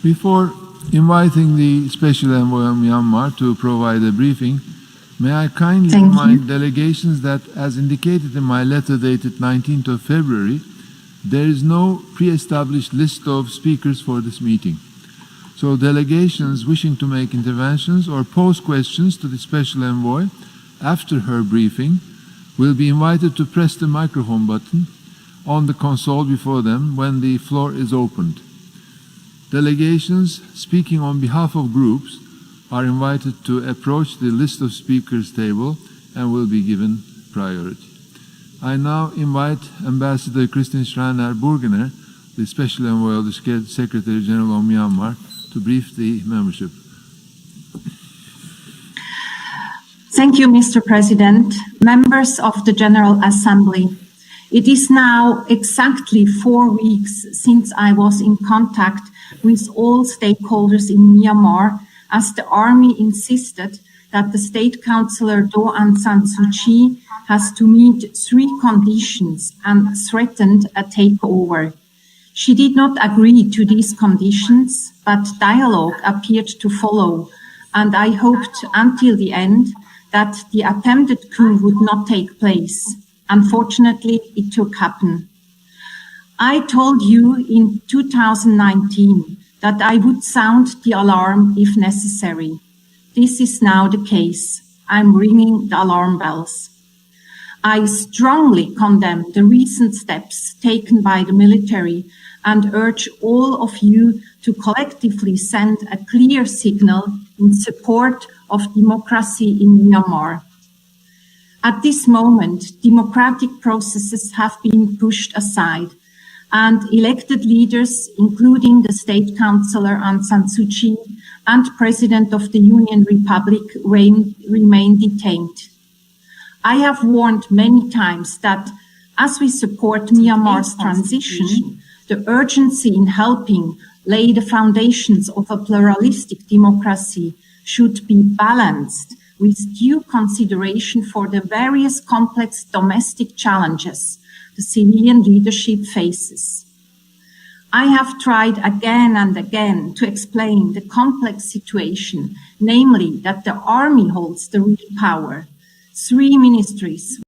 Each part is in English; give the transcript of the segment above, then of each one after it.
Before inviting the Special Envoy of Myanmar to provide a briefing, may I kindly remind delegations that, as indicated in my letter dated 19th of February, there is no pre-established list of speakers for this meeting. So delegations wishing to make interventions or pose questions to the Special Envoy after her briefing will be invited to press the microphone button on the console before them when the floor is opened. Delegations speaking on behalf of groups are invited to approach the list of speakers table and will be given priority. I now invite Ambassador Kristin Schreiner Burgener, the Special Envoy of the Secretary General of Myanmar, to brief the membership. Thank you, Mr. President. Members of the General Assembly, it is now exactly 4 weeks since I was in contact with all stakeholders in Myanmar as the army insisted that the State Councillor Do Aung San Suu Kyi has to meet 3 conditions and threatened a takeover. She did not agree to these conditions, but dialogue appeared to follow, and I hoped until the end that the attempted coup would not take place. Unfortunately, it took happen. I told you in 2019 that I would sound the alarm if necessary. This is now the case. I'm ringing the alarm bells. I strongly condemn the recent steps taken by the military and urge all of you to collectively send a clear signal in support of democracy in Myanmar. At this moment, democratic processes have been pushed aside, and elected leaders, including the State Councillor Aung San Suu Kyi and President of the Union Republic, remain detained. I have warned many times that as we support Myanmar's transition, the urgency in helping lay the foundations of a pluralistic democracy should be balanced with due consideration for the various complex domestic challenges the civilian leadership faces. I have tried again and again to explain the complex situation, namely that the army holds the real power. 3 ministries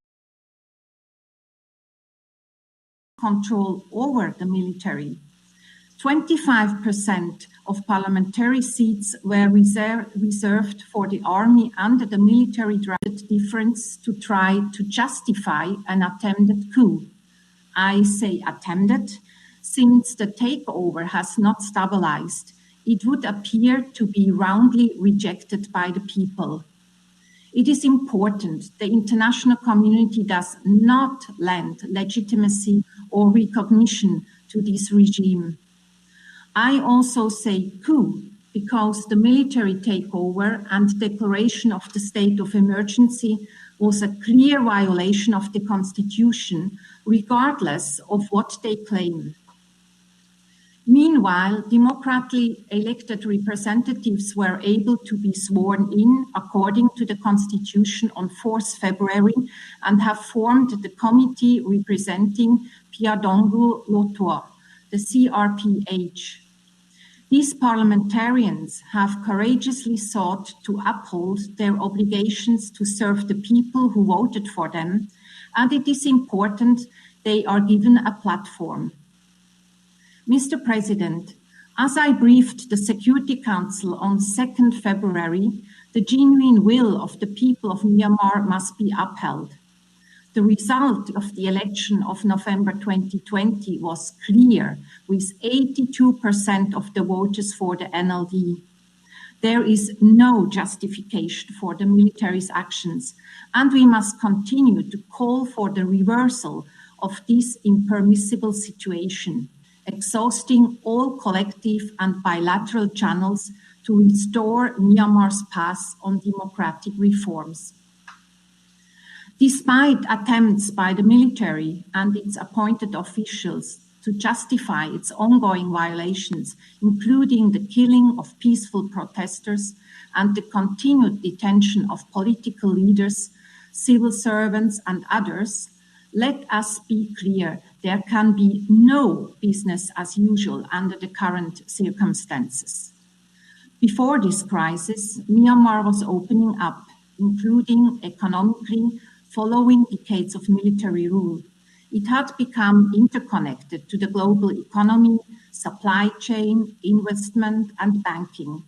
control over the military. 25% of parliamentary seats were reserved for the army under the military drafted difference to try to justify an attempted coup. I say attempted, since the takeover has not stabilized. It would appear to be roundly rejected by the people. It is important the international community does not lend legitimacy or recognition to this regime. I also say coup because the military takeover and declaration of the state of emergency was a clear violation of the Constitution, regardless of what they claim. Meanwhile, democratically elected representatives were able to be sworn in according to the Constitution on 4th February and have formed the committee representing Pyadongu Lotua, the CRPH. These parliamentarians have courageously sought to uphold their obligations to serve the people who voted for them, and it is important they are given a platform. Mr. President, as I briefed the Security Council on 2nd February, the genuine will of the people of Myanmar must be upheld. The result of the election of November 2020 was clear, with 82% of the voters for the NLD. There is no justification for the military's actions, and we must continue to call for the reversal of this impermissible situation, exhausting all collective and bilateral channels to restore Myanmar's path on democratic reforms. Despite attempts by the military and its appointed officials to justify its ongoing violations, including the killing of peaceful protesters and the continued detention of political leaders, civil servants, and others, let us be clear There can be no business as usual under the current circumstances. Before this crisis, Myanmar was opening up, including economically, following decades of military rule. It had become interconnected to the global economy, supply chain, investment, and banking.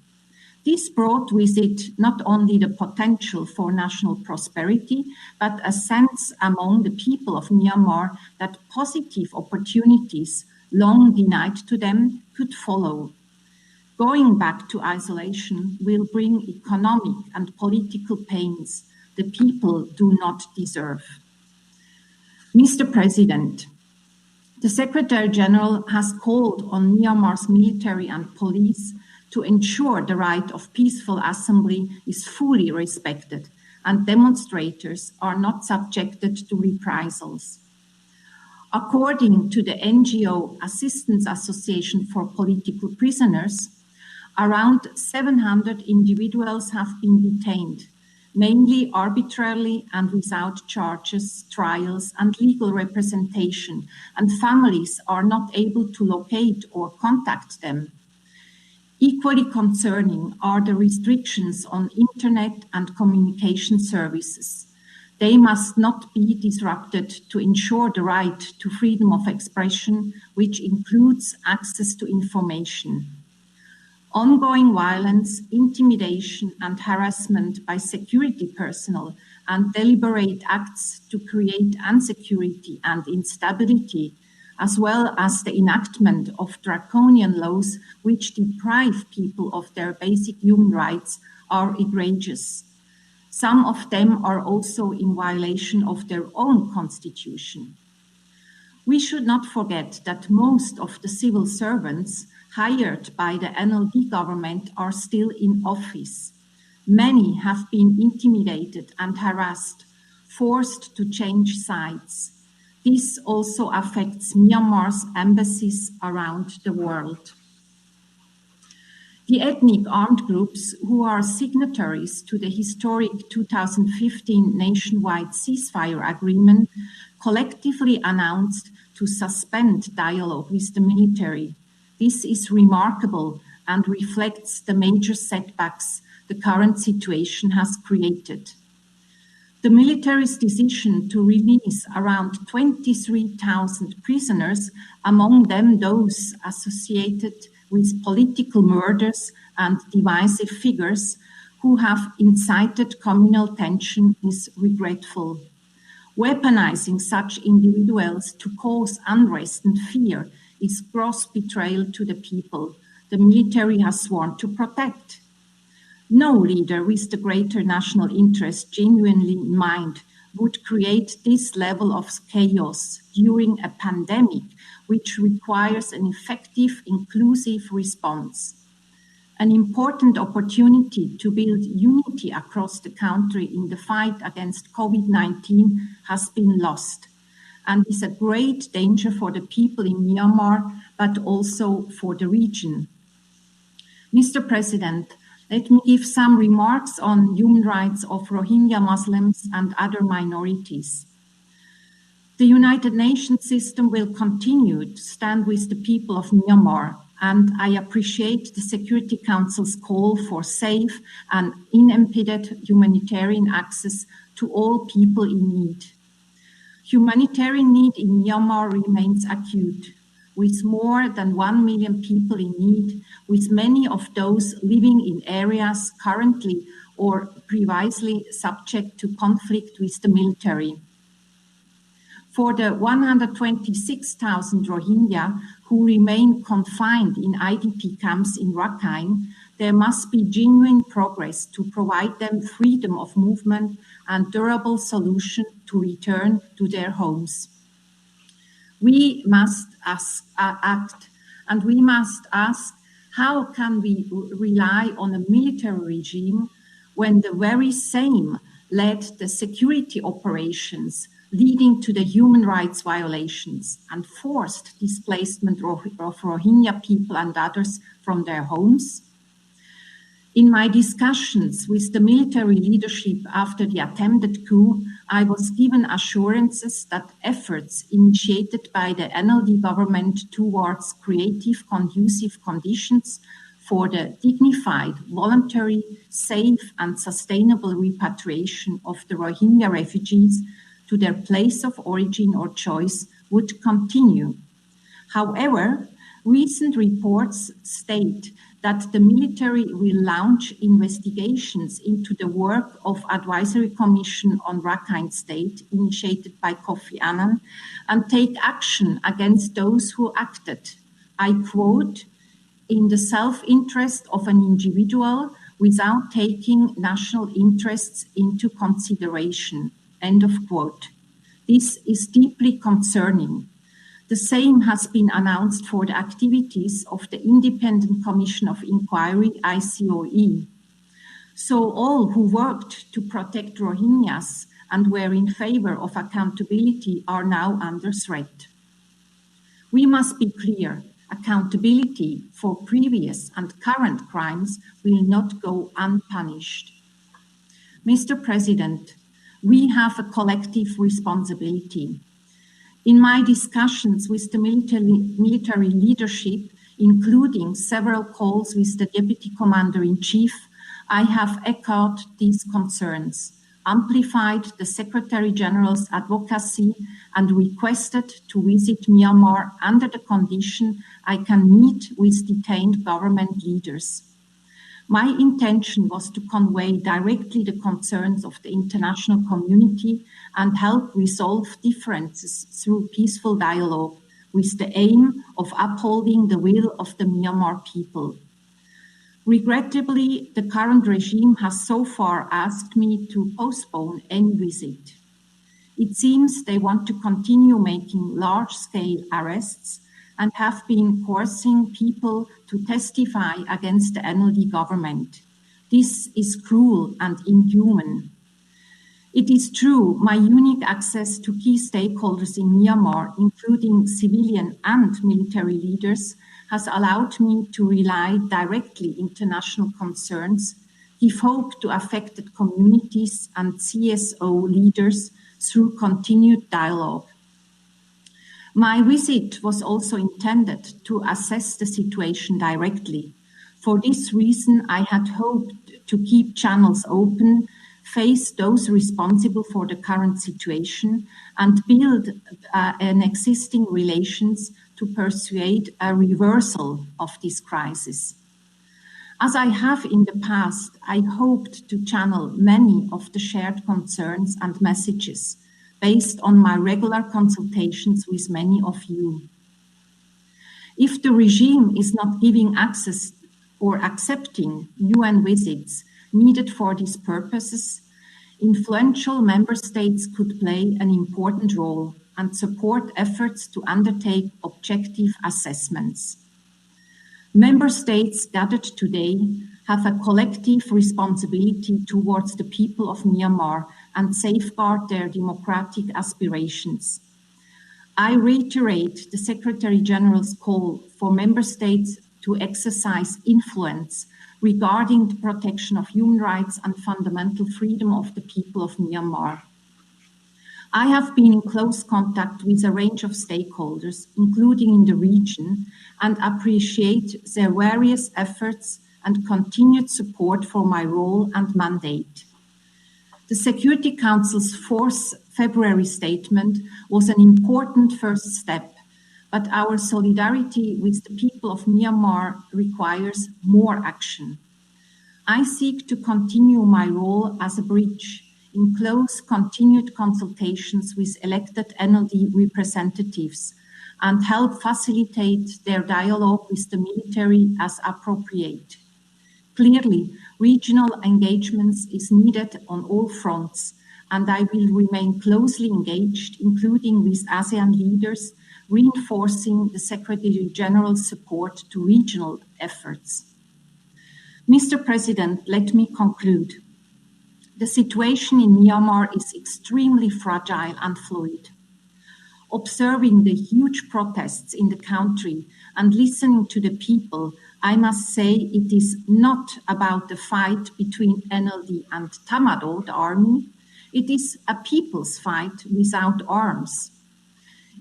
This brought with it not only the potential for national prosperity, but a sense among the people of Myanmar that positive opportunities long denied to them could follow. Going back to isolation will bring economic and political pains the people do not deserve. Mr. President, the Secretary General has called on Myanmar's military and police to ensure the right of peaceful assembly is fully respected and demonstrators are not subjected to reprisals. According to the NGO Assistance Association for Political Prisoners, around 700 individuals have been detained, mainly arbitrarily and without charges, trials, and legal representation, and families are not able to locate or contact them. Equally concerning are the restrictions on internet and communication services. They must not be disrupted to ensure the right to freedom of expression, which includes access to information. Ongoing violence, intimidation, and harassment by security personnel and deliberate acts to create insecurity and instability, as well as the enactment of draconian laws which deprive people of their basic human rights, are egregious. Some of them are also in violation of their own constitution. We should not forget that most of the civil servants hired by the NLD government are still in office. Many have been intimidated and harassed, forced to change sides. This also affects Myanmar's embassies around the world. The ethnic armed groups who are signatories to the historic 2015 nationwide ceasefire agreement collectively announced to suspend dialogue with the military. This is remarkable and reflects the major setbacks the current situation has created. The military's decision to release around 23,000 prisoners, among them those associated with political murders and divisive figures who have incited communal tension, is regretful. Weaponizing such individuals to cause unrest and fear is gross betrayal to the people the military has sworn to protect. No leader with the greater national interest genuinely in mind would create this level of chaos during a pandemic, which requires an effective, inclusive response. An important opportunity to build unity across the country in the fight against COVID-19 has been lost and is a great danger for the people in Myanmar, but also for the region. Mr. President, let me give some remarks on human rights of Rohingya Muslims and other minorities. The United Nations system will continue to stand with the people of Myanmar, and I appreciate the Security Council's call for safe and unimpeded humanitarian access to all people in need. Humanitarian need in Myanmar remains acute, with more than 1 million people in need, with many of those living in areas currently or previously subject to conflict with the military. For the 126,000 Rohingya who remain confined in IDP camps in Rakhine, there must be genuine progress to provide them freedom of movement and durable solution to return to their homes. We must act, and we must ask, how can we rely on a military regime when the very same led the security operations leading to the human rights violations and forced displacement of Rohingya people and others from their homes? In my discussions with the military leadership after the attempted coup, I was given assurances that efforts initiated by the NLD government towards creative, conducive conditions for the dignified, voluntary, safe and sustainable repatriation of the Rohingya refugees to their place of origin or choice would continue. However, recent reports state that the military will launch investigations into the work of Advisory Commission on Rakhine State initiated by Kofi Annan and take action against those who acted, I quote, in the self-interest of an individual without taking national interests into consideration, end of quote. This is deeply concerning. The same has been announced for the activities of the Independent Commission of Inquiry, ICOE. So all who worked to protect Rohingyas and were in favor of accountability are now under threat. We must be clear, accountability for previous and current crimes will not go unpunished. Mr. President, we have a collective responsibility. In my discussions with the military leadership, including several calls with the Deputy Commander-in-Chief, I have echoed these concerns, amplified the Secretary General's advocacy, and requested to visit Myanmar under the condition I can meet with detained government leaders. My intention was to convey directly the concerns of the international community and help resolve differences through peaceful dialogue with the aim of upholding the will of the Myanmar people. Regrettably, the current regime has so far asked me to postpone any visit. It seems they want to continue making large-scale arrests and have been coercing people to testify against the NLD government. This is cruel and inhuman. It is true, my unique access to key stakeholders in Myanmar, including civilian and military leaders, has allowed me to rely directly on international concerns, give hope to affected communities and CSO leaders through continued dialogue. My visit was also intended to assess the situation directly. For this reason, I had hoped to keep channels open, face those responsible for the current situation, and build an existing relations to persuade a reversal of this crisis. As I have in the past, I hoped to channel many of the shared concerns and messages based on my regular consultations with many of you. If the regime is not giving access or accepting UN visits needed for these purposes, influential member states could play an important role and support efforts to undertake objective assessments. Member states gathered today have a collective responsibility towards the people of Myanmar and safeguard their democratic aspirations. I reiterate the Secretary General's call for member states to exercise influence regarding the protection of human rights and fundamental freedom of the people of Myanmar. I have been in close contact with a range of stakeholders, including in the region, and appreciate their various efforts and continued support for my role and mandate. The Security Council's 4th February statement was an important first step, but our solidarity with the people of Myanmar requires more action. I seek to continue my role as a bridge in close continued consultations with elected NLD representatives and help facilitate their dialogue with the military as appropriate. Clearly, regional engagements is needed on all fronts, and I will remain closely engaged, including with ASEAN leaders, reinforcing the Secretary General's support to regional efforts. Mr. President, let me conclude. The situation in Myanmar is extremely fragile and fluid. Observing the huge protests in the country and listening to the people, I must say it is not about the fight between NLD and Tamado, the army. It is a people's fight without arms.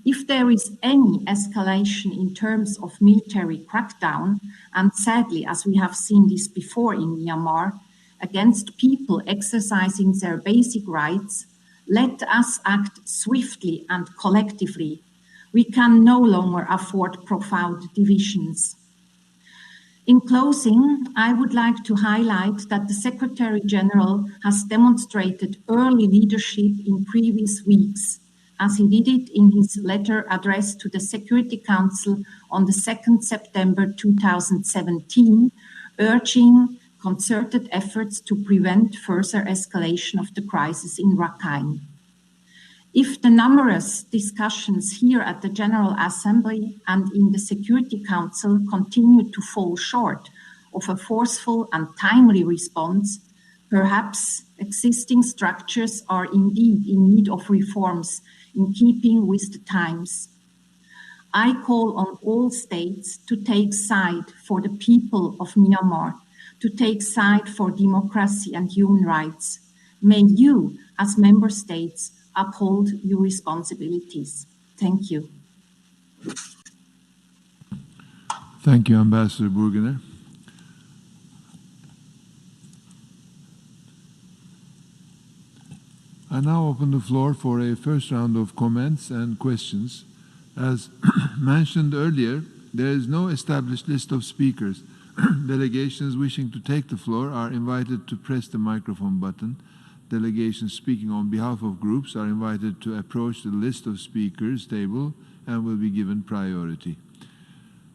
If there is any escalation in terms of military crackdown, and sadly, as we have seen this before in Myanmar, against people exercising their basic rights, let us act swiftly and collectively. We can no longer afford profound divisions. In closing, I would like to highlight that the Secretary General has demonstrated early leadership in previous weeks, as he did it in his letter addressed to the Security Council on the 2nd September 2017, urging concerted efforts to prevent further escalation of the crisis in Rakhine. If the numerous discussions here at the General Assembly and in the Security Council continue to fall short of a forceful and timely response, perhaps existing structures are indeed in need of reforms in keeping with the times. I call on all states to take side for the people of Myanmar, to take side for democracy and human rights. May you, as member states, uphold your responsibilities. Thank you. Thank you, Ambassador Burgener. I now open the floor for a first round of comments and questions. As mentioned earlier, there is no established list of speakers. Delegations wishing to take the floor are invited to press the microphone button. Delegations speaking on behalf of groups are invited to approach the list of speakers table and will be given priority.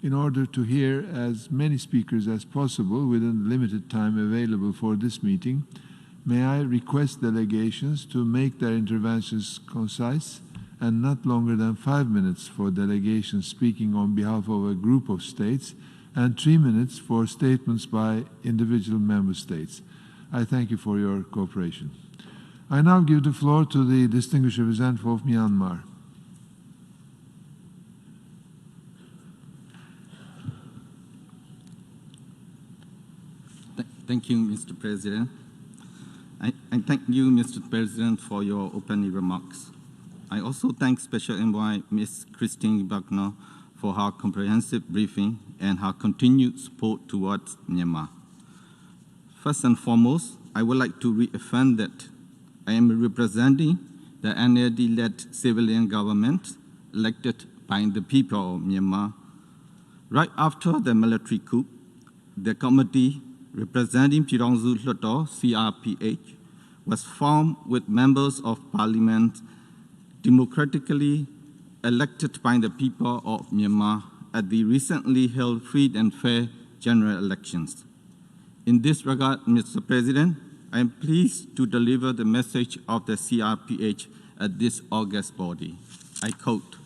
In order to hear as many speakers as possible within the limited time available for this meeting, may I request delegations to make their interventions concise and not longer than 5 minutes for delegations speaking on behalf of a group of states and 3 minutes for statements by individual member states. I thank you for your cooperation. I now give the floor to the distinguished representative of Myanmar. Thank you, Mr. President. I thank you, Mr. President, for your opening remarks. I also thank Special Envoy Ms. Christine Buckner for her comprehensive briefing and her continued support towards Myanmar. First and foremost, I would like to reaffirm that I am representing the NLD-led civilian government elected by the people of Myanmar. Right after the military coup, the committee representing Pirongzu Hluttaw, CRPH, was formed with members of parliament democratically elected by the people of Myanmar at the recently held free and fair general elections. In this regard, Mr. President, I am pleased to deliver the message of the CRPH at this august body. I quote,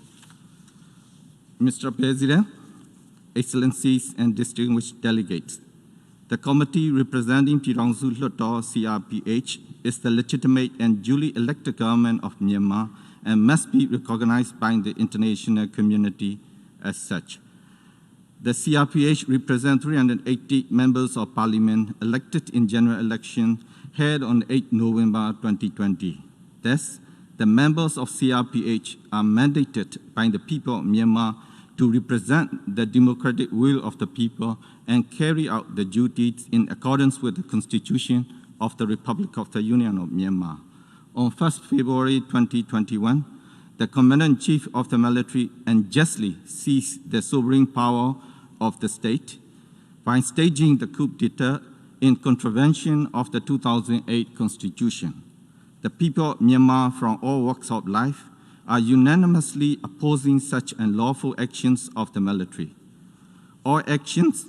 Mr. President, Excellencies and distinguished delegates, the committee representing Pirongzu Hluttaw CRPH is the legitimate and duly elected government of Myanmar and must be recognized by the international community as such. The CRPH represents 380 members of parliament elected in general election held on 8 November 2020. Thus, the members of CRPH are mandated by the people of Myanmar to represent the democratic will of the people and carry out the duties in accordance with the Constitution of the Republic of the Union of Myanmar. On 1st February 2021, the Commander-in-Chief of the military unjustly seized the sovereign power of the state by staging the coup d'etat in contravention of the 2008 Constitution. The people of Myanmar from all walks of life are unanimously opposing such unlawful actions of the military. All actions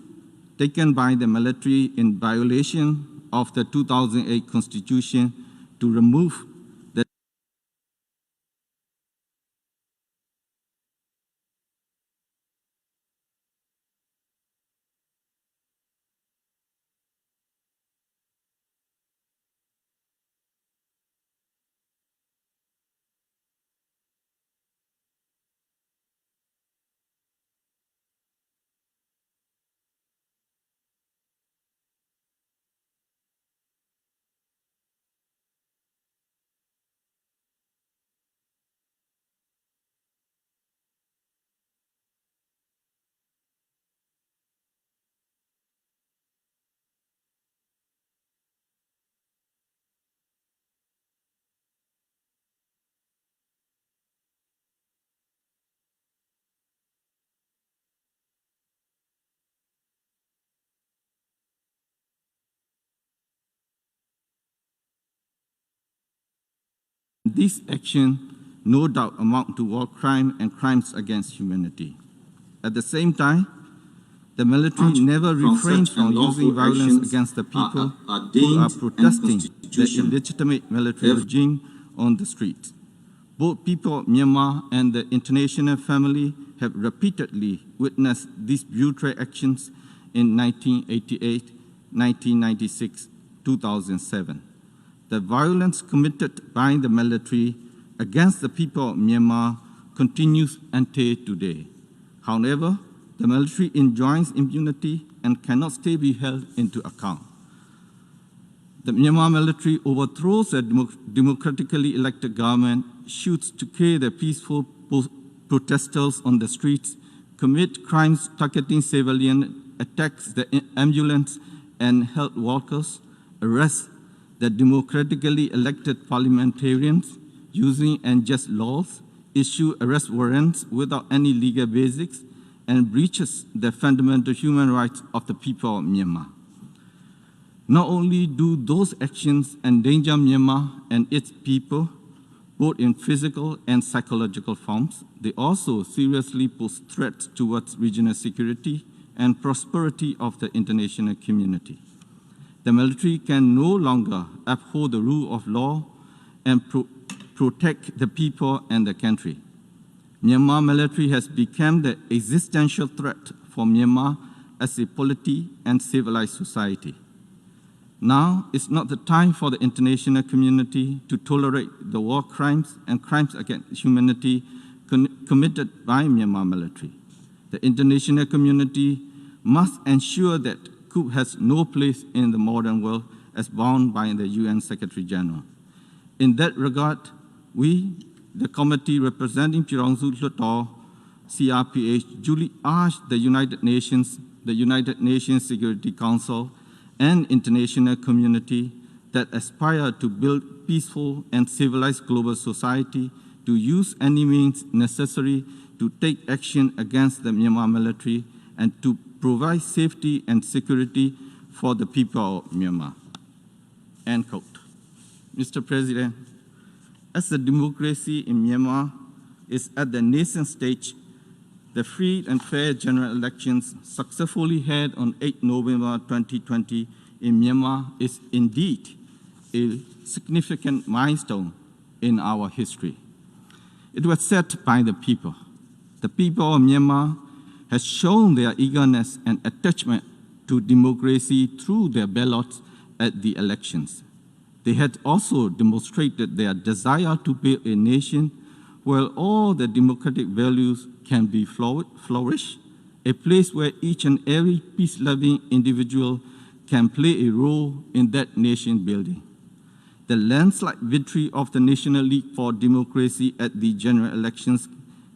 taken by the military in violation of the 2008 Constitution to remove This action no doubt amount to war crime and crimes against humanity. At the same time, the military never refrains from using violence against the people who are protesting the illegitimate military regime on the streets. Both people of Myanmar and the international family have repeatedly witnessed these brutal actions in 1988, 1996, 2007. The violence committed by the military against the people of Myanmar continues until today. However, the military enjoys impunity and cannot still be held into account. The Myanmar military overthrows a democratically elected government, shoots to kill the peaceful protesters on the streets, commit crimes targeting civilians, attacks the ambulance and health workers, arrests the democratically elected parliamentarians using unjust laws, issue arrest warrants without any legal basis, and breaches the fundamental human rights of the people of Myanmar. Not only do those actions endanger Myanmar and its people, both in physical and psychological forms, they also seriously pose threats towards regional security and prosperity of the international community. The military can no longer uphold the rule of law and protect the people and the country. Myanmar military has become the existential threat for Myanmar as a polity and civilized society. Now is not the time for the international community to tolerate the war crimes and crimes against humanity committed by Myanmar military. The international community must ensure that coup has no place in the modern world as bound by the UN Secretary General. In that regard, we, the committee representing Chirongsu Hluttaw, CRPH, duly urge the United Nations Security Council, and international community that aspire to build peaceful and civilized global society to use any means necessary to take action against the Myanmar military and to provide safety and security for the people of Myanmar. End quote. Mr. President, as the democracy in Myanmar is at the nascent stage, the free and fair general elections successfully held on 8 November 2020 in Myanmar is indeed a significant milestone in our history. It was set by the people. The people of Myanmar has shown their eagerness and attachment to democracy through their ballots at the elections. They had also demonstrated their desire to build a nation where all the democratic values can be flourish, a place where each and every peace-loving individual can play a role in that nation building. The landslide victory of the National League for Democracy at the general elections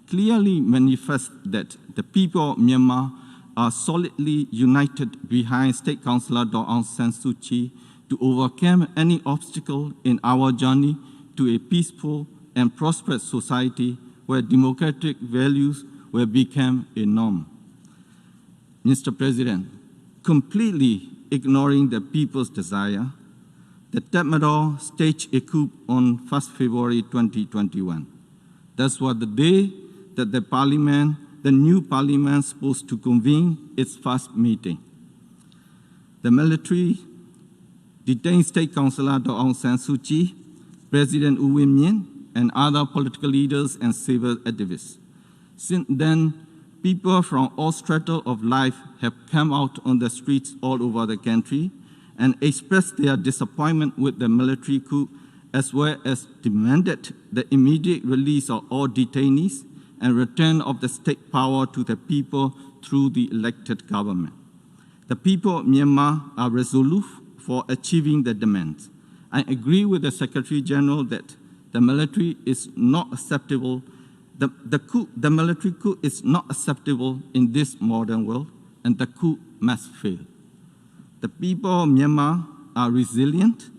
clearly manifests that the people of Myanmar are solidly united behind State Councillor Dr.SaSa to overcome any obstacle in our journey to a peaceful and prosperous society where democratic values will become a norm. Mr. President, completely ignoring the people's desire, the Tatmadaw staged a coup on 1st February 2021. That was the day that the new parliament supposed to convene its first meeting. The military detained State Councillor Dr. Aung San Suu Kyi, President U Win Myint, and other political leaders and civil activists. Since then, people from all strata of life have come out on the streets all over the country and expressed their disappointment with the military coup, as well as demanded the immediate release of all detainees and return of the state power to the people through the elected government. The people of Myanmar are resolute for achieving the demands. I agree with the Secretary General that the military is not acceptable. The military coup is not acceptable in this modern world, and the coup must fail. The people of Myanmar are resilient,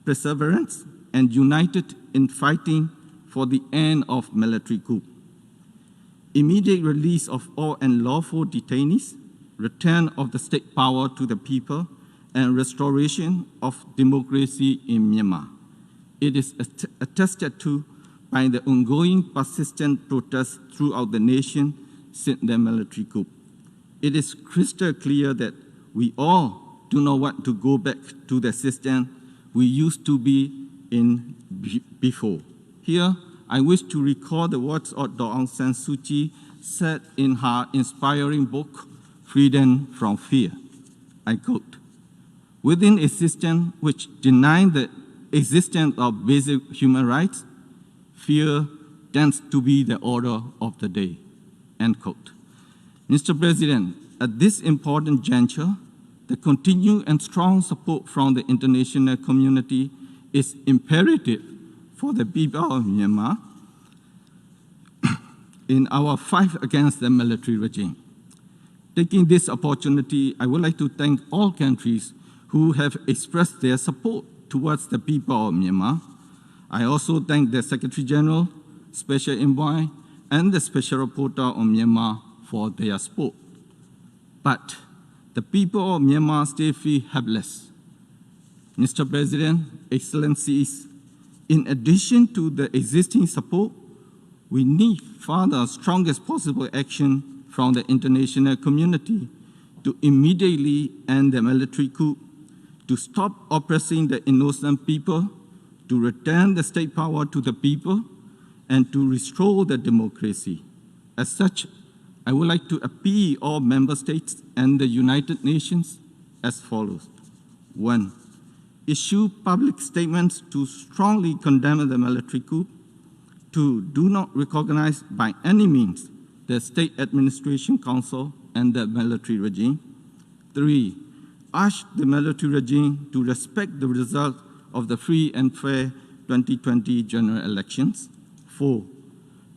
perseverant, and united in fighting for the end of military coup. Immediate release of all unlawful detainees, return of the state power to the people, and restoration of democracy in Myanmar. It is attested to by the ongoing persistent protests throughout the nation since the military coup. It is crystal clear that we all do not want to go back to the system we used to be in before. Here, I wish to recall the words of Dr. SaSa said in her inspiring book, Freedom from Fear. I quote, "Within a system which denies the existence of basic human rights, fear tends to be the order of the day," end quote. Mr. President, at this important juncture, the continued and strong support from the international community is imperative for the people of Myanmar in our fight against the military regime. Taking this opportunity, I would like to thank all countries who have expressed their support towards the people of Myanmar. I also thank the Secretary General, Special Envoy, and the Special Reporter on Myanmar for their support. But the people of Myanmar still feel helpless. Mr. President, Excellencies, in addition to the existing support, we need further strongest possible action from the international community to immediately end the military coup, to stop oppressing the innocent people, to return the state power to the people, and to restore the democracy. As such, I would like to appeal all member states and the United Nations as follows. 1. Issue public statements to strongly condemn the military coup. 2. Do not recognize by any means the State Administration Council and the military regime. 3. Urge the military regime to respect the result of the free and fair 2020 general elections. 4.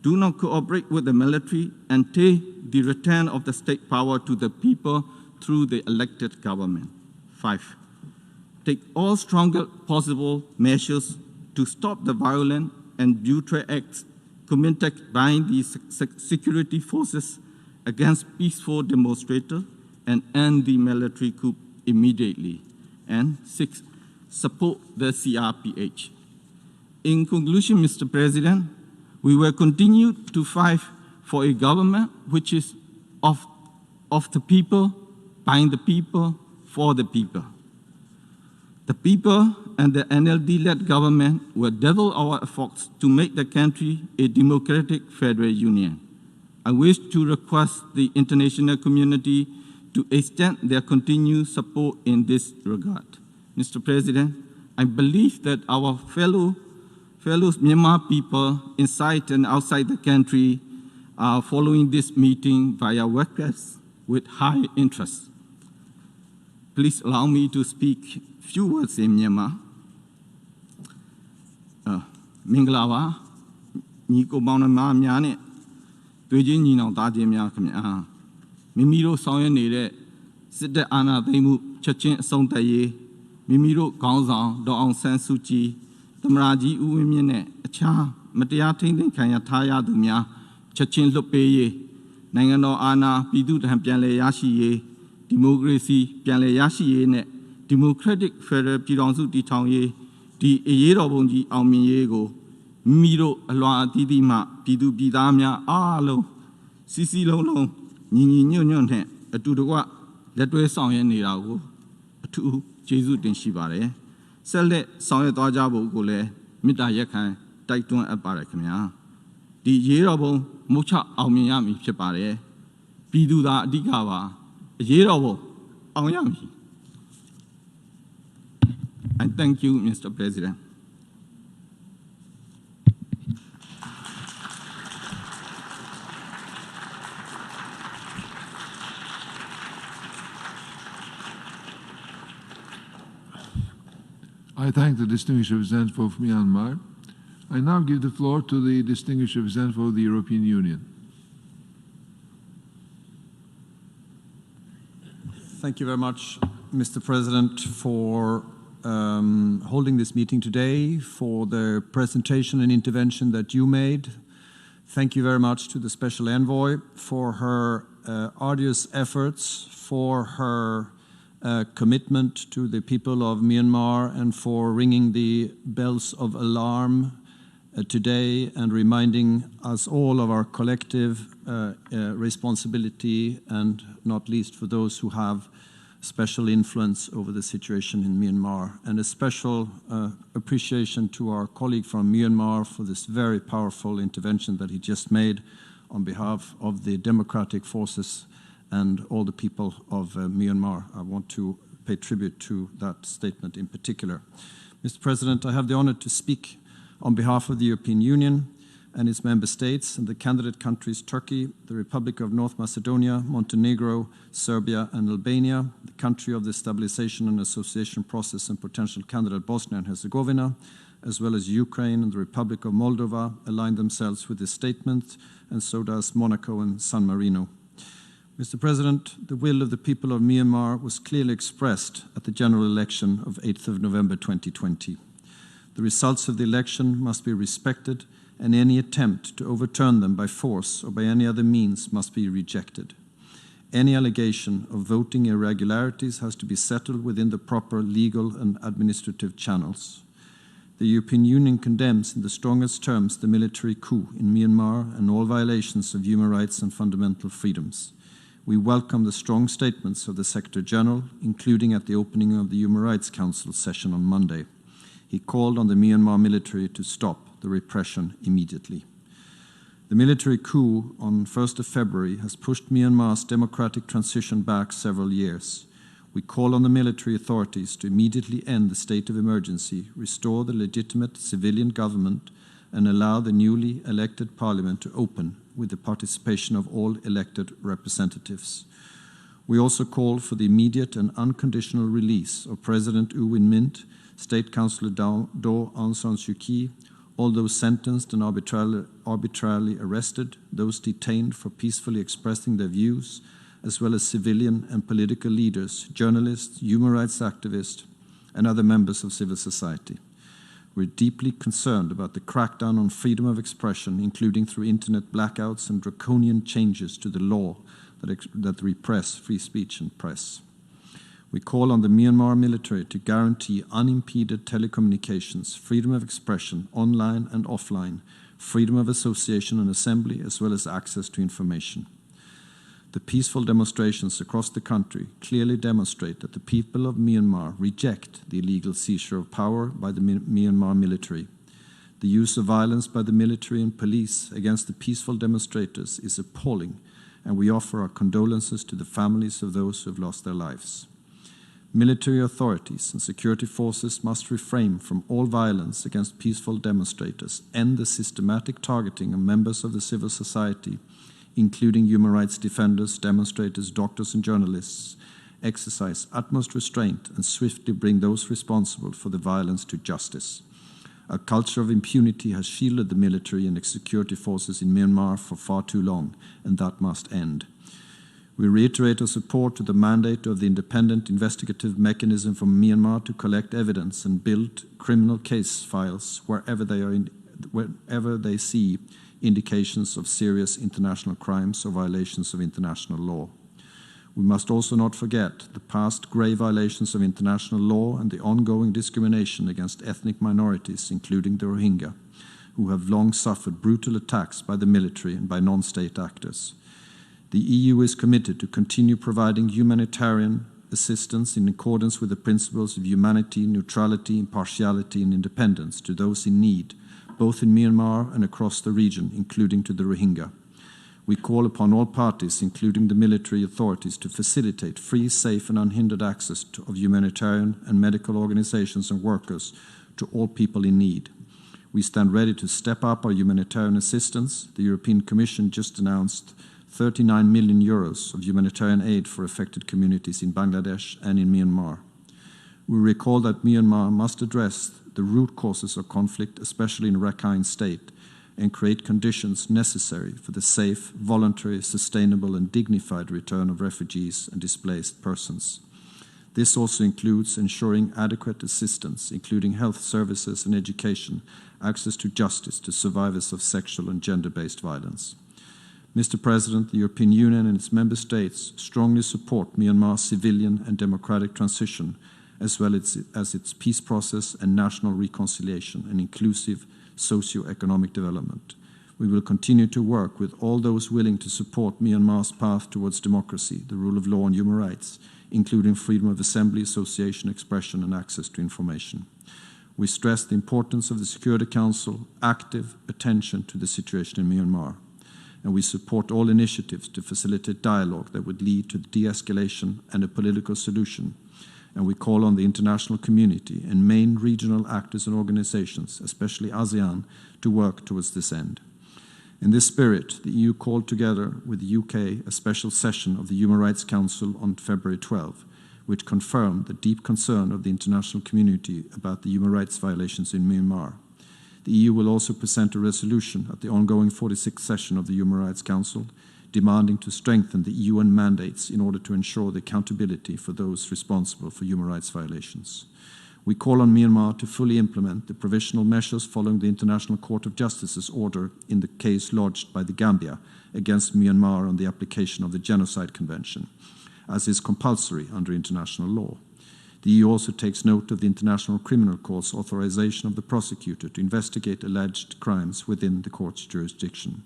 Do not cooperate with the military until the return of the state power to the people through the elected government. 5. Take all stronger possible measures to stop the violent and brutal acts committed by the security forces against peaceful demonstrators and end the military coup immediately. And 6. Support the CRPH. In conclusion, Mr. President, we will continue to fight for a government which is of the people, by the people, for the people. The people and the NLD-led government will double our efforts to make the country a democratic federal union. I wish to request the international community to extend their continued support in this regard. Mr. President, I believe that our fellow Myanmar people inside and outside the country are following this meeting via webcast with high interest. Please allow me to speak few words in Myanmar. Minglawa, Niko Bonama Miane, Dujin of Dajimia, Mimiro Soyan Nere, Sida Anna Demu, Chachin Sontaye, Mimiro Gonzan, Dr. SaSa, Tamraji Uwimine, Cha, Matiatin, Kayataya Dumia, Chachin Lopeye, Nangano Anna, Pidu Hampiale Yashi, Democracy, Piale Yashi, Democratic Federal Piranzu di Tangye, di Eyerobonji Almiego, Miro Alwa Didima, Pidu Bidamia, Alo, Sisi Lolo, Nini Nyon, a Tudua, Letwe Song Nirago, a two Jesu den Shibare, Sele Song Dajabo Gole, Mita Yakan, Taitun Abarakamia, di Yerobo, Mocha Almiami Chepare, Pidu da Digawa, Yerobo, Aoyami. I thank you, Mr. President. I thank the distinguished representative of Myanmar. I now give the floor to the distinguished representative of the European Union. Thank you very much, Mr. President, for holding this meeting today, for the presentation and intervention that you made. Thank you very much to the Special Envoy for her arduous efforts, for her commitment to the people of Myanmar and for ringing the bells of alarm today and reminding us all of our collective responsibility, and not least for those who have special influence over the situation in Myanmar. And a special appreciation to our colleague from Myanmar for this very powerful intervention that he just made on behalf of the democratic forces and all the people of Myanmar. I want to pay tribute to that statement in particular. Mr. President, I have the honor to speak on behalf of the European Union and its member states and the candidate countries Turkey, the Republic of North Macedonia, Montenegro, Serbia and Albania, the country of the Stabilization and Association Process and potential candidate Bosnia and Herzegovina, as well as Ukraine and the Republic of Moldova, align themselves with this statement, and so does Monaco and San Marino. Mr. President, the will of the people of Myanmar was clearly expressed at the general election of 8th of November 2020. The results of the election must be respected, and any attempt to overturn them by force or by any other means must be rejected. Any allegation of voting irregularities has to be settled within the proper legal and administrative channels. The European Union condemns in the strongest terms the military coup in Myanmar and all violations of human rights and fundamental freedoms. We welcome the strong statements of the Secretary General, including at the opening of the Human Rights Council session on Monday. He called on the Myanmar military to stop the repression immediately. The military coup on 1st of February has pushed Myanmar's democratic transition back several years. We call on the military authorities to immediately end the state of emergency, restore the legitimate civilian government, and allow the newly elected parliament to open with the participation of all elected representatives. We also call for the immediate and unconditional release of President U Win Mint, State Councillor Do Aung San Suu Kyi, all those sentenced and arbitrarily arrested, those detained for peacefully expressing their views, as well as civilian and political leaders, journalists, human rights activists, and other members of civil society. We're deeply concerned about the crackdown on freedom of expression, including through internet blackouts and draconian changes to the law that repress free speech and press. We call on the Myanmar military to guarantee unimpeded telecommunications, freedom of expression, online and offline, freedom of association and assembly, as well as access to information. The peaceful demonstrations across the country clearly demonstrate that the people of Myanmar reject the illegal seizure of power by the Myanmar military. The use of violence by the military and police against the peaceful demonstrators is appalling, and we offer our condolences to the families of those who have lost their lives. Military authorities and security forces must refrain from all violence against peaceful demonstrators, end the systematic targeting of members of the civil society, including human rights defenders, demonstrators, doctors and journalists, exercise utmost restraint and swiftly bring those responsible for the violence to justice. A culture of impunity has shielded the military and security forces in Myanmar for far too long, and that must end. We reiterate our support to the mandate of the independent investigative mechanism from Myanmar to collect evidence and build criminal case files wherever they see indications of serious international crimes or violations of international law. We must also not forget the past grave violations of international law and the ongoing discrimination against ethnic minorities, including the Rohingya, who have long suffered brutal attacks by the military and by non-state actors. The EU is committed to continue providing humanitarian assistance in accordance with the principles of humanity, neutrality, impartiality, and independence to those in need, both in Myanmar and across the region, including to the Rohingya. We call upon all parties, including the military authorities, to facilitate free, safe, and unhindered access of humanitarian and medical organizations and workers to all people in need. We stand ready to step up our humanitarian assistance. The European Commission just announced 39 million euros of humanitarian aid for affected communities in Bangladesh and in Myanmar. We recall that Myanmar must address the root causes of conflict, especially in Rakhine State, and create conditions necessary for the safe, voluntary, sustainable, and dignified return of refugees and displaced persons. This also includes ensuring adequate assistance, including health services and education, access to justice to survivors of sexual and gender-based violence. Mr. President, the European Union and its member states strongly support Myanmar's civilian and democratic transition, as well as its peace process and national reconciliation and inclusive socio-economic development. We will continue to work with all those willing to support Myanmar's path towards democracy, the rule of law and human rights, including freedom of assembly, association, expression, and access to information. We stress the importance of the Security Council's active attention to the situation in Myanmar, and we support all initiatives to facilitate dialogue that would lead to the de-escalation and a political solution. And we call on the international community and main regional actors and organizations, especially ASEAN, to work towards this end. In this spirit, the EU called together with the UK a special session of the Human Rights Council on February 12, which confirmed the deep concern of the international community about the human rights violations in Myanmar. The EU will also present a resolution at the ongoing 46th session of the Human Rights Council, demanding to strengthen the UN mandates in order to ensure the accountability for those responsible for human rights violations. We call on Myanmar to fully implement the provisional measures following the International Court of Justice's order in the case lodged by the Gambia against Myanmar on the application of the Genocide Convention, as is compulsory under international law. The EU also takes note of the International Criminal Court's authorization of the prosecutor to investigate alleged crimes within the court's jurisdiction.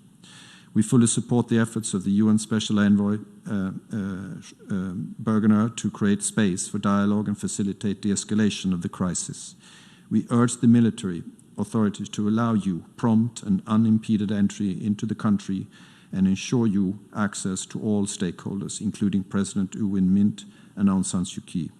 We fully support the efforts of the UN Special Envoy Bergener to create space for dialogue and facilitate the escalation of the crisis. We urge the military authorities to allow you prompt and unimpeded entry into the country and ensure you access to all stakeholders, including President U Win Mint and Aung San Suu Kyi.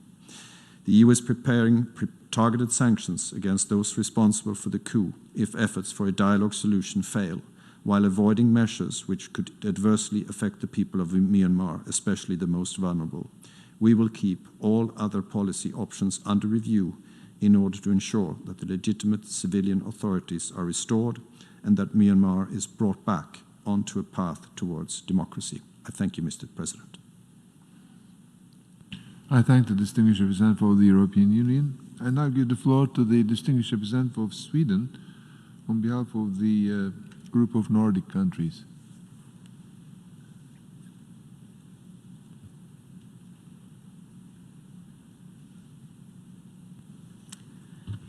The EU is preparing targeted sanctions against those responsible for the coup if efforts for a dialogue solution fail, while avoiding measures which could adversely affect the people of Myanmar, especially the most vulnerable. We will keep all other policy options under review in order to ensure that the legitimate civilian authorities are restored and that Myanmar is brought back onto a path towards democracy. I thank you, Mr. President. I thank the distinguished representative of the European Union. I now give the floor to the distinguished representative of Sweden on behalf of the group of Nordic countries.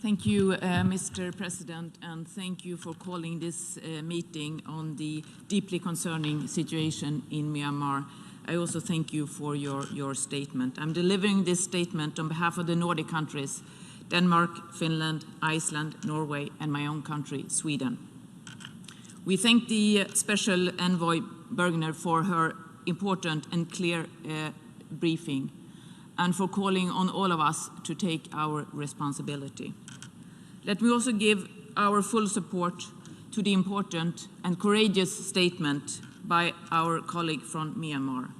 Thank you, Mr. President, and thank you for calling this meeting on the deeply concerning situation in Myanmar. I also thank you for your statement. I'm delivering this statement on behalf of the Nordic countries, Denmark, Finland, Iceland, Norway, and my own country, Sweden. We thank the Special Envoy Bergener for her important and clear briefing and for calling on all of us to take our responsibility. Let me also give our full support to the important and courageous statement by our colleague from Myanmar,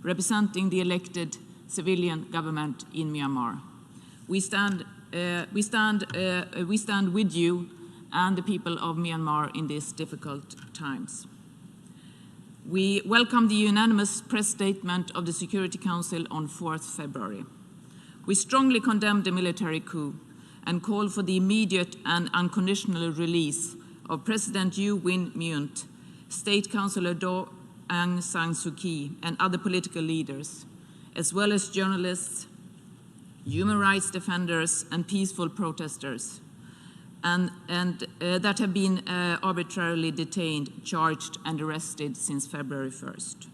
representing the elected civilian government in Myanmar. We stand with you and the people of Myanmar in these difficult times. We welcome the unanimous press statement of the Security Council on 4th February. We strongly condemn the military coup and call for the immediate and unconditional release of President U Win Myint, State Councillor Do Aung San Suu Kyi, and other political leaders, as well as journalists, human rights defenders, and peaceful protesters, and that have been arbitrarily detained, charged, and arrested since February 1st.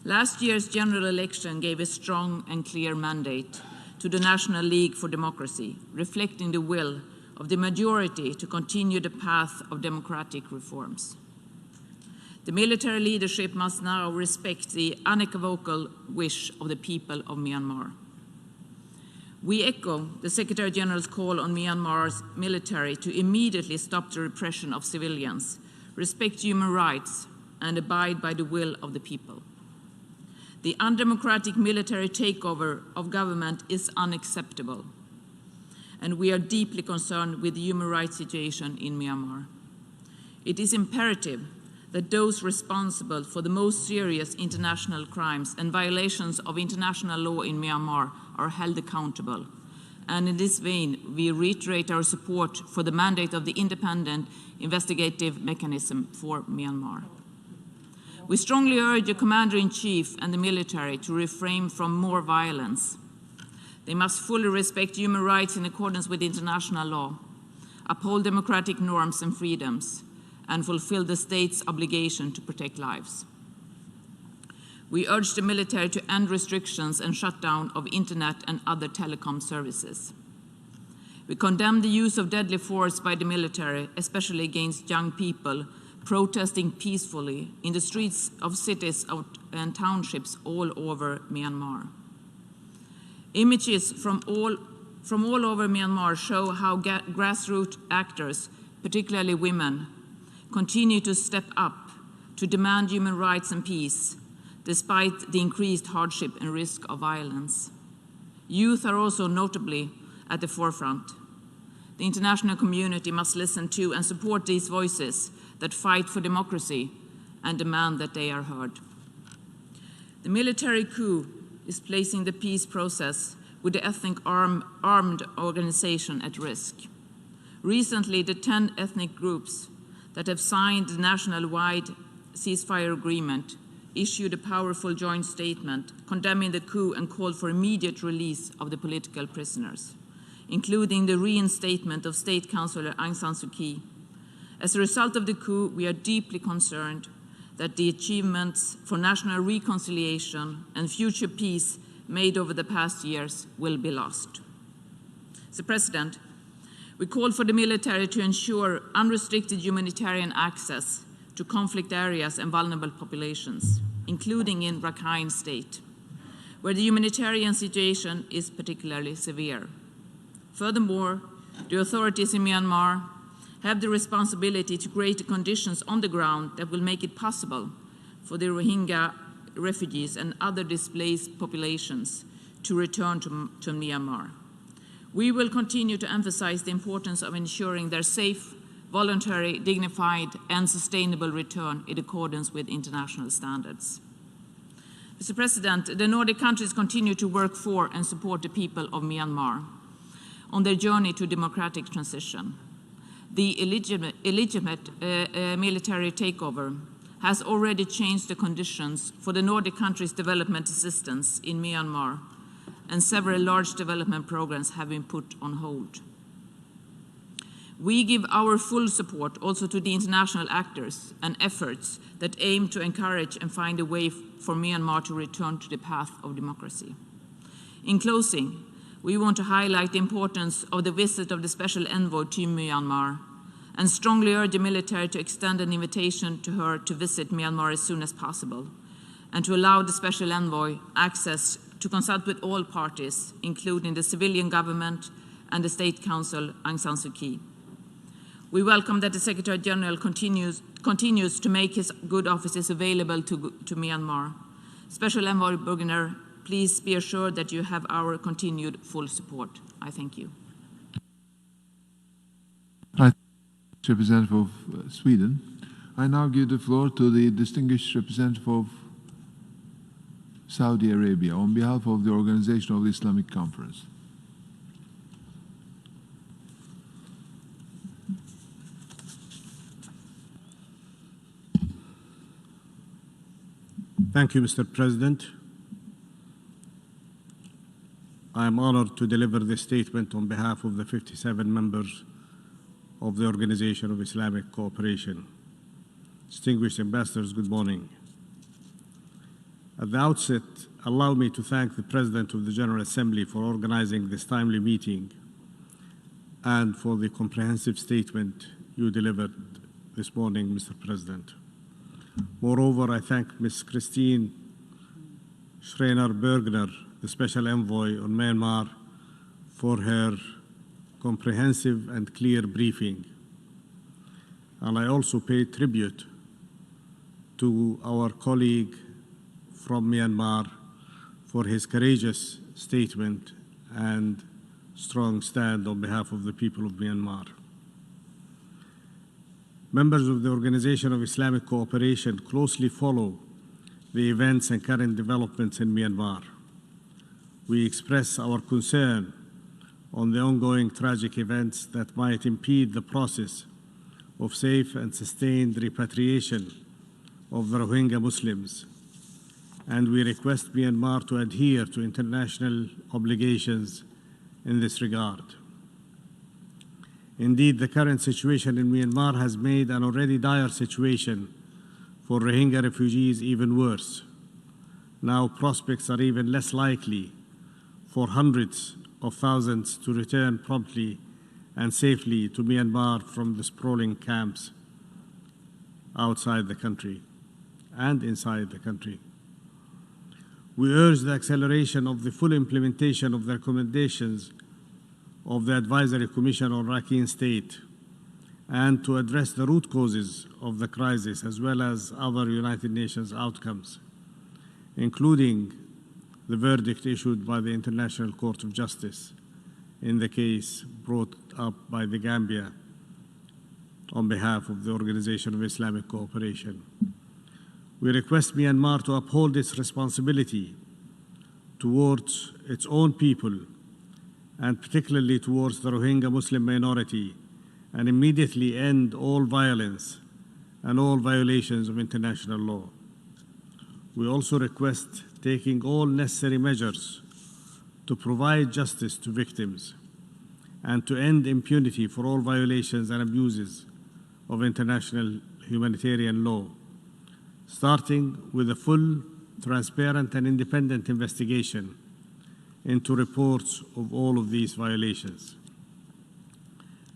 Last year's general election gave a strong and clear mandate to the National League for Democracy, reflecting the will of the majority to continue the path of democratic reforms. The military leadership must now respect the unequivocal wish of the people of Myanmar. We echo the Secretary General's call on Myanmar's military to immediately stop the repression of civilians, respect human rights, and abide by the will of the people. The undemocratic military takeover of government is unacceptable, and we are deeply concerned with the human rights situation in Myanmar. It is imperative that those responsible for the most serious international crimes and violations of international law in Myanmar are held accountable. And in this vein, we reiterate our support for the mandate of the independent investigative mechanism for Myanmar. We strongly urge the Commander-in-Chief and the military to refrain from more violence. They must fully respect human rights in accordance with international law, uphold democratic norms and freedoms, and fulfill the state's obligation to protect lives. We urge the military to end restrictions and shutdown of internet and other telecom services. We condemn the use of deadly force by the military, especially against young people protesting peacefully in the streets of cities and townships all over Myanmar. Images from all over Myanmar show how grassroots actors, particularly women, continue to step up to demand human rights and peace, despite the increased hardship and risk of violence. Youth are also notably at the forefront. The international community must listen to and support these voices that fight for democracy and demand that they are heard. The military coup is placing the peace process with the ethnic armed organization at risk. Recently, the 10 ethnic groups that have signed the national-wide ceasefire agreement issued a powerful joint statement condemning the coup and called for immediate release of the political prisoners, including the reinstatement of State Councillor Aung San Suu Kyi. As a result of the coup, we are deeply concerned that the achievements for national reconciliation and future peace made over the past years will be lost. Mr. President, we call for the military to ensure unrestricted humanitarian access to conflict areas and vulnerable populations, including in Rakhine State, where the humanitarian situation is particularly severe. Furthermore, the authorities in Myanmar have the responsibility to create the conditions on the ground that will make it possible for the Rohingya refugees and other displaced populations to return to Myanmar. We will continue to emphasize the importance of ensuring their safe, voluntary, dignified, and sustainable return in accordance with international standards. Mr. President, the Nordic countries continue to work for and support the people of Myanmar on their journey to democratic transition. The illegitimate military takeover has already changed the conditions for the Nordic countries' development assistance in Myanmar, and several large development programs have been put on hold. We give our full support also to the international actors and efforts that aim to encourage and find a way for Myanmar to return to the path of democracy. In closing, we want to highlight the importance of the visit of the Special Envoy to Myanmar and strongly urge the military to extend an invitation to her to visit Myanmar as soon as possible and to allow the Special Envoy access to consult with all parties, including the civilian government and the State Council Aung San Suu Kyi. We welcome that the Secretary General continues to make his good offices available to Myanmar. Special Envoy Burgener, please be assured that you have our continued full support. I thank you. Representative of Sweden. I now give the floor to the distinguished representative of Saudi Arabia on behalf of the Organization of the Islamic Conference. Thank you, Mr. President. I am honored to deliver this statement on behalf of the 57 members of the Organization of Islamic Cooperation. Distinguished ambassadors, good morning. At the outset, allow me to thank the President of the General Assembly for organizing this timely meeting and for the comprehensive statement you delivered this morning, Mr. President. Moreover, I thank Ms. Christine Schreiner-Bergner, the Special Envoy on Myanmar, for her comprehensive and clear briefing. And I also pay tribute to our colleague from Myanmar for his courageous statement and strong stand on behalf of the people of Myanmar. Members of the Organization of Islamic Cooperation closely follow the events and current developments in Myanmar. We express our concern on the ongoing tragic events that might impede the process of safe and sustained repatriation of the Rohingya Muslims, and we request Myanmar to adhere to international obligations in this regard. Indeed, the current situation in Myanmar has made an already dire situation for Rohingya refugees even worse. Now prospects are even less likely for hundreds of thousands to return promptly and safely to Myanmar from the sprawling camps outside the country and inside the country. We urge the acceleration of the full implementation of the recommendations of the Advisory Commission on Rakhine State and to address the root causes of the crisis as well as other United Nations outcomes, including the verdict issued by the International Court of Justice in the case brought up by the Gambia on behalf of the Organization of Islamic Cooperation. We request Myanmar to uphold its responsibility towards its own people and particularly towards the Rohingya Muslim minority, and immediately end all violence and all violations of international law. We also request taking all necessary measures to provide justice to victims and to end impunity for all violations and abuses of international humanitarian law, starting with a full, transparent, and independent investigation into reports of all of these violations.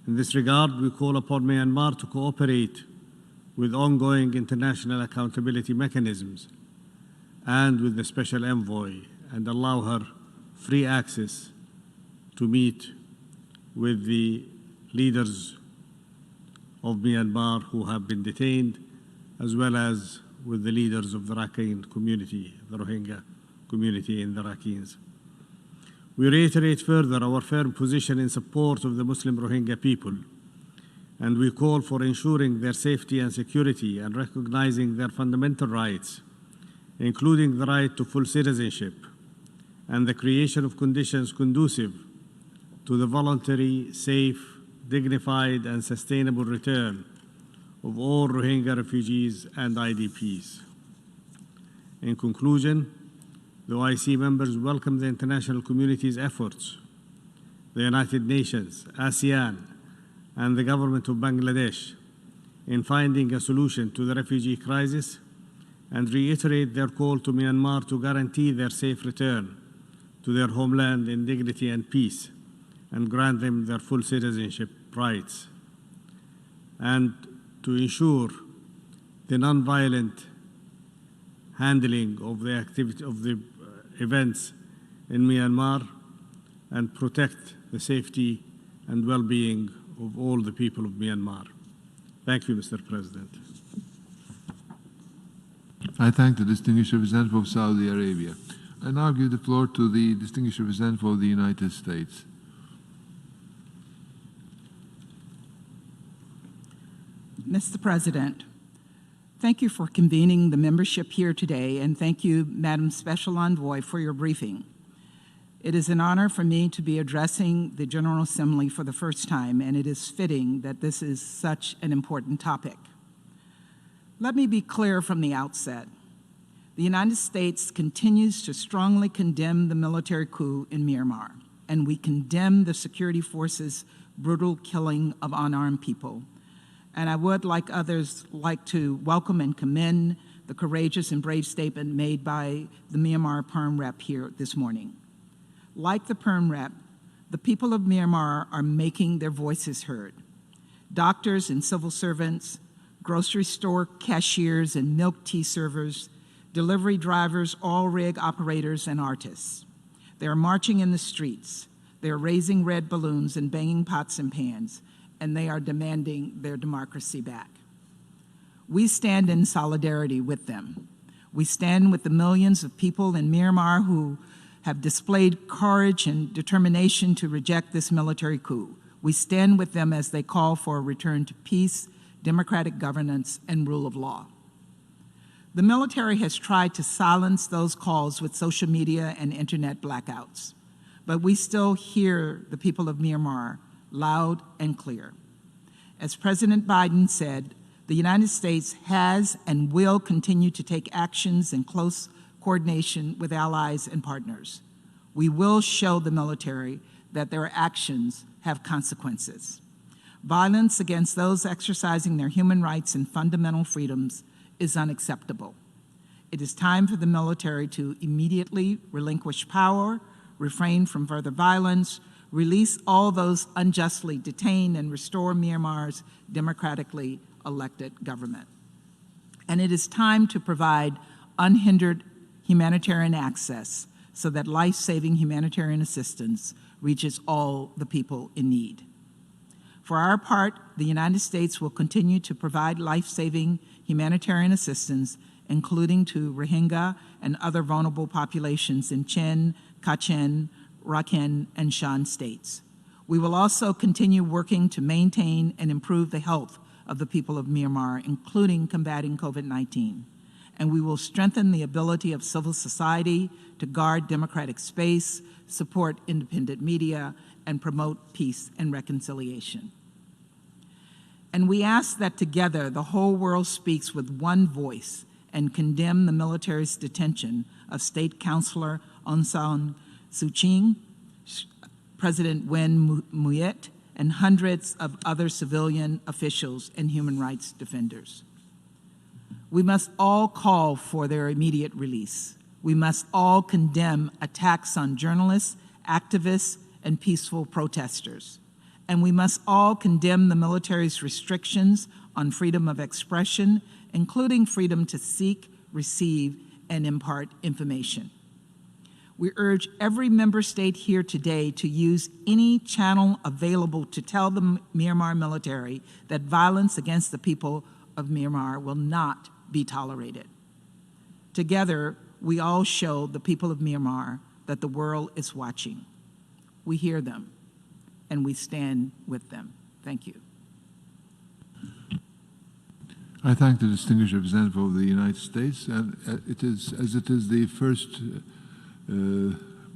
In this regard, we call upon Myanmar to cooperate with ongoing international accountability mechanisms and with the Special Envoy and allow her free access to meet with the leaders of Myanmar who have been detained, as well as with the leaders of the Rakhine community, the Rohingya community in the Rakhines. We reiterate further our firm position in support of the Muslim Rohingya people, and we call for ensuring their safety and security and recognizing their fundamental rights, including the right to full citizenship and the creation of conditions conducive to the voluntary, safe, dignified, and sustainable return of all Rohingya refugees and IDPs. In conclusion, the OIC members welcome the international community's efforts, the United Nations, ASEAN, and the government of Bangladesh in finding a solution to the refugee crisis, and reiterate their call to Myanmar to guarantee their safe return to their homeland in dignity and peace, and grant them their full citizenship rights, and to ensure the nonviolent handling of the activity of the events in Myanmar and protect the safety and well-being of all the people of Myanmar. Thank you, Mr. President. I thank the distinguished representative of Saudi Arabia. I now give the floor to the distinguished representative of the United States. Mr. President, thank you for convening the membership here today, and thank you, Madam Special Envoy, for your briefing. It is an honor for me to be addressing the General Assembly for the first time, and it is fitting that this is such an important topic. Let me be clear from the outset. The United States continues to strongly condemn the military coup in Myanmar, and we condemn the security forces' brutal killing of unarmed people. And I would, like others, like to welcome and commend the courageous and brave statement made by the Myanmar Perm Rep here this morning. Like the Perm Rep, the people of Myanmar are making their voices heard. Doctors and civil servants, grocery store cashiers and milk tea servers, delivery drivers, oil rig operators, and artists. They are marching in the streets. They are raising red balloons and banging pots and pans, and they are demanding their democracy back. We stand in solidarity with them. We stand with the millions of people in Myanmar who have displayed courage and determination to reject this military coup. We stand with them as they call for a return to peace, democratic governance, and rule of law. The military has tried to silence those calls with social media and internet blackouts, but we still hear the people of Myanmar loud and clear. As President Biden said, The United States has and will continue to take actions in close coordination with allies and partners. We will show the military that their actions have consequences. Violence against those exercising their human rights and fundamental freedoms is unacceptable. It is time for the military to immediately relinquish power, refrain from further violence, release all those unjustly detained, and restore Myanmar's democratically elected government. And it is time to provide unhindered humanitarian access so that life-saving humanitarian assistance reaches all the people in need. For our part, the United States will continue to provide life-saving humanitarian assistance, including to Rohingya and other vulnerable populations in Chin, Kachin, Rakhine, and Shan states. We will also continue working to maintain and improve the health of the people of Myanmar, including combating COVID-19. And we will strengthen the ability of civil society to guard democratic space, support independent media, and promote peace and reconciliation. And we ask that together the whole world speaks with one voice and condemn the military's detention of State Councilor Aung San Suu Kyi, President Win Myint, and hundreds of other civilian officials and human rights defenders. We must all call for their immediate release. We must all condemn attacks on journalists, activists, and peaceful protesters. And we must all condemn the military's restrictions on freedom of expression, including freedom to seek, receive, and impart information. We urge every member state here today to use any channel available to tell the Myanmar military that violence against the people of Myanmar will not be tolerated. Together, we all show the people of Myanmar that the world is watching. We hear them, and we stand with them. Thank you. I thank the distinguished representative of the United States, and it is the first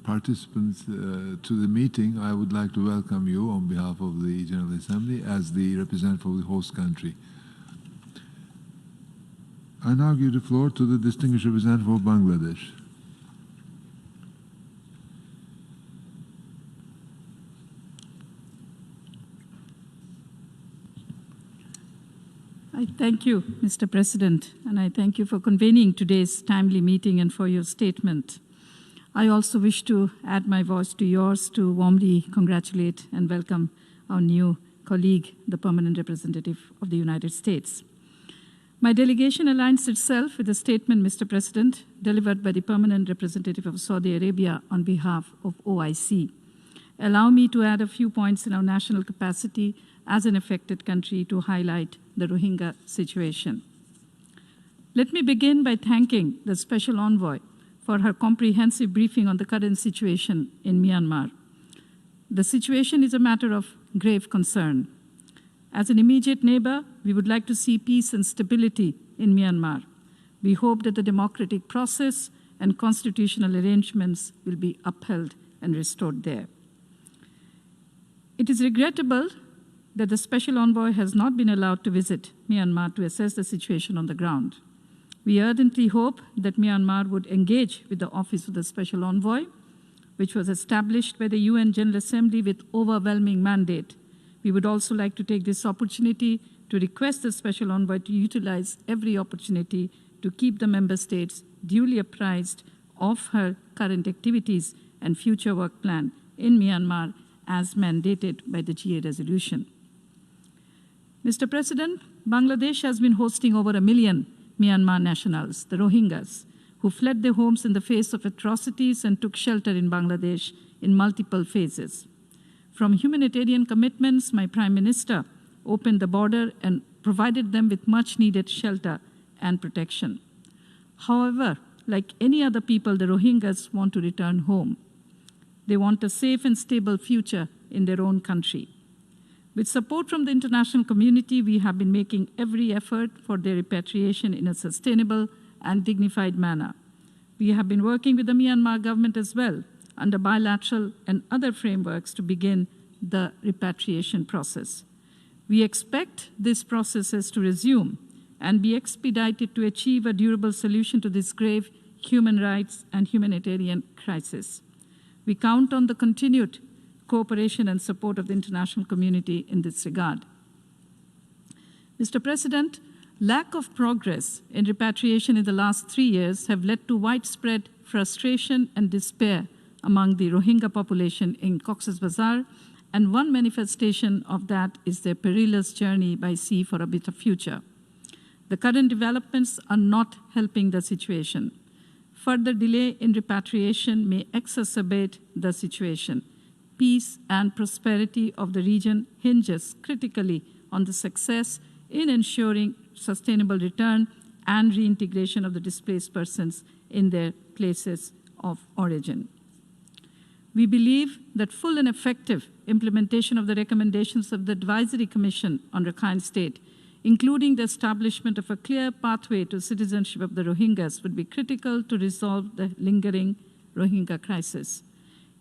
participant to the meeting. I would like to welcome you on behalf of the General Assembly as the representative of the host country. I now give the floor to the distinguished representative of Bangladesh. I thank you, Mr. President, and I thank you for convening today's timely meeting and for your statement. I also wish to add my voice to yours to warmly congratulate and welcome our new colleague, the permanent representative of the United States. My delegation aligns itself with the statement, Mr. President, delivered by the permanent representative of Saudi Arabia on behalf of OIC. Allow me to add a few points in our national capacity as an affected country to highlight the Rohingya situation. Let me begin by thanking the Special Envoy for her comprehensive briefing on the current situation in Myanmar. The situation is a matter of grave concern. As an immediate neighbor, we would like to see peace and stability in Myanmar. We hope that the democratic process and constitutional arrangements will be upheld and restored there. It is regrettable that the Special Envoy has not been allowed to visit Myanmar to assess the situation on the ground. We ardently hope that Myanmar would engage with the Office of the Special Envoy, which was established by the UN General Assembly with overwhelming mandate. We would also like to take this opportunity to request the Special Envoy to utilize every opportunity to keep the member states duly apprised of her current activities and future work plan in Myanmar as mandated by the GA resolution. Mr. President, Bangladesh has been hosting over 1 million Myanmar nationals, the Rohingyas, who fled their homes in the face of atrocities and took shelter in Bangladesh in multiple phases. From humanitarian commitments, my Prime Minister opened the border and provided them with much-needed shelter and protection. However, like any other people, the Rohingyas want to return home. They want a safe and stable future in their own country. With support from the international community, we have been making every effort for their repatriation in a sustainable and dignified manner. We have been working with the Myanmar government as well under bilateral and other frameworks to begin the repatriation process. We expect these processes to resume and be expedited to achieve a durable solution to this grave human rights and humanitarian crisis. We count on the continued cooperation and support of the international community in this regard. Mr. President, lack of progress in repatriation in the last 3 years have led to widespread frustration and despair among the Rohingya population in Cox's Bazar, and one manifestation of that is their perilous journey by sea for a better future. The current developments are not helping the situation. Further delay in repatriation may exacerbate the situation. Peace and prosperity of the region hinges critically on the success in ensuring sustainable return and reintegration of the displaced persons in their places of origin. We believe that full and effective implementation of the recommendations of the Advisory Commission on Rakhine State, including the establishment of a clear pathway to citizenship of the Rohingyas, would be critical to resolve the lingering Rohingya crisis.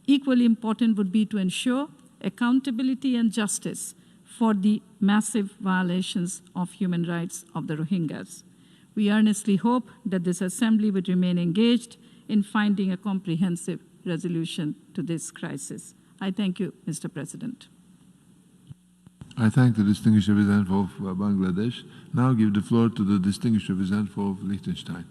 Equally important would be to ensure accountability and justice for the massive violations of human rights of the Rohingyas. We earnestly hope that this Assembly would remain engaged in finding a comprehensive resolution to this crisis. I thank you, Mr. President. I thank the distinguished representative of Bangladesh. Now give the floor to the distinguished representative of Liechtenstein.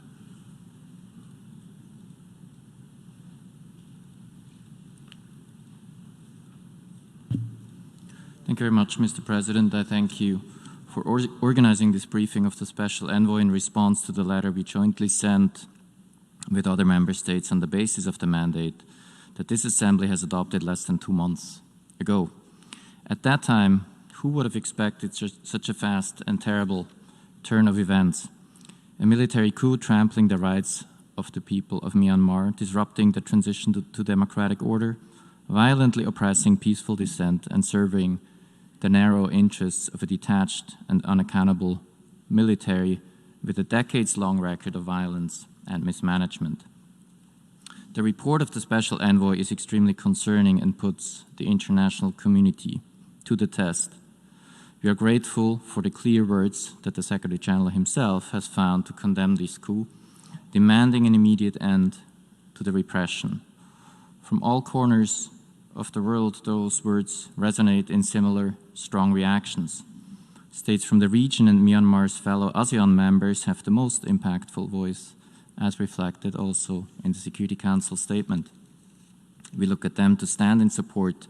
Thank you very much, Mr. President. I thank you for organizing this briefing of the Special Envoy in response to the letter we jointly sent with other member states on the basis of the mandate that this Assembly has adopted less than 2 months ago. At that time, who would have expected such a fast and terrible turn of events? A military coup trampling the rights of the people of Myanmar, disrupting the transition to democratic order, violently oppressing peaceful dissent, and serving the narrow interests of a detached and unaccountable military with a decades-long record of violence and mismanagement. The report of the Special Envoy is extremely concerning and puts the international community to the test. We are grateful for the clear words that the Secretary General himself has found to condemn this coup, demanding an immediate end to the repression. From all corners of the world, those words resonate in similar strong reactions. States from the region and Myanmar's fellow ASEAN members have the most impactful voice, as reflected also in the Security Council statement. We look at them to stand in support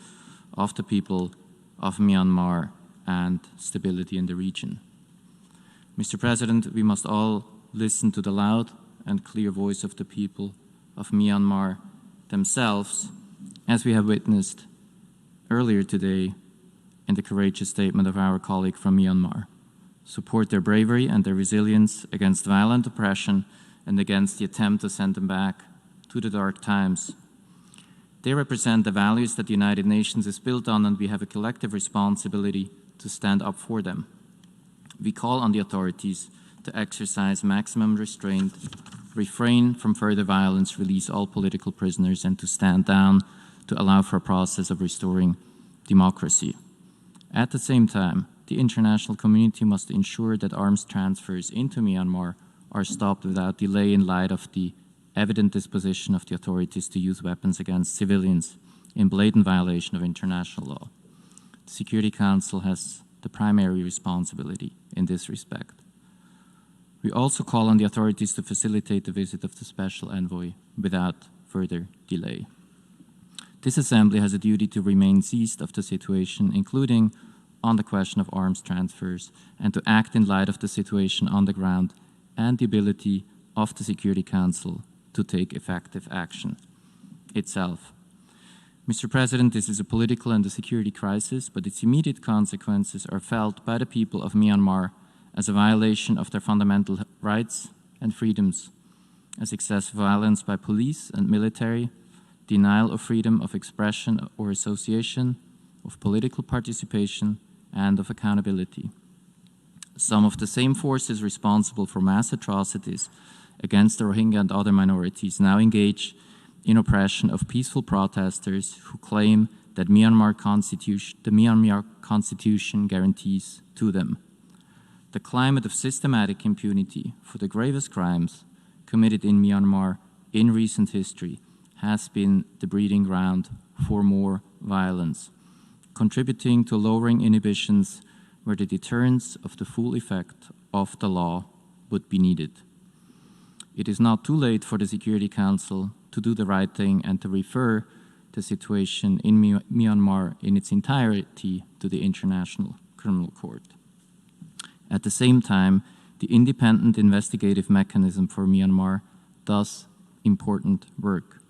of the people of Myanmar and stability in the region. Mr. President, we must all listen to the loud and clear voice of the people of Myanmar themselves, as we have witnessed earlier today in the courageous statement of our colleague from Myanmar. Support their bravery and their resilience against violent oppression and against the attempt to send them back to the dark times. They represent the values that the United Nations is built on, and we have a collective responsibility to stand up for them. We call on the authorities to exercise maximum restraint, refrain from further violence, release all political prisoners, and to stand down to allow for a process of restoring democracy. At the same time, the international community must ensure that arms transfers into Myanmar are stopped without delay in light of the evident disposition of the authorities to use weapons against civilians in blatant violation of international law. The Security Council has the primary responsibility in this respect. We also call on the authorities to facilitate the visit of the Special Envoy without further delay. This Assembly has a duty to remain seized of the situation, including on the question of arms transfers, and to act in light of the situation on the ground and the ability of the Security Council to take effective action itself. Mr. President, this is a political and a security crisis, but its immediate consequences are felt by the people of Myanmar as a violation of their fundamental rights and freedoms, as excessive violence by police and military, denial of freedom of expression or association, of political participation, and of accountability. Some of the same forces responsible for mass atrocities against the Rohingya and other minorities now engage in oppression of peaceful protesters who claim that the Myanmar Constitution guarantees to them. The climate of systematic impunity for the gravest crimes committed in Myanmar in recent history has been the breeding ground for more violence, contributing to lowering inhibitions where the deterrence of the full effect of the law would be needed. It is not too late for the Security Council to do the right thing and to refer the situation in Myanmar in its entirety to the International Criminal Court. At the same time, the independent investigative mechanism for Myanmar does important work.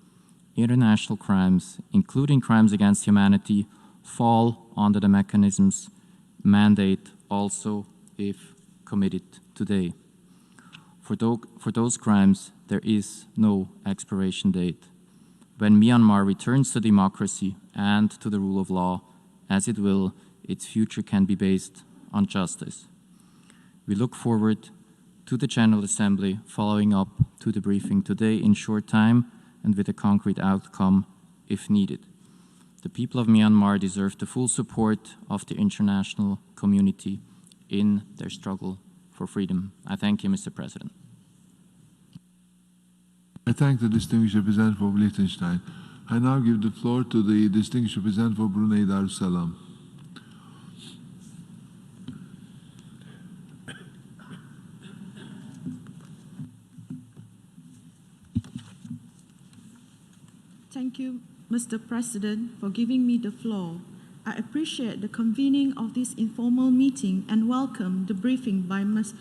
International crimes, including crimes against humanity, fall under the mechanism's mandate also if committed today. For those crimes, there is no expiration date. When Myanmar returns to democracy and to the rule of law, as it will, its future can be based on justice. We look forward to the General Assembly following up to the briefing today in short time and with a concrete outcome if needed. The people of Myanmar deserve the full support of the international community in their struggle for freedom. I thank you, Mr. President. I thank the distinguished representative of Liechtenstein. I now give the floor to the distinguished representative of Brunei Darussalam. Thank you, Mr. President, for giving me the floor. I appreciate the convening of this informal meeting and welcome the briefing by Ms.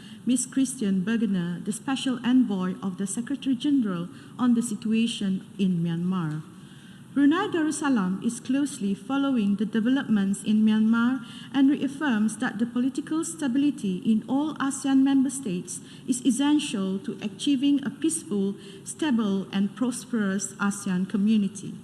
Christian Bergener, the Special Envoy of the Secretary General on the situation in Myanmar. Brunei Darussalam is closely following the developments in Myanmar and reaffirms that the political stability in all ASEAN member states is essential to achieving a peaceful, stable, and prosperous ASEAN community.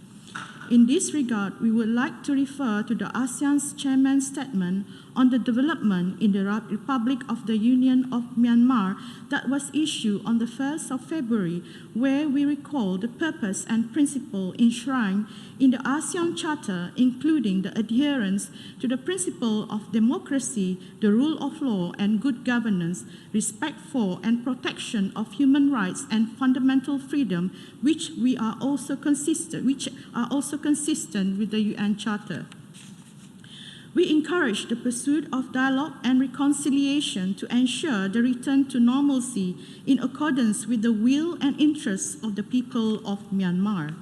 In this regard, we would like to refer to the ASEAN's chairman's statement on the development in the Republic of the Union of Myanmar that was issued on the 1st of February, where we recall the purpose and principle enshrined in the ASEAN Charter, including the adherence to the principle of democracy, the rule of law, and good governance, respect for and protection of human rights and fundamental freedom, which are also consistent with the UN Charter. We encourage the pursuit of dialogue and reconciliation to ensure the return to normalcy in accordance with the will and interests of the people of Myanmar.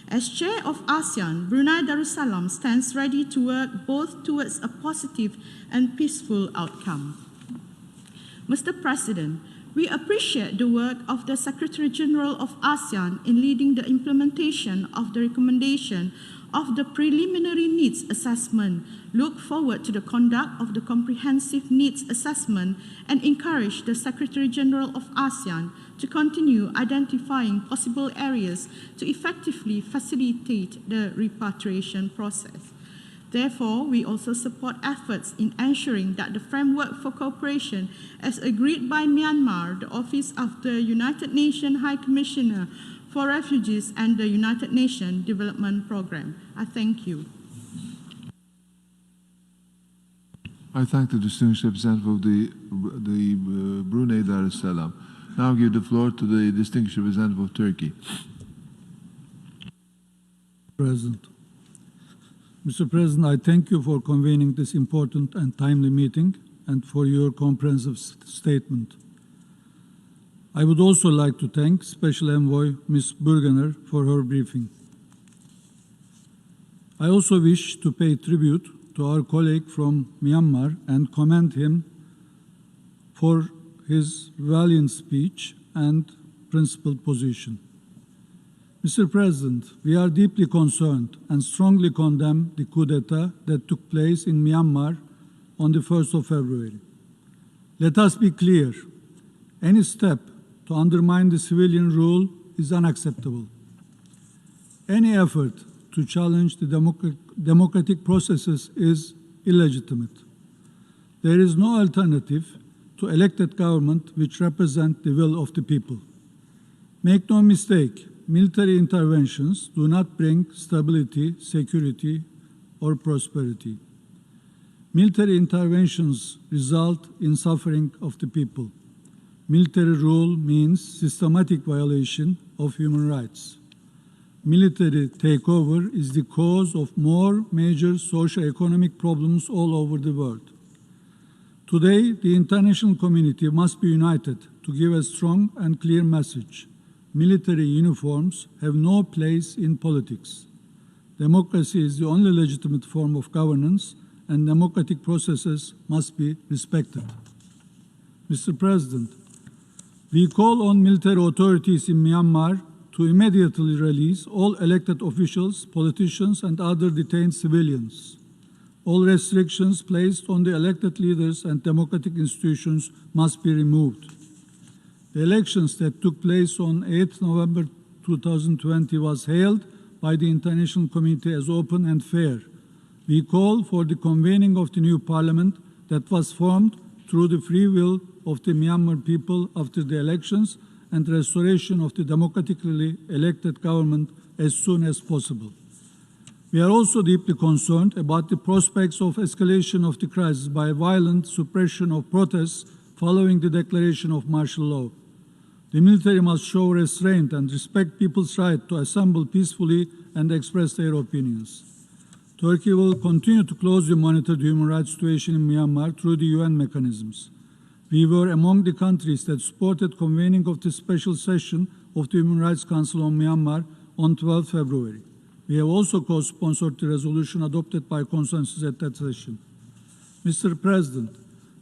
As chair of ASEAN, Brunei Darussalam stands ready to work both towards a positive and peaceful outcome. Mr. President, we appreciate the work of the Secretary General of ASEAN in leading the implementation of the recommendation of the preliminary needs assessment, look forward to the conduct of the comprehensive needs assessment, and encourage the Secretary General of ASEAN to continue identifying possible areas to effectively facilitate the repatriation process. Therefore, we also support efforts in ensuring that the framework for cooperation, as agreed by Myanmar, the Office of the United Nations High Commissioner for Refugees, and the United Nations Development Programme. I thank you. I thank the distinguished representative of the Brunei Darussalam. Now give the floor to the distinguished representative of Turkey. Mr. President, I thank you for convening this important and timely meeting and for your comprehensive statement. I would also like to thank Special Envoy Ms. Bergener for her briefing. I also wish to pay tribute to our colleague from Myanmar and commend him for his valiant speech and principled position. Mr. President, we are deeply concerned and strongly condemn the coup d'etat that took place in Myanmar on the 1st of February. Let us be clear, any step to undermine the civilian rule is unacceptable. Any effort to challenge the democratic processes is illegitimate. There is no alternative to elected government which represent the will of the people. Make no mistake, military interventions do not bring stability, security, or prosperity. Military interventions result in suffering of the people. Military rule means systematic violation of human rights. Military takeover is the cause of more major socio-economic problems all over the world. Today, the international community must be united to give a strong and clear message. Military uniforms have no place in politics. Democracy is the only legitimate form of governance, and democratic processes must be respected. Mr. President, we call on military authorities in Myanmar to immediately release all elected officials, politicians, and other detained civilians. All restrictions placed on the elected leaders and democratic institutions must be removed. The elections that took place on 8 November 2020 was hailed by the international community as open and fair. We call for the convening of the new parliament that was formed through the free will of the Myanmar people after the elections and restoration of the democratically elected government as soon as possible. We are also deeply concerned about the prospects of escalation of the crisis by violent suppression of protests following the declaration of martial law. The military must show restraint and respect people's right to assemble peacefully and express their opinions. Turkey will continue to closely monitor the human rights situation in Myanmar through the UN mechanisms. We were among the countries that supported convening of the special session of the Human Rights Council on Myanmar on 12 February. We have also co-sponsored the resolution adopted by consensus at that session. Mr. President,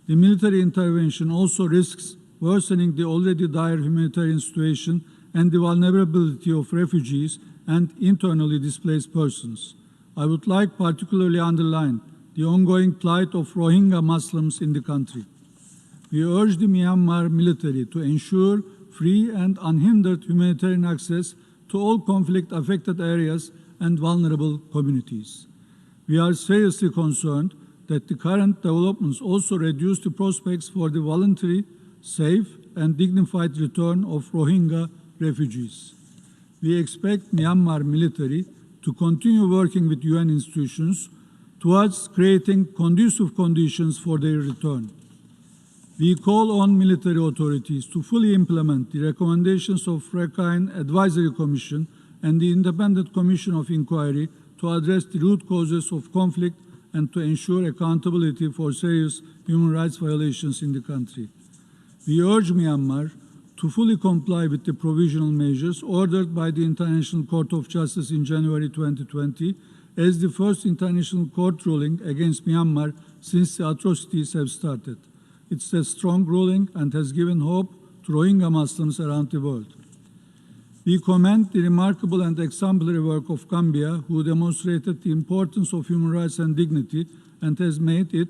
the military intervention also risks worsening the already dire humanitarian situation and the vulnerability of refugees and internally displaced persons. I would like particularly underline the ongoing plight of Rohingya Muslims in the country. We urge the Myanmar military to ensure free and unhindered humanitarian access to all conflict-affected areas and vulnerable communities. We are seriously concerned that the current developments also reduce the prospects for the voluntary, safe, and dignified return of Rohingya refugees. We expect Myanmar military to continue working with UN institutions towards creating conducive conditions for their return. We call on military authorities to fully implement the recommendations of Rakhine Advisory Commission and the Independent Commission of Inquiry to address the root causes of conflict and to ensure accountability for serious human rights violations in the country. We urge Myanmar to fully comply with the provisional measures ordered by the International Court of Justice in January 2020 as the first international court ruling against Myanmar since the atrocities have started. It's a strong ruling and has given hope to Rohingya Muslims around the world. We commend the remarkable and exemplary work of Gambia, who demonstrated the importance of human rights and dignity and has made it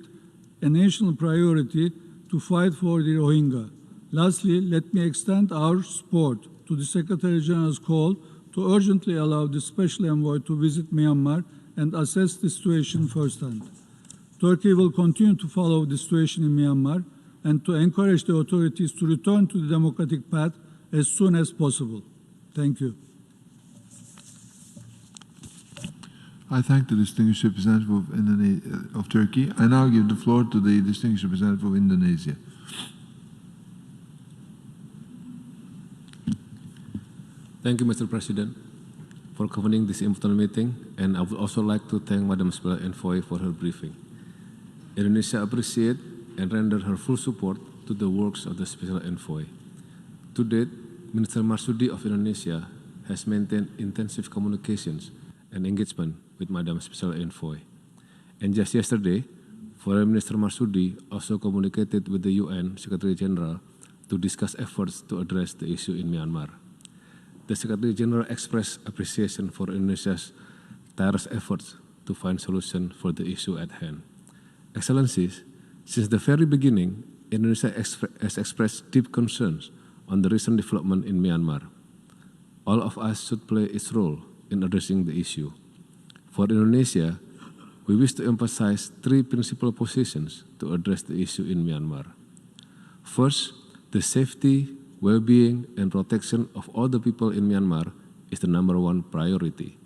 a national priority to fight for the Rohingya. Lastly, let me extend our support to the Secretary General's call to urgently allow the Special Envoy to visit Myanmar and assess the situation firsthand. Turkey will continue to follow the situation in Myanmar and to encourage the authorities to return to the democratic path as soon as possible. Thank you. I thank the distinguished representative of Turkey. I now give the floor to the distinguished representative of Indonesia. Thank you, Mr. President, for convening this important meeting, and I would also like to thank Madam Special Envoy for her briefing. Indonesia appreciates and renders her full support to the works of the Special Envoy. To date, Minister Marsudi of Indonesia has maintained intensive communications and engagement with Madam Special Envoy. And just yesterday, Foreign Minister Marsudi also communicated with the UN Secretary General to discuss efforts to address the issue in Myanmar. The Secretary General expressed appreciation for Indonesia's tireless efforts to find solutions for the issue at hand. Excellencies, since the very beginning, Indonesia has expressed deep concerns on the recent development in Myanmar. All of us should play its role in addressing the issue. For Indonesia, we wish to emphasize three principal positions to address the issue in Myanmar. First, the safety, well-being, and protection of all the people in Myanmar is the #1 priority.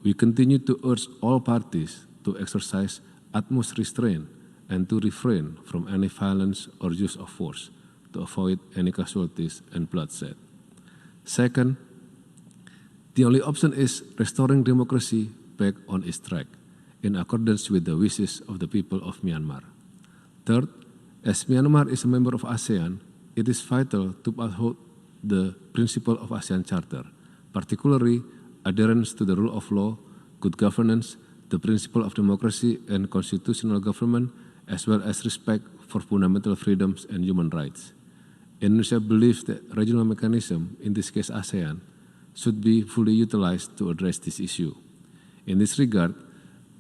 We continue to urge all parties to to exercise utmost restraint and to refrain from any violence or use of force to avoid any casualties and bloodshed. Second, the only option is restoring democracy back on its track in accordance with the wishes of the people of Myanmar. Third, as Myanmar is a member of ASEAN, it is vital to uphold the principle of ASEAN Charter, particularly adherence to the rule of law, good governance, the principle of democracy and constitutional government, as well as respect for fundamental freedoms and human rights. Indonesia believes that regional mechanism, in this case ASEAN, should be fully utilized to address this issue. In this regard,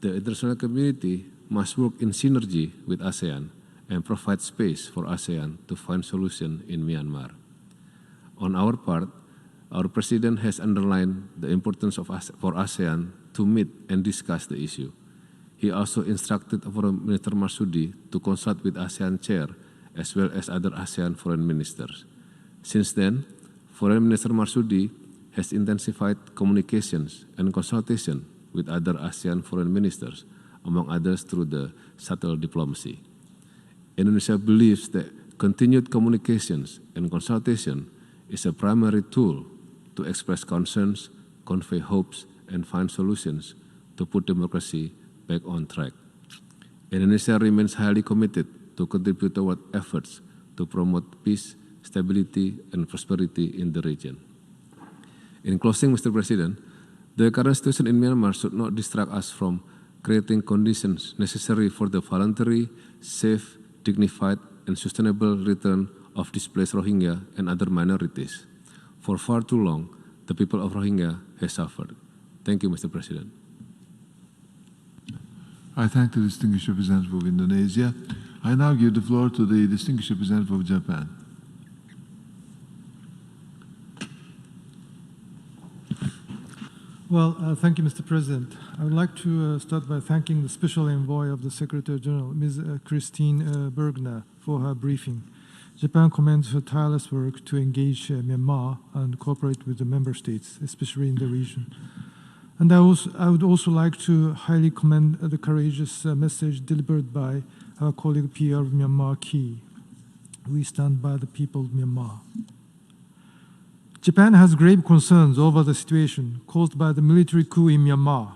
the international community must work in synergy with ASEAN and provide space for ASEAN to find solutions in Myanmar. On our part, our President has underlined the importance for ASEAN to meet and discuss the issue. He also instructed Foreign Minister Marsudi to consult with ASEAN Chair as well as other ASEAN foreign ministers. Since then, Foreign Minister Marsudi has intensified communications and consultation with other ASEAN foreign ministers, among others through the subtle diplomacy. Indonesia believes that continued communications and consultation is a primary tool to express concerns, convey hopes, and find solutions to put democracy back on track. Indonesia remains highly committed to contribute toward efforts to promote peace, stability, and prosperity in the region. In closing, Mr. President, the current situation in Myanmar should not distract us from creating conditions necessary for the voluntary, safe, dignified, and sustainable return of displaced Rohingya and other minorities. For far too long, the people of Rohingya has suffered. Thank you, Mr. President. I thank the distinguished representative of Indonesia. I now give the floor to the distinguished representative of Japan. Well, thank you, Mr. President. I would like to start by thanking the Special Envoy of the Secretary General, Ms. Christine Bergner, for her briefing. Japan commends her tireless work to engage Myanmar and cooperate with the member states, especially in the region. And I would also like to highly commend the courageous message delivered by our colleague Pierre of Myanmar Key. We stand by the people of Myanmar. Japan has grave concerns over the situation caused by the military coup in Myanmar.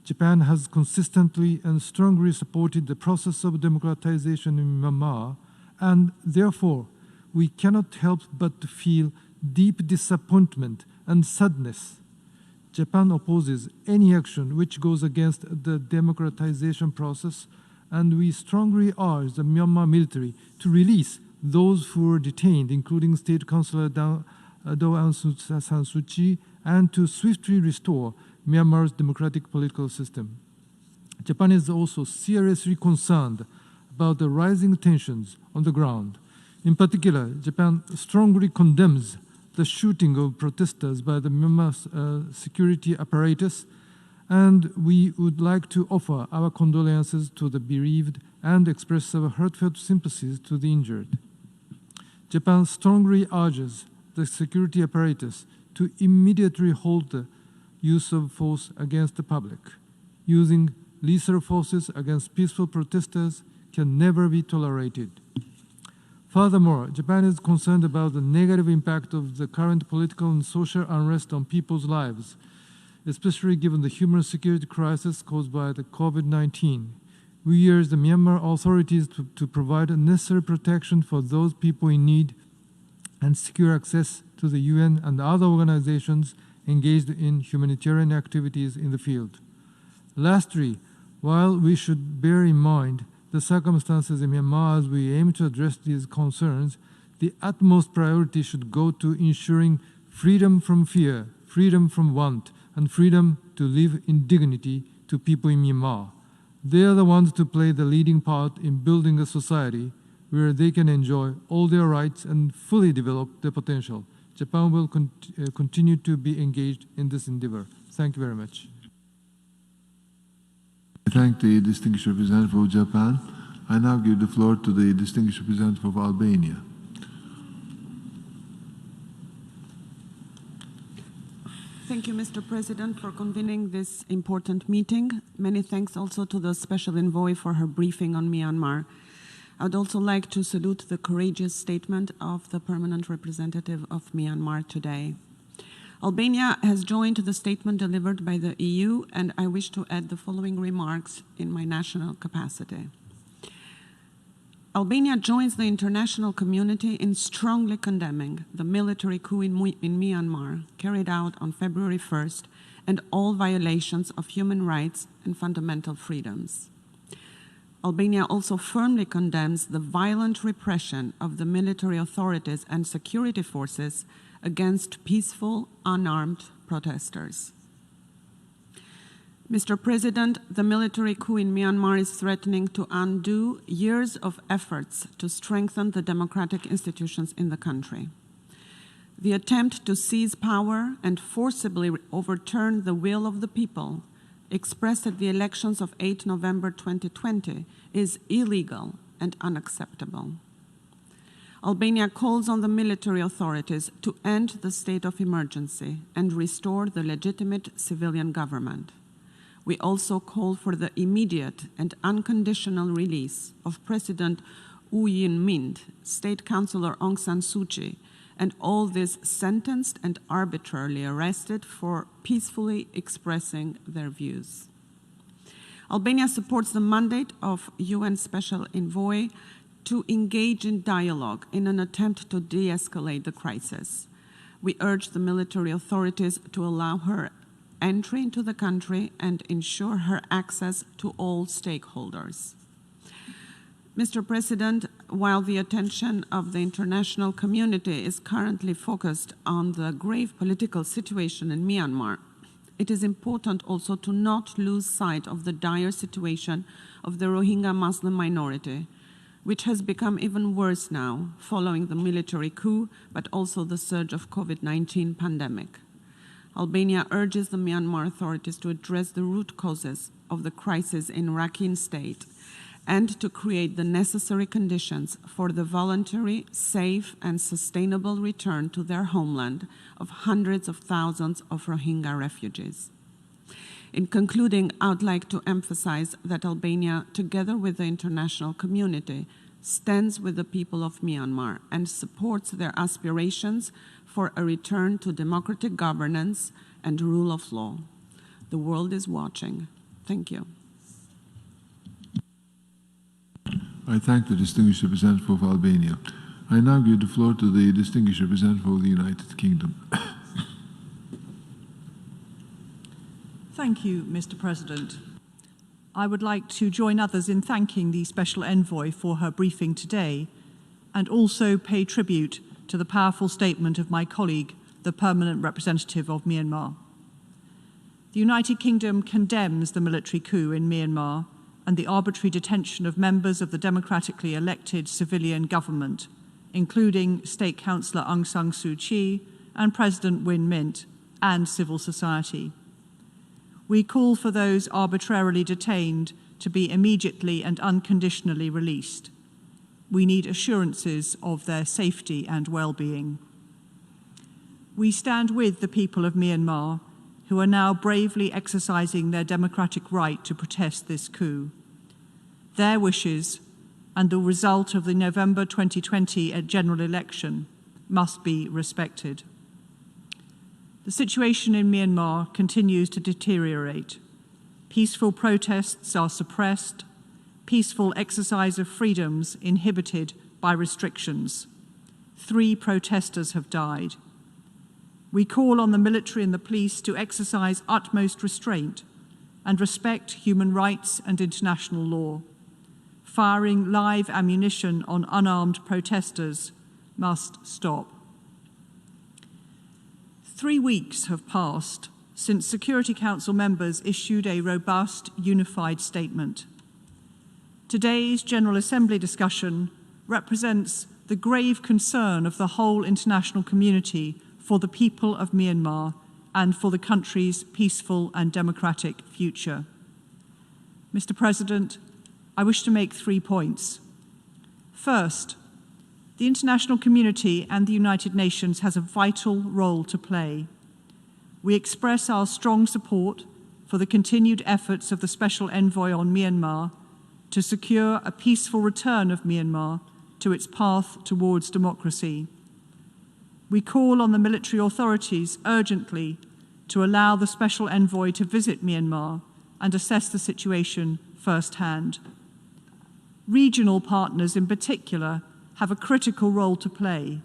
Japan has consistently and strongly supported the process of democratization in Myanmar, and therefore we cannot help but to feel deep disappointment and sadness. Japan opposes any action which goes against the democratization process, and we strongly urge the Myanmar military to release those who were detained, including State Councillor Daw Aung San Suu Kyi, and to swiftly restore Myanmar's democratic political system. Japan is also seriously concerned about the rising tensions on the ground. In particular, Japan strongly condemns the shooting of protesters by the Myanmar security apparatus, and we would like to offer our condolences to the bereaved and express our heartfelt sympathies to the injured. Japan strongly urges the security apparatus to immediately halt the use of force against the public. Using lethal forces against peaceful protesters can never be tolerated. Furthermore, Japan is concerned about the negative impact of the current political and social unrest on people's lives, especially given the human security crisis caused by the COVID-19. We urge the Myanmar authorities to provide necessary protection for those people in need and secure access to the UN and other organizations engaged in humanitarian activities in the field. Lastly, while we should bear in mind the circumstances in Myanmar as we aim to address these concerns, the utmost priority should go to ensuring freedom from fear, freedom from want, and freedom to live in dignity to people in Myanmar. They are the ones to play the leading part in building a society where they can enjoy all their rights and fully develop their potential. Japan will continue to be engaged in this endeavor. Thank you very much. I thank the distinguished representative of Japan. I now give the floor to the distinguished representative of Albania. Thank you, Mr. President, for convening this important meeting. Many thanks also to the Special Envoy for her briefing on Myanmar. I would also like to salute the courageous statement of the Permanent Representative of Myanmar today. Albania has joined the statement delivered by the EU, and I wish to add the following remarks in my national capacity. Albania joins the international community in strongly condemning the military coup in Myanmar carried out on February 1st and all violations of human rights and fundamental freedoms. Albania also firmly condemns the violent repression of the military authorities and security forces against peaceful, unarmed protesters. Mr. President, the military coup in Myanmar is threatening to undo years of efforts to strengthen the democratic institutions in the country. The attempt to seize power and forcibly overturn the will of the people expressed at the elections of 8 November 2020 is illegal and unacceptable. Albania calls on the military authorities to end the state of emergency and restore the legitimate civilian government. We also call for the immediate and unconditional release of President U Yin Mint, State Councillor Aung San Suu Kyi, and all these sentenced and arbitrarily arrested for peacefully expressing their views. Albania supports the mandate of UN Special Envoy to engage in dialogue in an attempt to de-escalate the crisis. We urge the military authorities to allow her entry into the country and ensure her access to all stakeholders. Mr. President, while the attention of the international community is currently focused on the grave political situation in Myanmar, it is important also to not lose sight of the dire situation of the Rohingya Muslim minority, which has become even worse now following the military coup, but also the surge of COVID-19 pandemic. Albania urges the Myanmar authorities to address the root causes of the crisis in Rakhine State and to create the necessary conditions for the voluntary, safe, and sustainable return to their homeland of hundreds of thousands of Rohingya refugees. In concluding, I would like to emphasize that Albania, together with the international community, stands with the people of Myanmar and supports their aspirations for a return to democratic governance and rule of law. The world is watching. Thank you. I thank the distinguished representative of Albania. I now give the floor to the distinguished representative of the United Kingdom. Thank you, Mr. President. I would like to join others in thanking the Special Envoy for her briefing today and also pay tribute to the powerful statement of my colleague, the Permanent Representative of Myanmar. The United Kingdom condemns the military coup in Myanmar and the arbitrary detention of members of the democratically elected civilian government, including State Councillor Aung San Suu Kyi and President Win Myint and civil society. We call for those arbitrarily detained to be immediately and unconditionally released. We need assurances of their safety and well-being. We stand with the people of Myanmar, who are now bravely exercising their democratic right to protest this coup. Their wishes and the result of the November 2020 general election must be respected. The situation in Myanmar continues to deteriorate. Peaceful protests are suppressed, peaceful exercise of freedoms inhibited by restrictions. 3 protesters have died. We call on the military and the police to exercise utmost restraint and respect human rights and international law. Firing live ammunition on unarmed protesters must stop. 3 weeks have passed since Security Council members issued a robust, unified statement. Today's General Assembly discussion represents the grave concern of the whole international community for the people of Myanmar and for the country's peaceful and democratic future. Mr. President, I wish to make 3 points. First, the international community and the United Nations has a vital role to play. we express our strong support for the continued efforts of the Special Envoy on Myanmar to secure a peaceful return of Myanmar to its path towards democracy. We call on the military authorities urgently to allow the Special Envoy to visit Myanmar and assess the situation firsthand. Regional partners in particular have a critical role to play,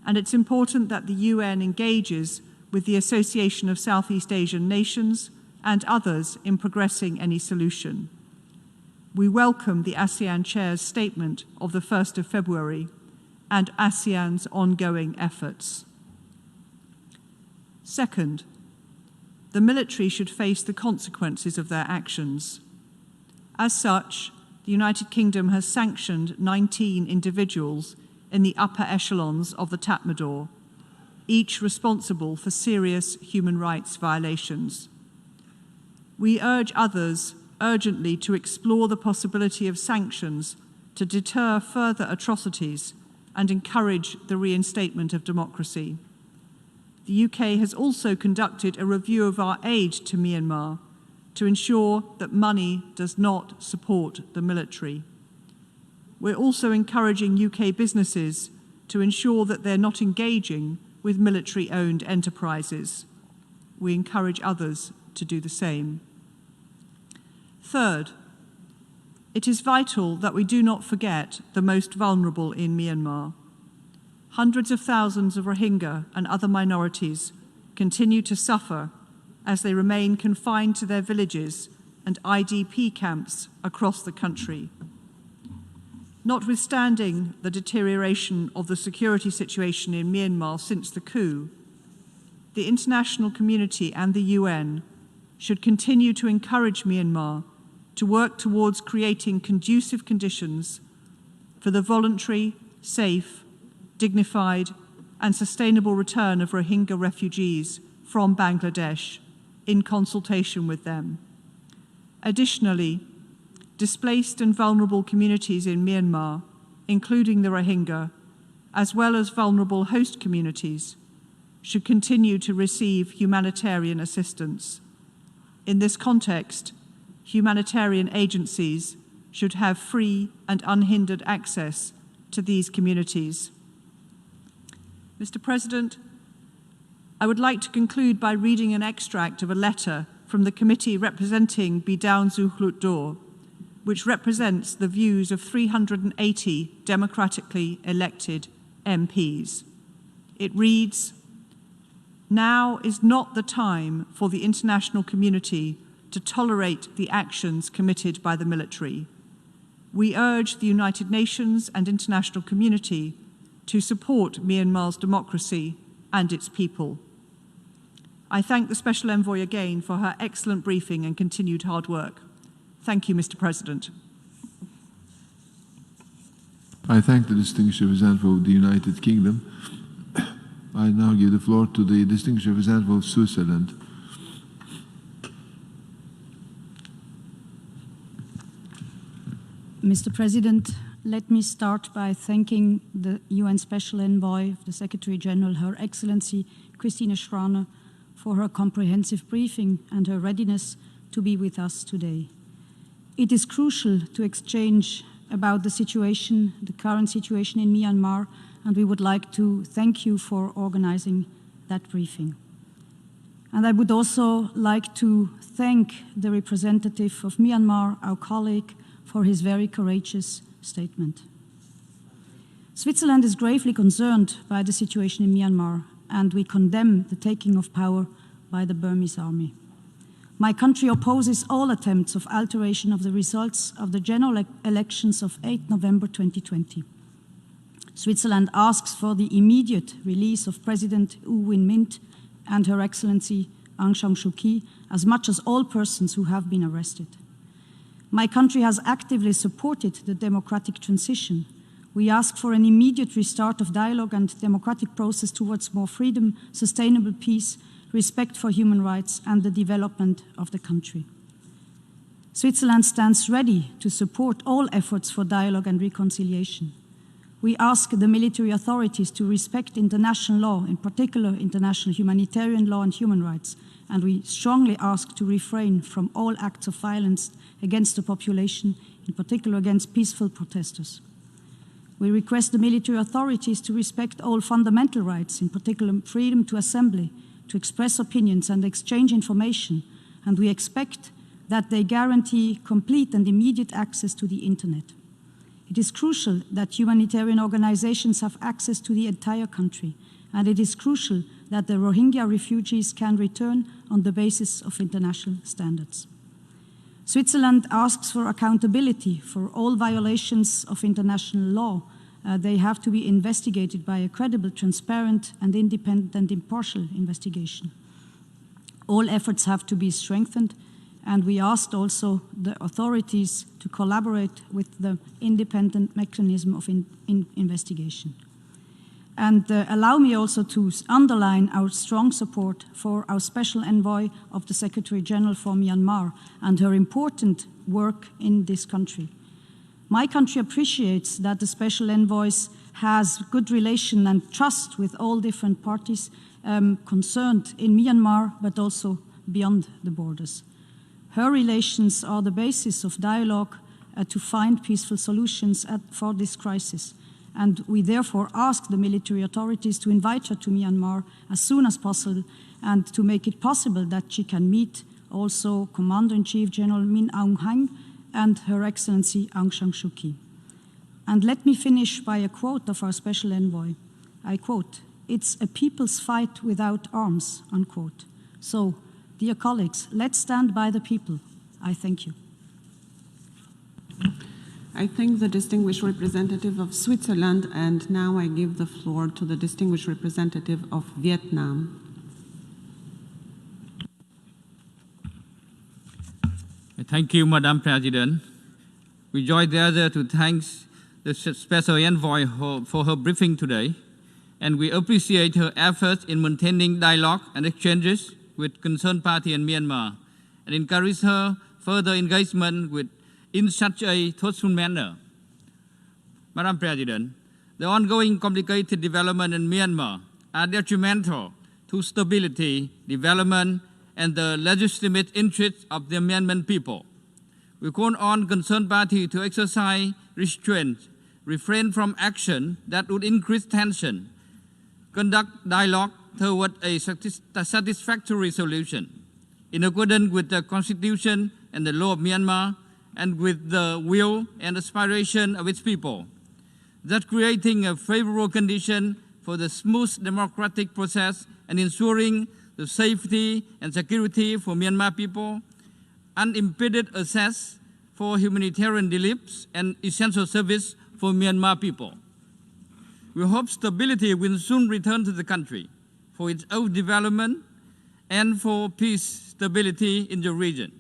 and it's important that the UN engages with the Association of Southeast Asian Nations and others in progressing any solution. We welcome the ASEAN Chair's statement of the 1st of February and ASEAN's ongoing efforts. Second, the military should face the consequences of their actions. As such, the United Kingdom has sanctioned 19 individuals in the upper echelons of the Tatmadaw, each responsible for serious human rights violations. We urge others urgently to explore the possibility of sanctions to deter further atrocities and encourage the reinstatement of democracy. The UK has also conducted a review of our aid to Myanmar to ensure that money does not support the military. We're also encouraging UK businesses to ensure that they're not engaging with military-owned enterprises. We encourage others to do the same. Third, it is vital that we do not forget the most vulnerable in Myanmar. Hundreds of thousands of Rohingya and other minorities continue to suffer as they remain confined to their villages and IDP camps across the country. Notwithstanding the deterioration of the security situation in Myanmar since the coup, the international community and the UN should continue to encourage Myanmar to work towards creating conducive conditions for the voluntary, safe, dignified and sustainable return of Rohingya refugees from Bangladesh in consultation with them. Additionally, displaced and vulnerable communities in Myanmar, including the Rohingya, as well as vulnerable host communities, should continue to receive humanitarian assistance. In this context, humanitarian agencies should have free and unhindered access to these communities. Mr. President, I would like to conclude by reading an extract of a letter from the committee representing Bidaun Zuhlut Dor, which represents the views of 380 democratically elected MPs. It reads, "Now is not the time for the international community to tolerate the actions committed by the military. We urge the United Nations and international community to support Myanmar's democracy and its people." I thank the Special Envoy again for her excellent briefing and continued hard work. Thank you, Mr. President. I thank the distinguished representative of the United Kingdom. I now give the floor to the distinguished representative of Switzerland. Mr. President, let me start by thanking the UN Special Envoy, the Secretary General, Her Excellency Christine Schraner, for her comprehensive briefing and her readiness to be with us today. It is crucial to exchange about the situation, the current situation in Myanmar, and we would like to thank you for organizing that briefing. And I would also like to thank the representative of Myanmar, our colleague, for his very courageous statement. Switzerland is gravely concerned by the situation in Myanmar, and we condemn the taking of power by the Burmese army. My country opposes all attempts of alteration of the results of the general elections of 8 November 2020. Switzerland asks for the immediate release of President U Win Mint and Her Excellency Aung San Suu Kyi, as much as all persons who have been arrested. My country has actively supported the democratic transition. We ask for an immediate restart of dialogue and democratic process towards more freedom, sustainable peace, respect for human rights, and the development of the country. Switzerland stands ready to support all efforts for dialogue and reconciliation. We ask the military authorities to respect international law, in particular international humanitarian law and human rights, and we strongly ask to refrain from all acts of violence against the population, in particular against peaceful protesters. We request the military authorities to respect all fundamental rights, in particular freedom to assembly, to express opinions and exchange information, and we expect that they guarantee complete and immediate access to the internet. It is crucial that humanitarian organizations have access to the entire country, and it is crucial that the Rohingya refugees can return on the basis of international standards. Switzerland asks for accountability for all violations of international law. They have to be investigated by a credible, transparent, and independent and impartial investigation. All efforts have to be strengthened, and we asked also the authorities to collaborate with the independent mechanism of investigation. And allow me also to underline our strong support for our Special Envoy of the Secretary General for Myanmar and her important work in this country. My country appreciates that the Special Envoy has good relation and trust with all different parties concerned in Myanmar, but also beyond the borders. Her relations are the basis of dialogue to find peaceful solutions for this crisis. And we therefore ask the military authorities to invite her to Myanmar as soon as possible and to make it possible that she can meet also Commander-in-Chief General Min Aung Hlaing and Her Excellency Aung San Suu Kyi. And let me finish by a quote of our Special Envoy. I quote, "It's a people's fight without arms," unquote. So, dear colleagues, let's stand by the people. I thank you. I thank the distinguished representative of Switzerland, and now I give the floor to the distinguished representative of Vietnam. Thank you, Madam President. We join together to thank the Special Envoy for her briefing today, and we appreciate her efforts in maintaining dialogue and exchanges with concerned parties in Myanmar, and encourage her further engagement in such a thoughtful manner. Madam President, the ongoing complicated development in Myanmar are detrimental to stability, development, and the legitimate interests of the Myanmar people. We call on concerned parties to exercise restraint, refrain from action that would increase tension, conduct dialogue toward a satisfactory solution, in accordance with the Constitution and the law of Myanmar, and with the will and aspiration of its people, thus creating a favorable condition for the smooth democratic process and ensuring the safety and security for Myanmar people, unimpeded access for humanitarian relief and essential service for Myanmar people. We hope stability will soon return to the country for its own development and for peace, stability in the region.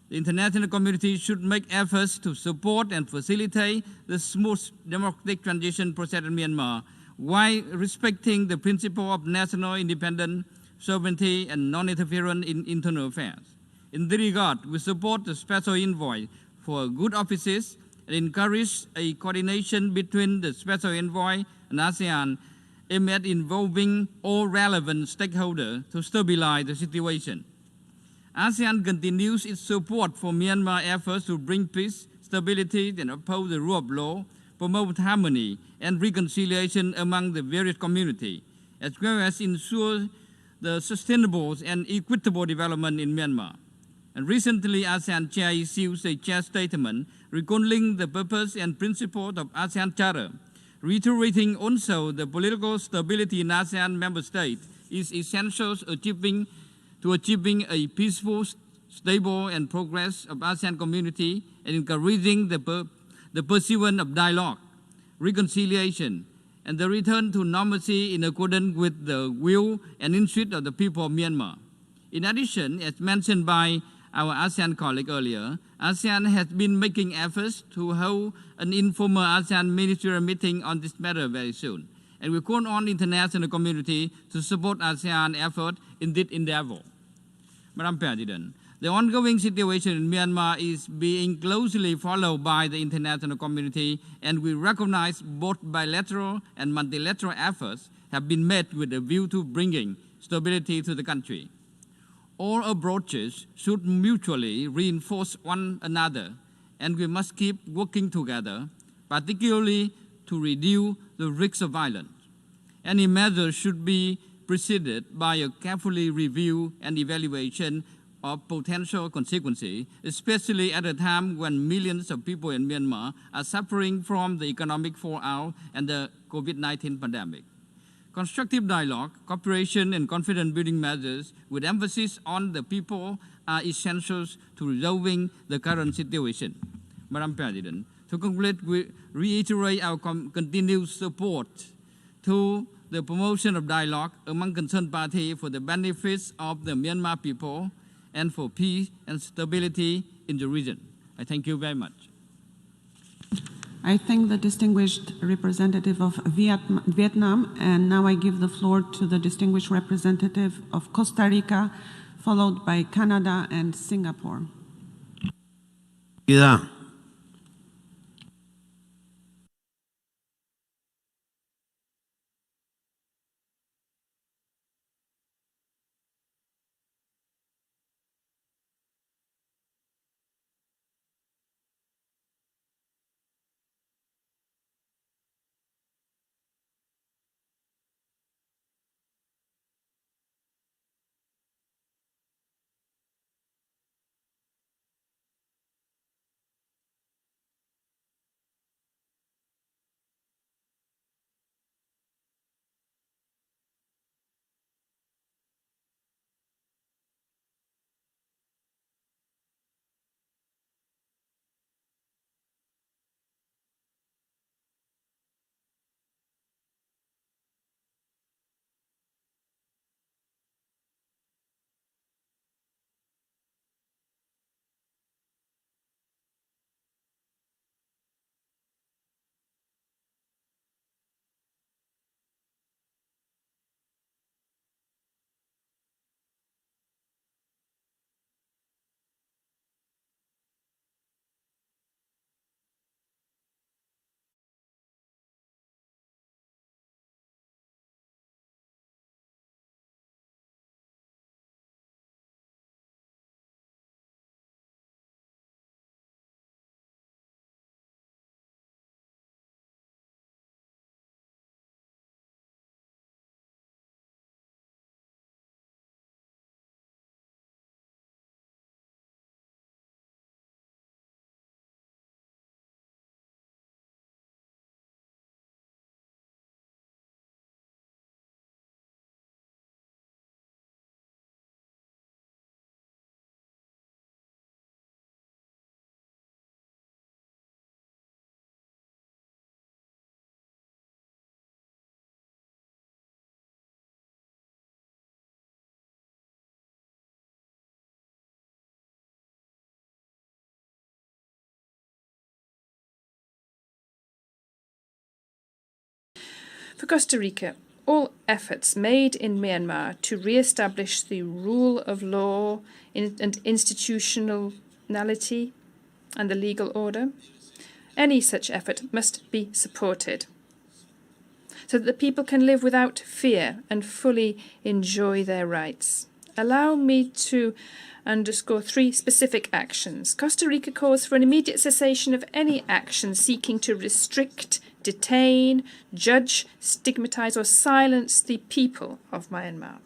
The international community should make efforts to support and facilitate the smooth democratic transition process in Myanmar while respecting the principle of national independence, sovereignty, and non-interference in internal affairs. In this regard, we support the Special Envoy for good offices and encourage a coordination between the Special Envoy and ASEAN aimed at involving all relevant stakeholders to stabilize the situation. ASEAN continues its support for Myanmar efforts to bring peace, stability, and uphold the rule of law, promote harmony and reconciliation among the various communities, as well as ensure the sustainable and equitable development in Myanmar. And recently, ASEAN Chair issued a chair statement recalling the purpose and principles of ASEAN Charter, reiterating also the political stability in ASEAN member states is essential to achieving a peaceful, stable, and progress of ASEAN community, and encouraging the pursuit of dialogue, reconciliation, and the return to normalcy in accordance with the will and interest of the people of Myanmar. In addition, as mentioned by our ASEAN colleague earlier, ASEAN has been making efforts to hold an informal ASEAN ministerial meeting on this matter very soon. And we call on the international community to support ASEAN effort in this endeavor. Madam President, The ongoing situation in Myanmar is being closely followed by the international community, and we recognize both bilateral and multilateral efforts have been made with a view to bringing stability to the country. All approaches should mutually reinforce one another, and we must keep working together, particularly to reduce the risk of violence. Any measure should be preceded by a carefully review and evaluation of potential consequences, especially at a time when millions of people in Myanmar are suffering from the economic fallout and the COVID-19 pandemic. Constructive dialogue, cooperation, and confidence-building measures with emphasis on the people are essential to resolving the current situation. Madam President, to conclude, we reiterate our continued support to the promotion of dialogue among concerned parties for the benefits of the Myanmar people and for peace and stability in the region. I thank you very much. I thank the distinguished representative of Vietnam, and now I give the floor to the distinguished representative of Costa Rica, followed by Canada and Singapore. Yeah. For Costa Rica, all efforts made in Myanmar to re-establish the rule of law and institutionality and the legal order, any such effort must be supported so that the people can live without fear and fully enjoy their rights. Allow me to underscore 3 specific actions. Costa Rica calls for an immediate cessation of any action seeking to restrict, detain, judge, stigmatize, or silence the people of Myanmar.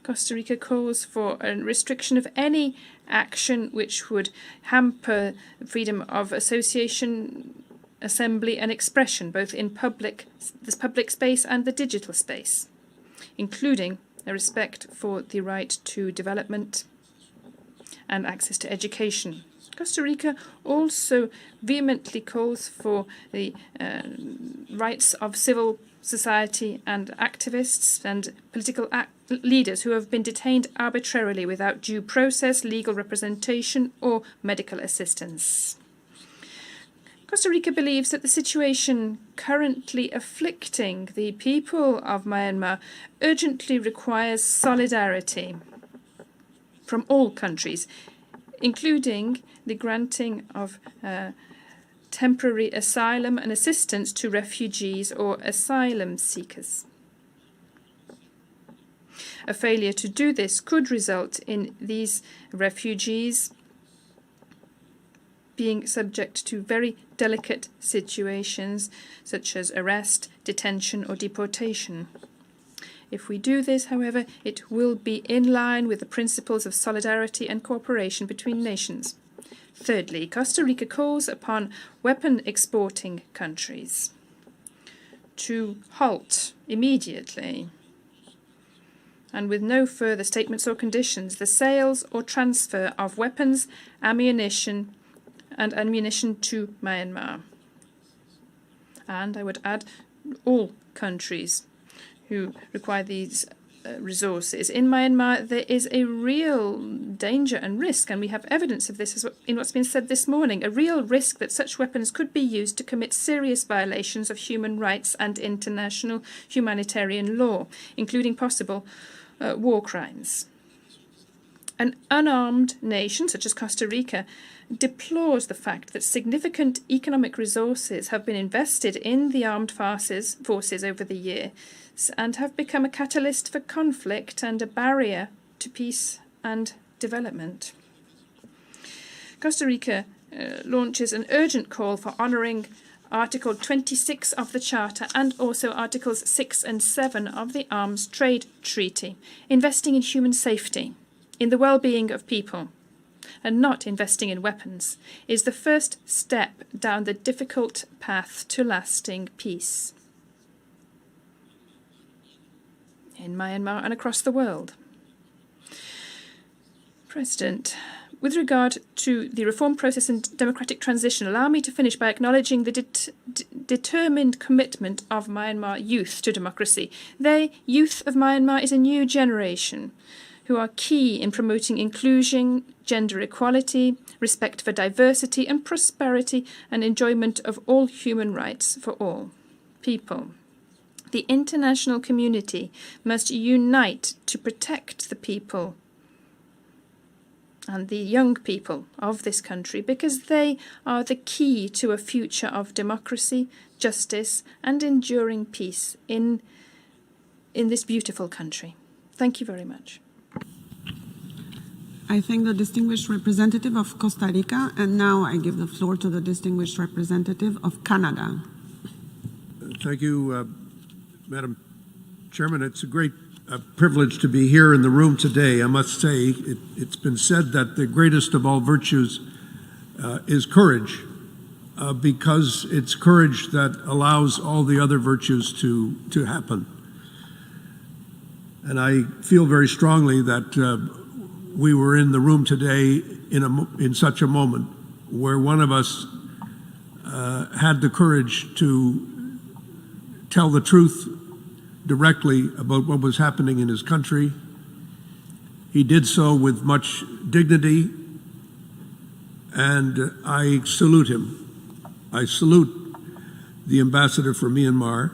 Costa Rica calls for a restriction of any action which would hamper freedom of association, assembly, and expression, both in the public space and the digital space, including a respect for the right to development and access to education. Costa Rica also vehemently calls for the rights of civil society and activists and political leaders who have been detained arbitrarily without due process, legal representation, or medical assistance. Costa Rica believes that the situation currently afflicting the people of Myanmar urgently requires solidarity from all countries, including the granting of temporary asylum and assistance to refugees or asylum seekers. A failure to do this could result in these refugees being subject to very delicate situations such as arrest, detention or deportation. If we do this, however, it will be in line with the principles of solidarity and cooperation between nations. Thirdly, Costa Rica calls upon weapon exporting countries to halt immediately and with no further statements or conditions the sales or transfer of weapons, ammunition to Myanmar. And I would add all countries who require these resources. In Myanmar, there is a real danger and risk, and we have evidence of this in what's been said this morning, a real risk that such weapons could be used to commit serious violations of human rights and international humanitarian law, including possible war crimes. An unarmed nation, such as Costa Rica, deplores the fact that significant economic resources have been invested in the armed forces over the years and have become a catalyst for conflict and a barrier to peace and development. Costa Rica launches an urgent call for honouring Article 26 of the Charter and also Articles 6 and 7 of the Arms Trade Treaty, investing in human safety, in the well-being of people, and not investing in weapons, is the first step down the difficult path to lasting peace in Myanmar and across the world. President, with regard to the reform process and democratic transition, allow me to finish by acknowledging the determined commitment of Myanmar youth to democracy. The youth of Myanmar is a new generation who are key in promoting inclusion, gender equality, respect for diversity and prosperity and enjoyment of all human rights for all people. The international community must unite to protect the people and the young people of this country because they are the key to a future of democracy, justice and enduring peace in this beautiful country. Thank you very much. I thank the distinguished representative of Costa Rica, and now I give the floor to the distinguished representative of Canada. Thank you, Madam Chairman. It's a great privilege to be here in the room today. I must say, it's been said that the greatest of all virtues is courage, because it's courage that allows all the other virtues to happen. And I feel very strongly that we were in the room today in such a moment where one of us had the courage to tell the truth directly about what was happening in his country. He did so with much dignity, and I salute him. I salute the ambassador for Myanmar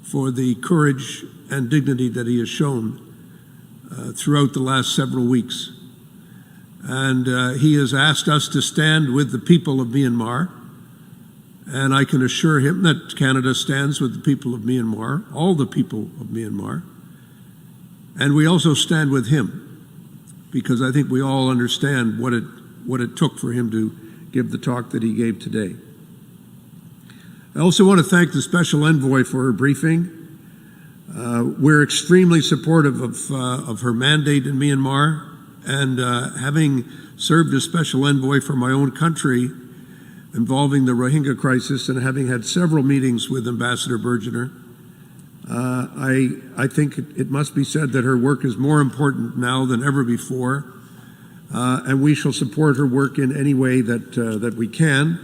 for the courage and dignity that he has shown throughout the last several weeks. And he has asked us to stand with the people of Myanmar, and I can assure him that Canada stands with the people of Myanmar, all the people of Myanmar, and we also stand with him, because I think we all understand what it took for him to give the talk that he gave today. I also want to thank the Special Envoy for her briefing. We're extremely supportive of her mandate in Myanmar, and having served as Special Envoy for my own country involving the Rohingya crisis and having had several meetings with Ambassador Bergener, I think it must be said that her work is more important now than ever before, and we shall support her work in any way that we can.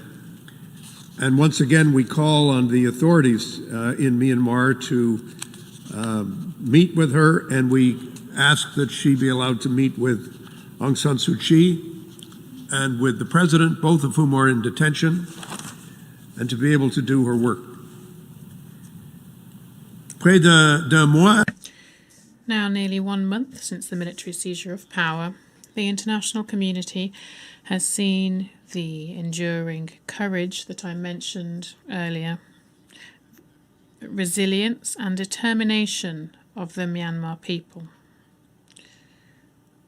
And once again, we call on the authorities in Myanmar to meet with her, and we ask that she be allowed to meet with Aung San Suu Kyi and with the president, both of whom are in detention, and to be able to do her work. Now nearly 1 month since the military seizure of power, The international community has seen the enduring courage that I mentioned earlier, resilience and determination of the Myanmar people.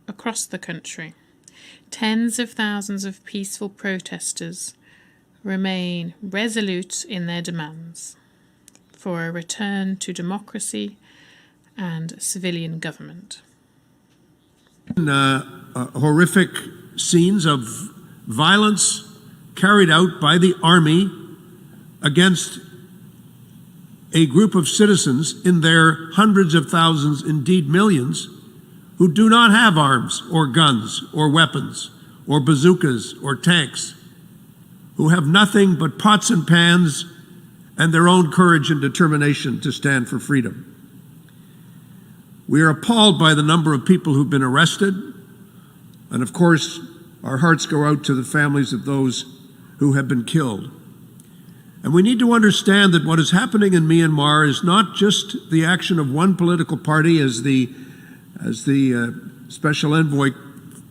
Across the country, tens of thousands of peaceful protesters remain resolute in their demands for a return to democracy and civilian government. Horrific scenes of violence carried out by the army against a group of citizens in their hundreds of thousands, indeed millions, who do not have arms or guns or weapons or bazookas or tanks, who have nothing but pots and pans and their own courage and determination to stand for freedom. We are appalled by the number of people who've been arrested, and of course, our hearts go out to the families of those who have been killed. And we need to understand that what is happening in Myanmar is not just the action of one political party, as the Special Envoy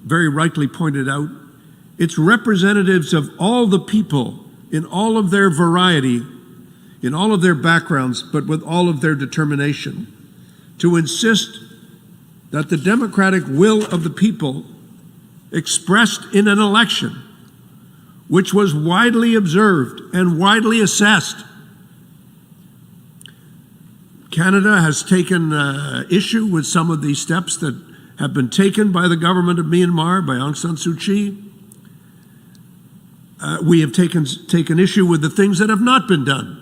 very rightly pointed out. It's representatives of all the people in all of their variety, in all of their backgrounds, but with all of their determination, to insist that the democratic will of the people expressed in an election, which was widely observed and widely assessed. Canada has taken issue with some of these steps that have been taken by the government of Myanmar, by Aung San Suu Kyi. We have taken issue with the things that have not been done,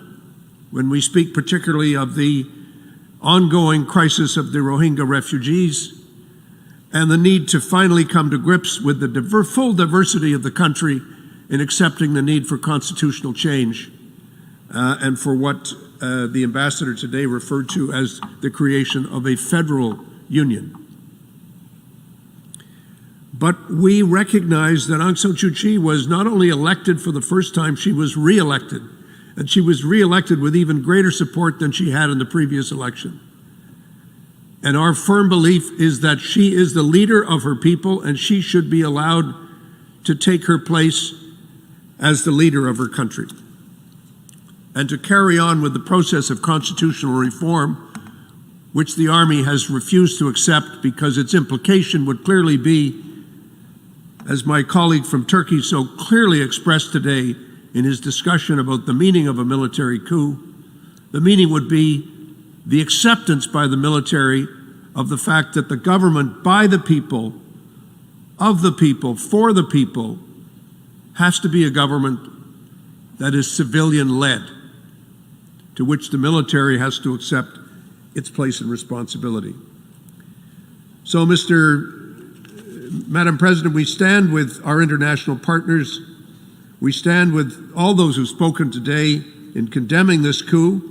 when we speak particularly of the ongoing crisis of the Rohingya refugees and the need to finally come to grips with the full diversity of the country in accepting the need for constitutional change and for what the ambassador today referred to as the creation of a federal union. But we recognize that Aung San Suu Kyi was not only elected for the first time, she was re-elected. And she was re-elected with even greater support than she had in the previous election. And our firm belief is that she is the leader of her people, and she should be allowed to take her place as the leader of her country, and to carry on with the process of constitutional reform, which the army has refused to accept because its implication would clearly be, as my colleague from Turkey so clearly expressed today in his discussion about the meaning of a military coup, the meaning would be the acceptance by the military of the fact that the government by the people, of the people, for the people, has to be a government that is civilian-led, to which the military has to accept its place and responsibility. So, Madam President, we stand with our international partners. We stand with all those who've spoken today in condemning this coup,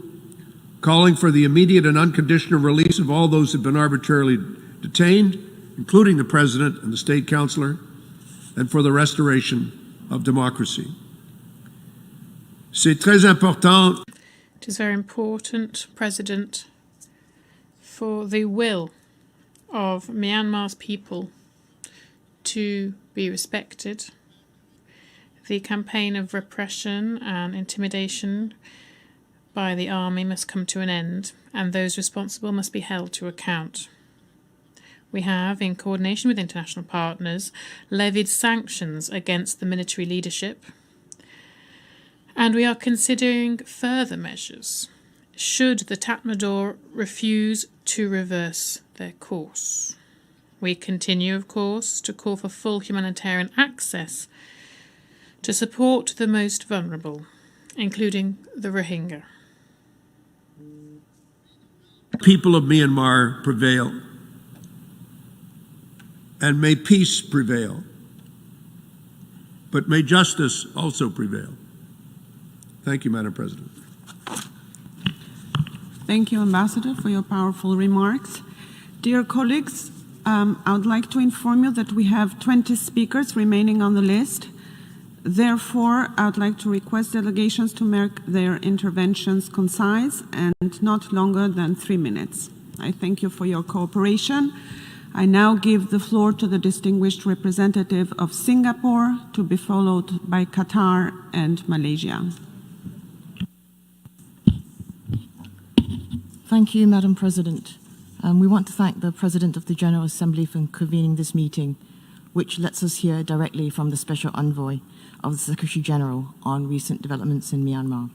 calling for the immediate and unconditional release of all those who've been arbitrarily detained, including the President and the State Councillor, and for the restoration of democracy. C'est très important. It is very important, President, for the will of Myanmar's people to be respected. The campaign of repression and intimidation by the army must come to an end, and those responsible must be held to account. We have, in coordination with international partners, levied sanctions against the military leadership, and we are considering further measures should the Tatmadaw refuse to reverse their course. We continue, of course, to call for full humanitarian access to support the most vulnerable, including the Rohingya. People of Myanmar prevail, and may peace prevail, but may justice also prevail. Thank you, Madam President. Thank you, Ambassador, for your powerful remarks. Dear colleagues, I would like to inform you that we have 20 speakers remaining on the list. Therefore, I would like to request delegations to make their interventions concise and not longer than 3 minutes. I thank you for your cooperation. I now give the floor to the distinguished representative of Singapore, to be followed by Qatar and Malaysia. Thank you, Madam President. We want to thank the President of the General Assembly for convening this meeting, which lets us hear directly from the Special Envoy of the Secretary General on recent developments in Myanmar.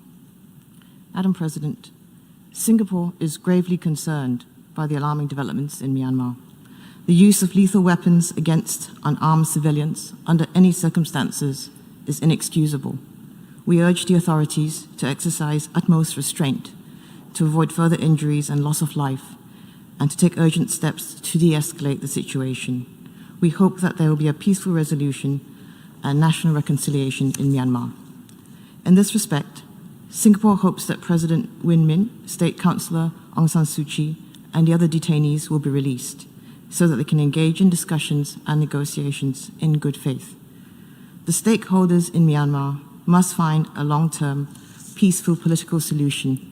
Madam President, Singapore is gravely concerned by the alarming developments in Myanmar. The use of lethal weapons against unarmed civilians under any circumstances is inexcusable. We urge the authorities to exercise utmost restraint to avoid further injuries and loss of life, and to take urgent steps to de-escalate the situation. We hope that there will be a peaceful resolution and national reconciliation in Myanmar. In this respect, Singapore hopes that President Win Myint, State Councillor Aung San Suu Kyi, and the other detainees will be released so that they can engage in discussions and negotiations in good faith. The stakeholders in Myanmar must find a long-term, peaceful political solution,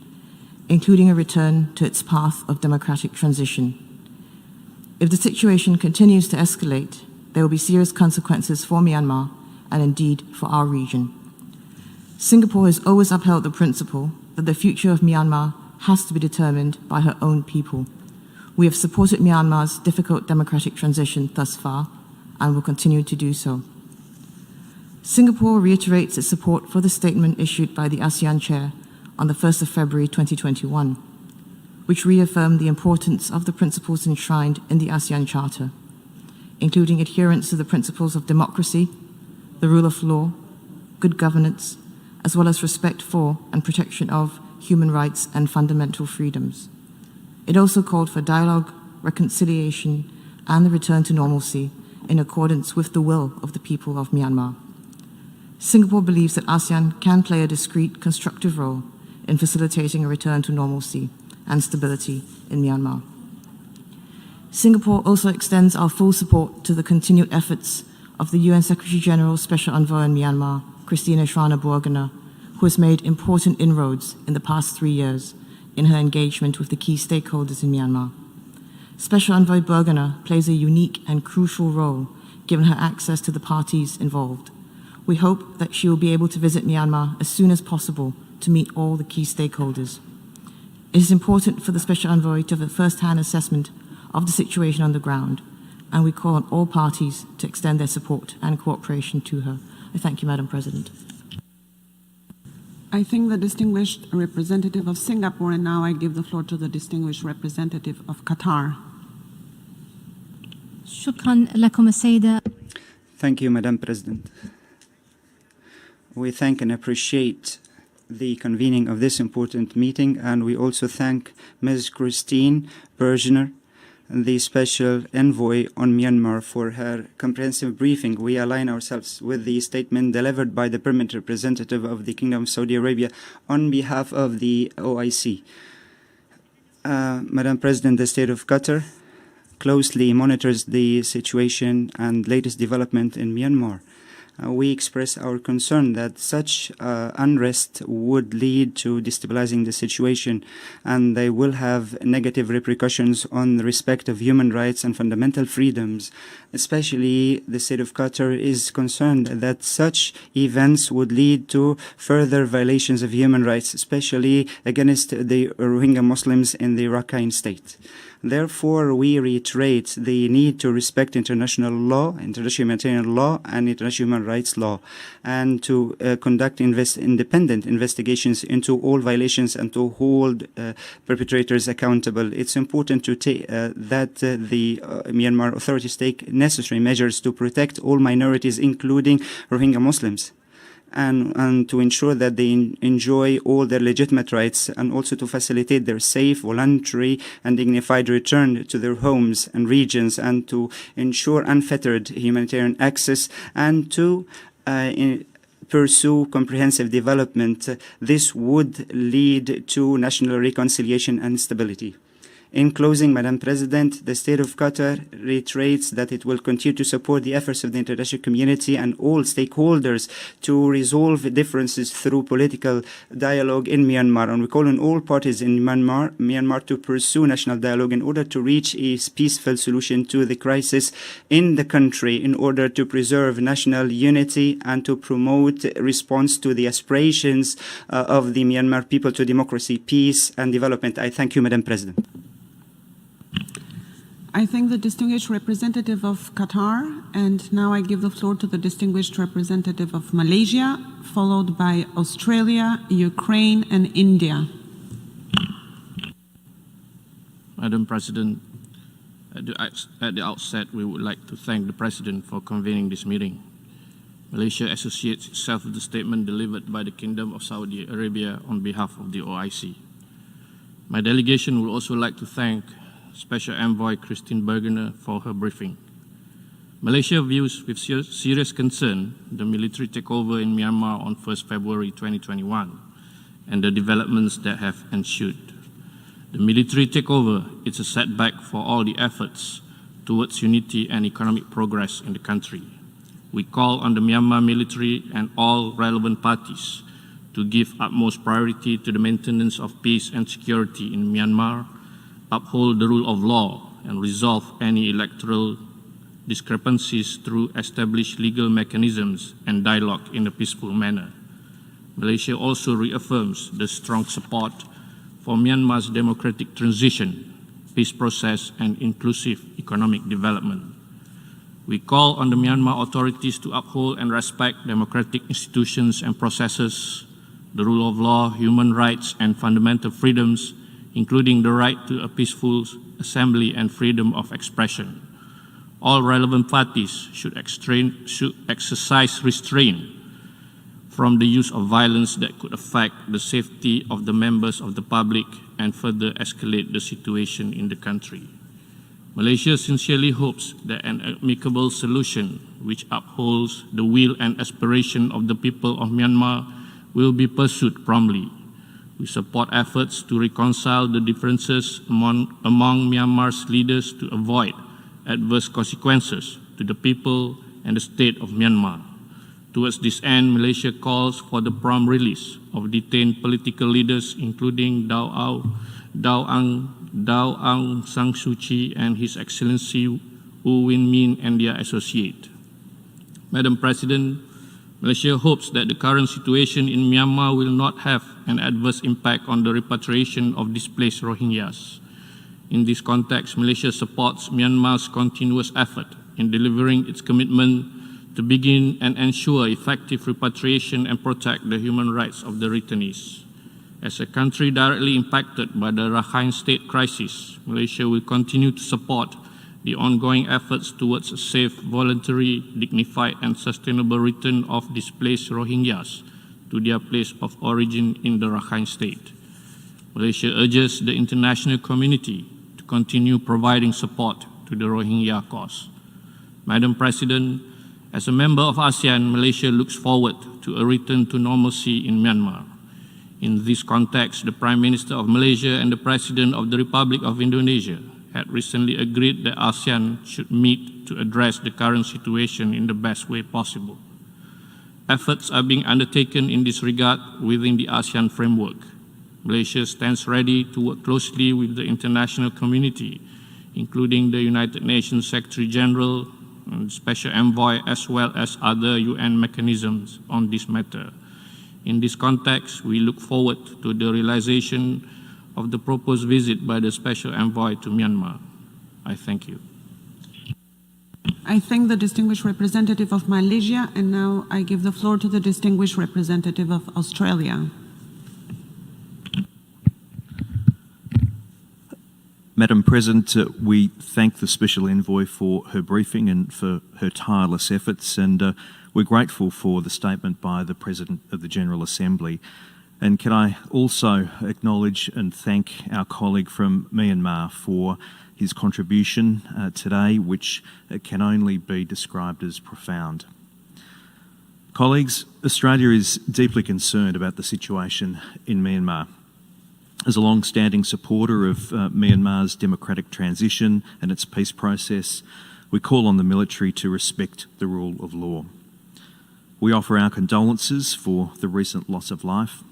including a return to its path of democratic transition. If the situation continues to escalate, there will be serious consequences for Myanmar and indeed for our region. Singapore has always upheld the principle that the future of Myanmar has to be determined by her own people. We have supported Myanmar's difficult democratic transition thus far and will continue to do so. Singapore reiterates its support for the statement issued by the ASEAN Chair on the 1st of February 2021, which reaffirmed the importance of the principles enshrined in the ASEAN Charter, including adherence to the principles of democracy, the rule of law, good governance, as well as respect for and protection of human rights and fundamental freedoms. It also called for dialogue, reconciliation, and the return to normalcy in accordance with the will of the people of Myanmar. Singapore believes that ASEAN can play a discrete, constructive role in facilitating a return to normalcy and stability in Myanmar. Singapore also extends our full support to the continued efforts of the UN Secretary General's Special Envoy in Myanmar, Christina Schraner Burgener, who has made important inroads in the past 3 years in her engagement with the key stakeholders in Myanmar. Special Envoy Burgener plays a unique and crucial role given her access to the parties involved. We hope that she will be able to visit Myanmar as soon as possible to meet all the key stakeholders. It is important for the Special Envoy to have a first-hand assessment of the situation on the ground, and we call on all parties to extend their support and cooperation to her. I thank you, Madam President. I thank the distinguished representative of Singapore, and now I give the floor to the distinguished representative of Qatar. شكرا لكم السيدة. Thank you, Madam President. We thank and appreciate the convening of this important meeting, and we also thank Ms. Christine Burgener, the Special Envoy on Myanmar, for her comprehensive briefing. We align ourselves with the statement delivered by the permanent representative of the Kingdom of Saudi Arabia on behalf of the OIC. Madam President, the State of Qatar closely monitors the situation and latest development in Myanmar. We express our concern that such unrest would lead to destabilizing the situation, and they will have negative repercussions on the respect of human rights and fundamental freedoms. Especially, the State of Qatar is concerned that such events would lead to further violations of human rights, especially against the Rohingya Muslims in the Rakhine State. Therefore, we reiterate the need to respect international law, international humanitarian law, and international human rights law, and to conduct independent investigations into all violations and to hold perpetrators accountable. It's important to that the Myanmar authorities take necessary measures to protect all minorities, including Rohingya Muslims, and to ensure that they enjoy all their legitimate rights, and also to facilitate their safe, voluntary, and dignified return to their homes and regions, and to ensure unfettered humanitarian access, and to pursue comprehensive development. This would lead to national reconciliation and stability. In closing, Madam President, the State of Qatar reiterates that it will continue to support the efforts of the international community and all stakeholders to resolve differences through political dialogue in Myanmar. And we call on all parties in Myanmar to pursue national dialogue in order to reach a peaceful solution to the crisis in the country, in order to preserve national unity and to promote response to the aspirations of the Myanmar people to democracy, peace and development. I thank you, Madam President. I thank the distinguished representative of Qatar, and now I give the floor to the distinguished representative of Malaysia, followed by Australia, Ukraine, and India. Madam President, at the outset, we would like to thank the President for convening this meeting. Malaysia associates itself with the statement delivered by the Kingdom of Saudi Arabia on behalf of the OIC. My delegation would also like to thank Special Envoy Christine Bergener for her briefing. Malaysia views with serious concern the military takeover in Myanmar on 1st February 2021 and the developments that have ensued. The military takeover is a setback for all the efforts towards unity and economic progress in the country. We call on the Myanmar military and all relevant parties to give utmost priority to the maintenance of peace and security in Myanmar, uphold the rule of law, and resolve any electoral discrepancies through established legal mechanisms and dialogue in a peaceful manner. Malaysia also reaffirms the strong support for Myanmar's democratic transition, peace process, and inclusive economic development. We call on the Myanmar authorities to uphold and respect democratic institutions and processes, the rule of law, human rights, and fundamental freedoms, including the right to a peaceful assembly and freedom of expression. All relevant parties should exercise restraint from the use of violence that could affect the safety of the members of the public and further escalate the situation in the country. Malaysia sincerely hopes that an amicable solution which upholds the will and aspiration of the people of Myanmar will be pursued promptly. We support efforts to reconcile the differences among Myanmar's leaders to avoid adverse consequences to the people and the state of Myanmar. Towards this end, Malaysia calls for the prompt release of detained political leaders, including Daw Aung San Suu Kyi and His Excellency U Win Min and their associate. Madam President, Malaysia hopes that the current situation in Myanmar will not have an adverse impact on the repatriation of displaced Rohingyas. In this context, Malaysia supports Myanmar's continuous effort in delivering its commitment to begin and ensure effective repatriation and protect the human rights of the returnees. As a country directly impacted by the Rakhine State crisis, Malaysia will continue to support the ongoing efforts towards a safe, voluntary, dignified, and sustainable return of displaced Rohingyas to their place of origin in the Rakhine State. Malaysia urges the international community to continue providing support to the Rohingya cause. Madam President, as a member of ASEAN, Malaysia looks forward to a return to normalcy in Myanmar. In this context, the Prime Minister of Malaysia and the President of the Republic of Indonesia had recently agreed that ASEAN should meet to address the current situation in the best way possible. Efforts are being undertaken in this regard within the ASEAN framework. Malaysia stands ready to work closely with the international community, including the United Nations Secretary General and Special Envoy, as well as other UN mechanisms on this matter. In this context, we look forward to the realization of the proposed visit by the Special Envoy to Myanmar. I thank you. I thank the distinguished representative of Malaysia, and now I give the floor to the distinguished representative of Australia. Madam President, we thank the Special Envoy for her briefing and for her tireless efforts, and we're grateful for the statement by the President of the General Assembly. And can I also acknowledge and thank our colleague from Myanmar for his contribution today, which can only be described as profound. Colleagues, Australia is deeply concerned about the situation in Myanmar. As a long-standing supporter of Myanmar's democratic transition and its peace process, we call on the military to respect the rule of law. We offer our condolences for the recent loss of life.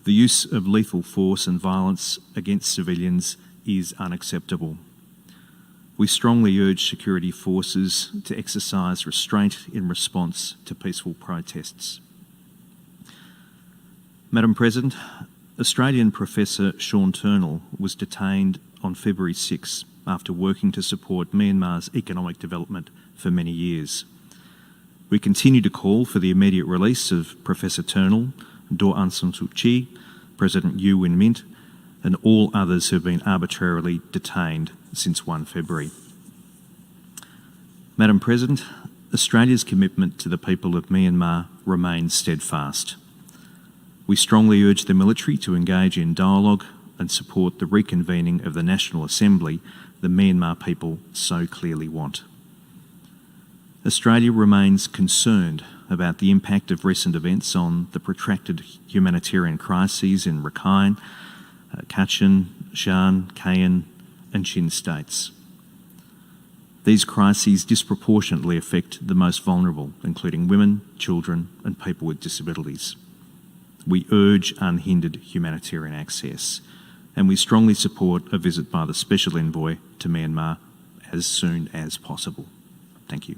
The use of lethal force and violence against civilians is unacceptable. We strongly urge security forces to exercise restraint in response to peaceful protests. Madam President, Australian Professor Sean Turnell was detained on February 6 after working to support Myanmar's economic development for many years. We continue to call for the immediate release of Professor Turnell, Daw Aung San Suu Kyi, President U Win Mint, and all others who have been arbitrarily detained since 1 February. Madam President, Australia's commitment to the people of Myanmar remains steadfast. We strongly urge the military to engage in dialogue and support the reconvening of the National Assembly the Myanmar people so clearly want. Australia remains concerned about the impact of recent events on the protracted humanitarian crises in Rakhine, Kachin, Shan, Kayin and Chin states. These crises disproportionately affect the most vulnerable, including women, children and people with disabilities. We urge unhindered humanitarian access, and we strongly support a visit by the Special Envoy to Myanmar as soon as possible. Thank you.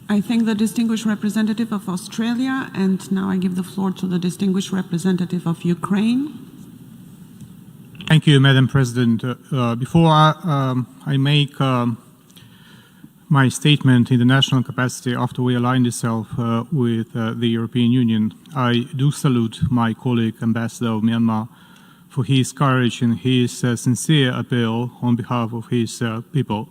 I thank the distinguished representative of Australia, and now I give the floor to the distinguished representative of Ukraine. Thank you, Madam President. Before I make my statement in the national capacity after we aligned itself with the European Union, I do salute my colleague, Ambassador of Myanmar, for his courage and his sincere appeal on behalf of his people.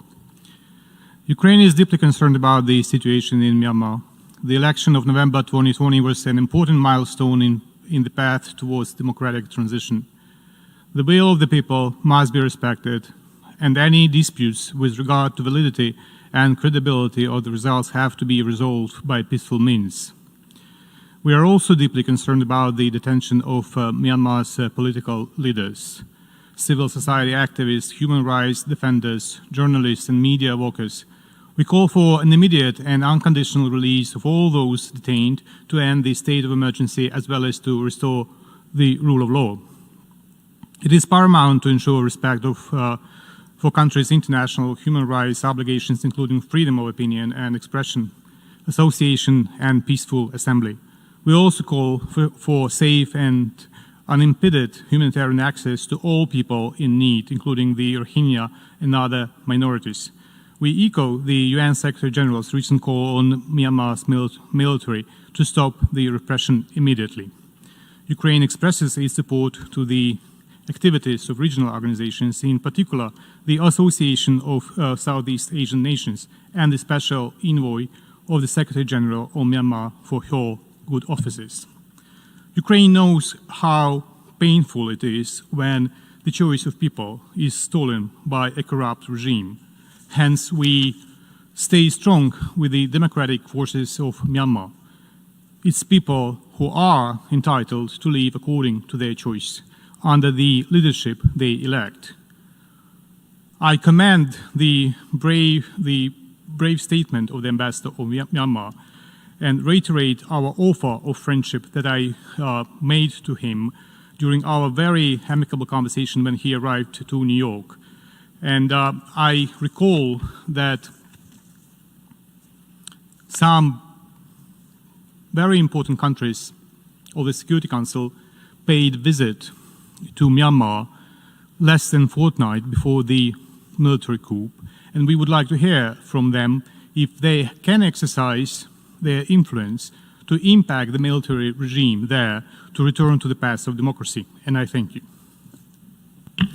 Ukraine is deeply concerned about the situation in Myanmar. The election of November 2020 was an important milestone in the path towards democratic transition. The will of the people must be respected, and any disputes with regard to validity and credibility of the results have to be resolved by peaceful means. We are also deeply concerned about the detention of Myanmar's political leaders, civil society activists, human rights defenders, journalists and media workers. We call for an immediate and unconditional release of all those detained to end the state of emergency as well as to restore the rule of law. It is paramount to ensure respect for countries' international human rights obligations, including freedom of opinion and expression, association and peaceful assembly. We also call for safe and unimpeded humanitarian access to all people in need, including the Rohingya and other minorities. We echo the UN Secretary General's recent call on Myanmar's military to stop the repression immediately. Ukraine expresses its support to the activities of regional organizations, in particular the Association of Southeast Asian Nations and the Special Envoy of the Secretary General of Myanmar for her good offices. Ukraine knows how painful it is when the choice of people is stolen by a corrupt regime. Hence, we stay strong with the democratic forces of Myanmar. It's people who are entitled to live according to their choice under the leadership they elect. I commend the brave statement of the Ambassador of Myanmar and reiterate our offer of friendship that I made to him during our very amicable conversation when he arrived to New York. And I recall that some very important countries of the Security Council paid visit to Myanmar less than a fortnight before the military coup, and we would like to hear from them if they can exercise their influence to impact the military regime there to return to the path of democracy. And I thank you.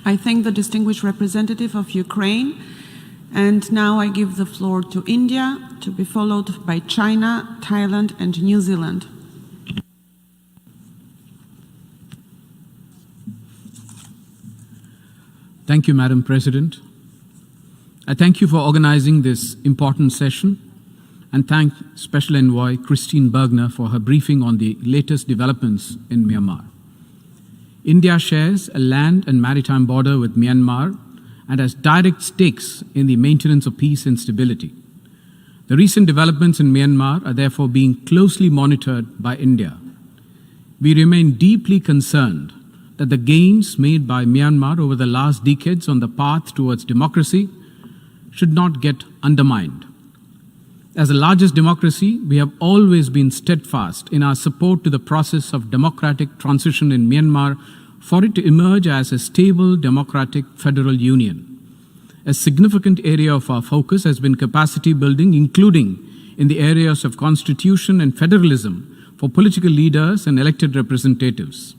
I thank the distinguished representative of Ukraine, and now I give the floor to India, to be followed by China, Thailand and New Zealand. Thank you, Madam President. I thank you for organizing this important session and thank Special Envoy Christine Bergner for her briefing on the latest developments in Myanmar. India shares a land and maritime border with Myanmar and has direct stakes in the maintenance of peace and stability. The recent developments in Myanmar are therefore being closely monitored by India. We remain deeply concerned that the gains made by Myanmar over the last decades on the path towards democracy should not get undermined. As the largest democracy, we have always been steadfast in our support to the process of democratic transition in Myanmar for it to emerge as a stable democratic federal union. A significant area of our focus has been capacity building, including in the areas of constitution and federalism for political leaders and elected representatives.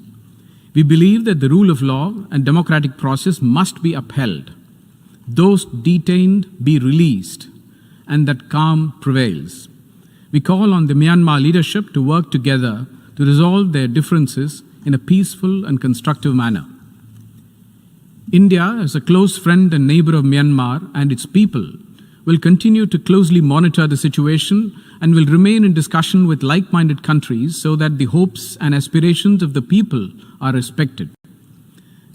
We believe that the rule of law and democratic process must be upheld, those detained be released, and that calm prevails. We call on the Myanmar leadership to work together to resolve their differences in a peaceful and constructive manner. India, as a close friend and neighbor of Myanmar and its people, will continue to closely monitor the situation and will remain in discussion with like-minded countries so that the hopes and aspirations of the people are respected.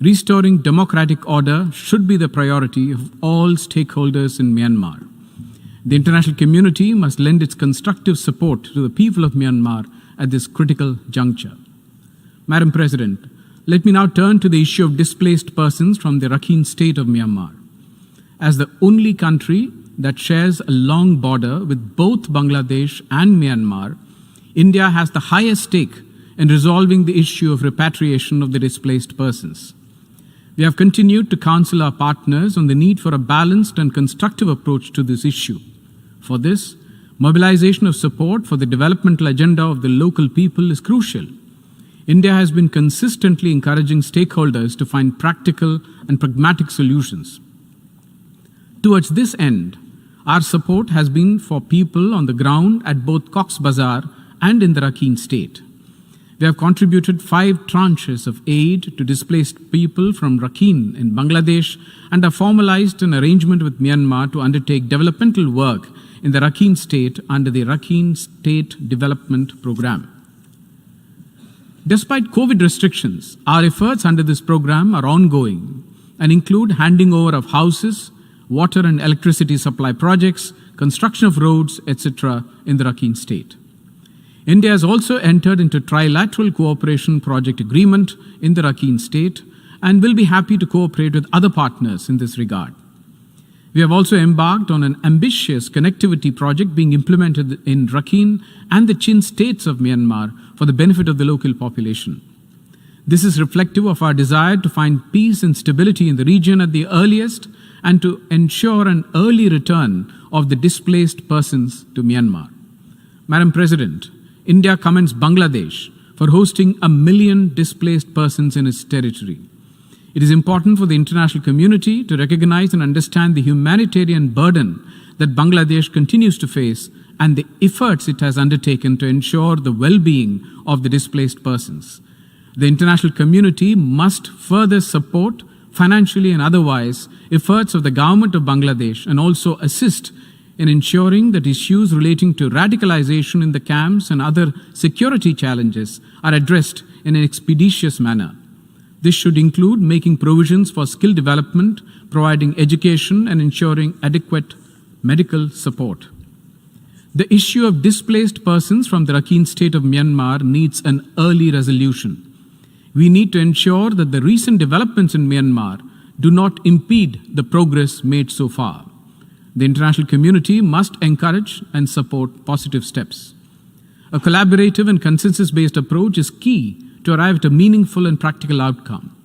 Restoring democratic order should be the priority of all stakeholders in Myanmar. The international community must lend its constructive support to the people of Myanmar at this critical juncture. Madam President, let me now turn to the issue of displaced persons from the Rakhine state of Myanmar. As the only country that shares a long border with both Bangladesh and Myanmar, India has the highest stake in resolving the issue of repatriation of the displaced persons. We have continued to counsel our partners on the need for a balanced and constructive approach to this issue. For this, mobilization of support for the developmental agenda of the local people is crucial. India has been consistently encouraging stakeholders to find practical and pragmatic solutions. Towards this end, our support has been for people on the ground at both Cox's Bazar and in the Rakhine state. We have contributed 5 tranches of aid to displaced people from Rakhine in Bangladesh and have formalized an arrangement with Myanmar to undertake developmental work in the Rakhine state under the Rakhine State Development Program. Despite COVID restrictions, our efforts under this program are ongoing and include handing over of houses, water and electricity supply projects, construction of roads, etc. in the Rakhine state. India has also entered into trilateral cooperation project agreement in the Rakhine state and will be happy to cooperate with other partners in this regard. We have also embarked on an ambitious connectivity project being implemented in Rakhine and the Chin states of Myanmar for the benefit of the local population. This is reflective of our desire to find peace and stability in the region at the earliest and to ensure an early return of the displaced persons to Myanmar. Madam President, India commends Bangladesh for hosting 1 million displaced persons in its territory. It is important for the international community to recognize and understand the humanitarian burden that Bangladesh continues to face and the efforts it has undertaken to ensure the well-being of the displaced persons. The international community must further support, financially and otherwise, efforts of the government of Bangladesh and also assist in ensuring that issues relating to radicalization in the camps and other security challenges are addressed in an expeditious manner. This should include making provisions for skill development, providing education, and ensuring adequate medical support. The issue of displaced persons from the Rakhine state of Myanmar needs an early resolution. We need to ensure that the recent developments in Myanmar do not impede the progress made so far. The international community must encourage and support positive steps. A collaborative and consensus-based approach is key to arrive at a meaningful and practical outcome.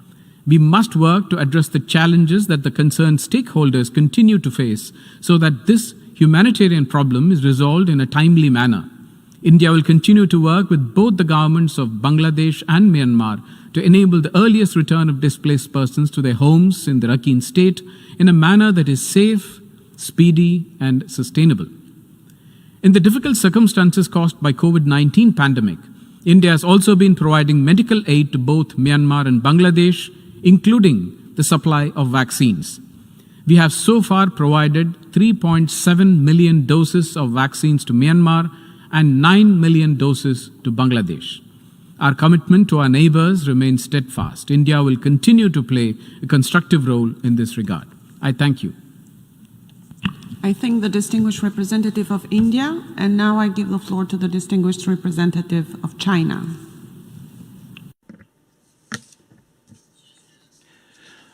We must work to address the challenges that the concerned stakeholders continue to face so that this humanitarian problem is resolved in a timely manner. India will continue to work with both the governments of Bangladesh and Myanmar to enable the earliest return of displaced persons to their homes in the Rakhine state in a manner that is safe, speedy, and sustainable. In the difficult circumstances caused by COVID-19 pandemic, India has also been providing medical aid to both Myanmar and Bangladesh, including the supply of vaccines. We have so far provided 3.7 million doses of vaccines to Myanmar and 9 million doses to Bangladesh. Our commitment to our neighbors remains steadfast. India will continue to play a constructive role in this regard. I thank you. I thank the distinguished representative of India, and now I give the floor to the distinguished representative of China.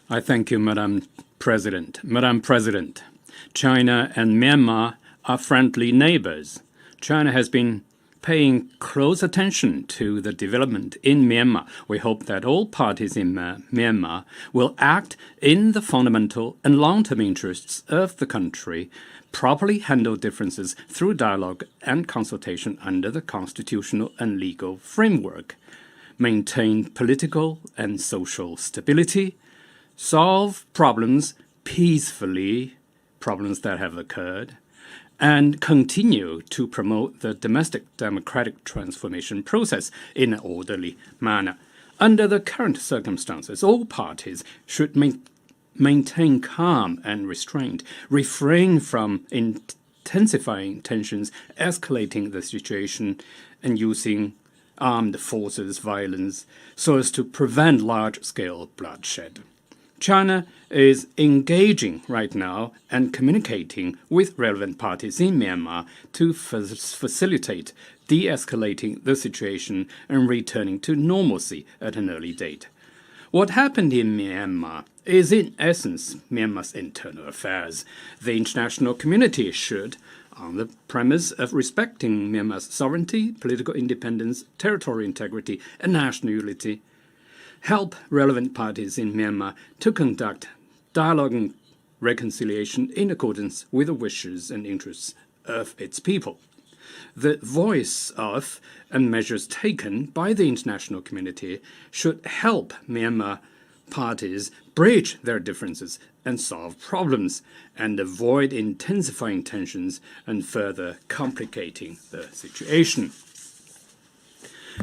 I thank you, Madam President. Madam President, China and Myanmar are friendly neighbors. China has been paying close attention to the development in Myanmar. We hope that all parties in Myanmar will act in the fundamental and long-term interests of the country, properly handle differences through dialogue and consultation under the constitutional and legal framework, maintain political and social stability, solve problems peacefully, problems that have occurred, and continue to promote the domestic democratic transformation process in an orderly manner. Under the current circumstances, all parties should maintain calm and restraint, refrain from intensifying tensions, escalating the situation, and using armed forces violence so as to prevent large-scale bloodshed. China is engaging right now and communicating with relevant parties in Myanmar to facilitate de-escalating the situation and returning to normalcy at an early date. What happened in Myanmar is in essence Myanmar's internal affairs. The international community should, on the premise of respecting Myanmar's sovereignty, political independence, territorial integrity, and national unity, help relevant parties in Myanmar to conduct dialogue and reconciliation in accordance with the wishes and interests of its people. The voice of and measures taken by the international community should help Myanmar parties bridge their differences and solve problems and avoid intensifying tensions and further complicating the situation.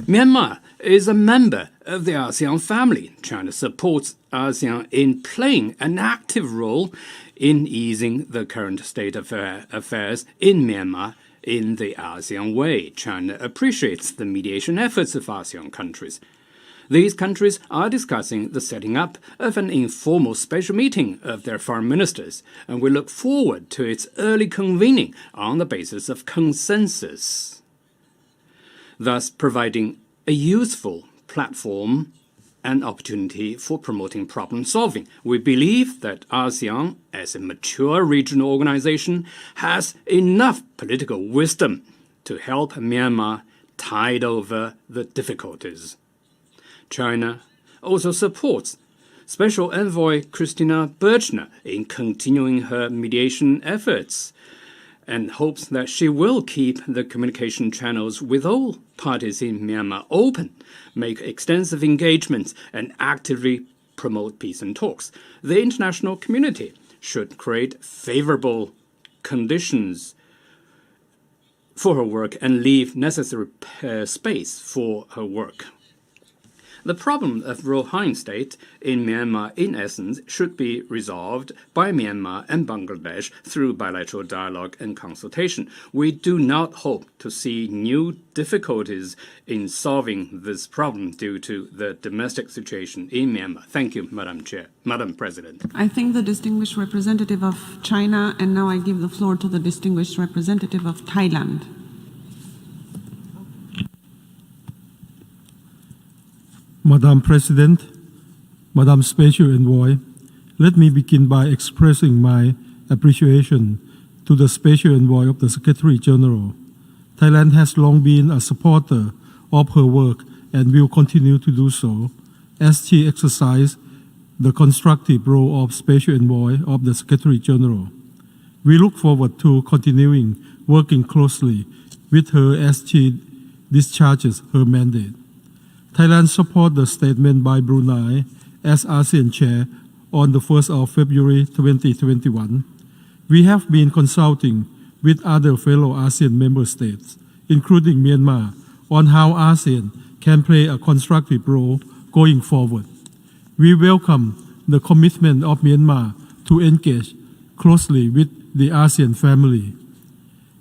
Myanmar is a member of the ASEAN family. China supports ASEAN in playing an active role in easing the current state of affairs in Myanmar in the ASEAN way. China appreciates the mediation efforts of ASEAN countries. These countries are discussing the setting up of an informal special meeting of their foreign ministers, and we look forward to its early convening on the basis of consensus, thus providing a useful platform and opportunity for promoting problem solving. We believe that ASEAN, as a mature regional organization, has enough political wisdom to help Myanmar tide over the difficulties. China also supports Special Envoy Christina Birchner in continuing her mediation efforts and hopes that she will keep the communication channels with all parties in Myanmar open, make extensive engagements, and actively promote peace and talks. The international community should create favorable conditions for her work and leave necessary space for her work. The problem of Rohingya state in Myanmar, in essence, should be resolved by Myanmar and Bangladesh through bilateral dialogue and consultation. We do not hope to see new difficulties in solving this problem due to the domestic situation in Myanmar. Thank you, Madam President. I thank the distinguished representative of China, and now I give the floor to the distinguished representative of Thailand. Madam President, Madam Special Envoy, let me begin by expressing my appreciation to the Special Envoy of the Secretary General. Thailand has long been a supporter of her work and will continue to do so as she exercises the constructive role of Special Envoy of the Secretary General. We look forward to continuing working closely with her as she discharges her mandate. Thailand supports the statement by Brunei as ASEAN Chair on the 1st of February 2021. We have been consulting with other fellow ASEAN member states, including Myanmar, on how ASEAN can play a constructive role going forward. We welcome the commitment of Myanmar to engage closely with the ASEAN family.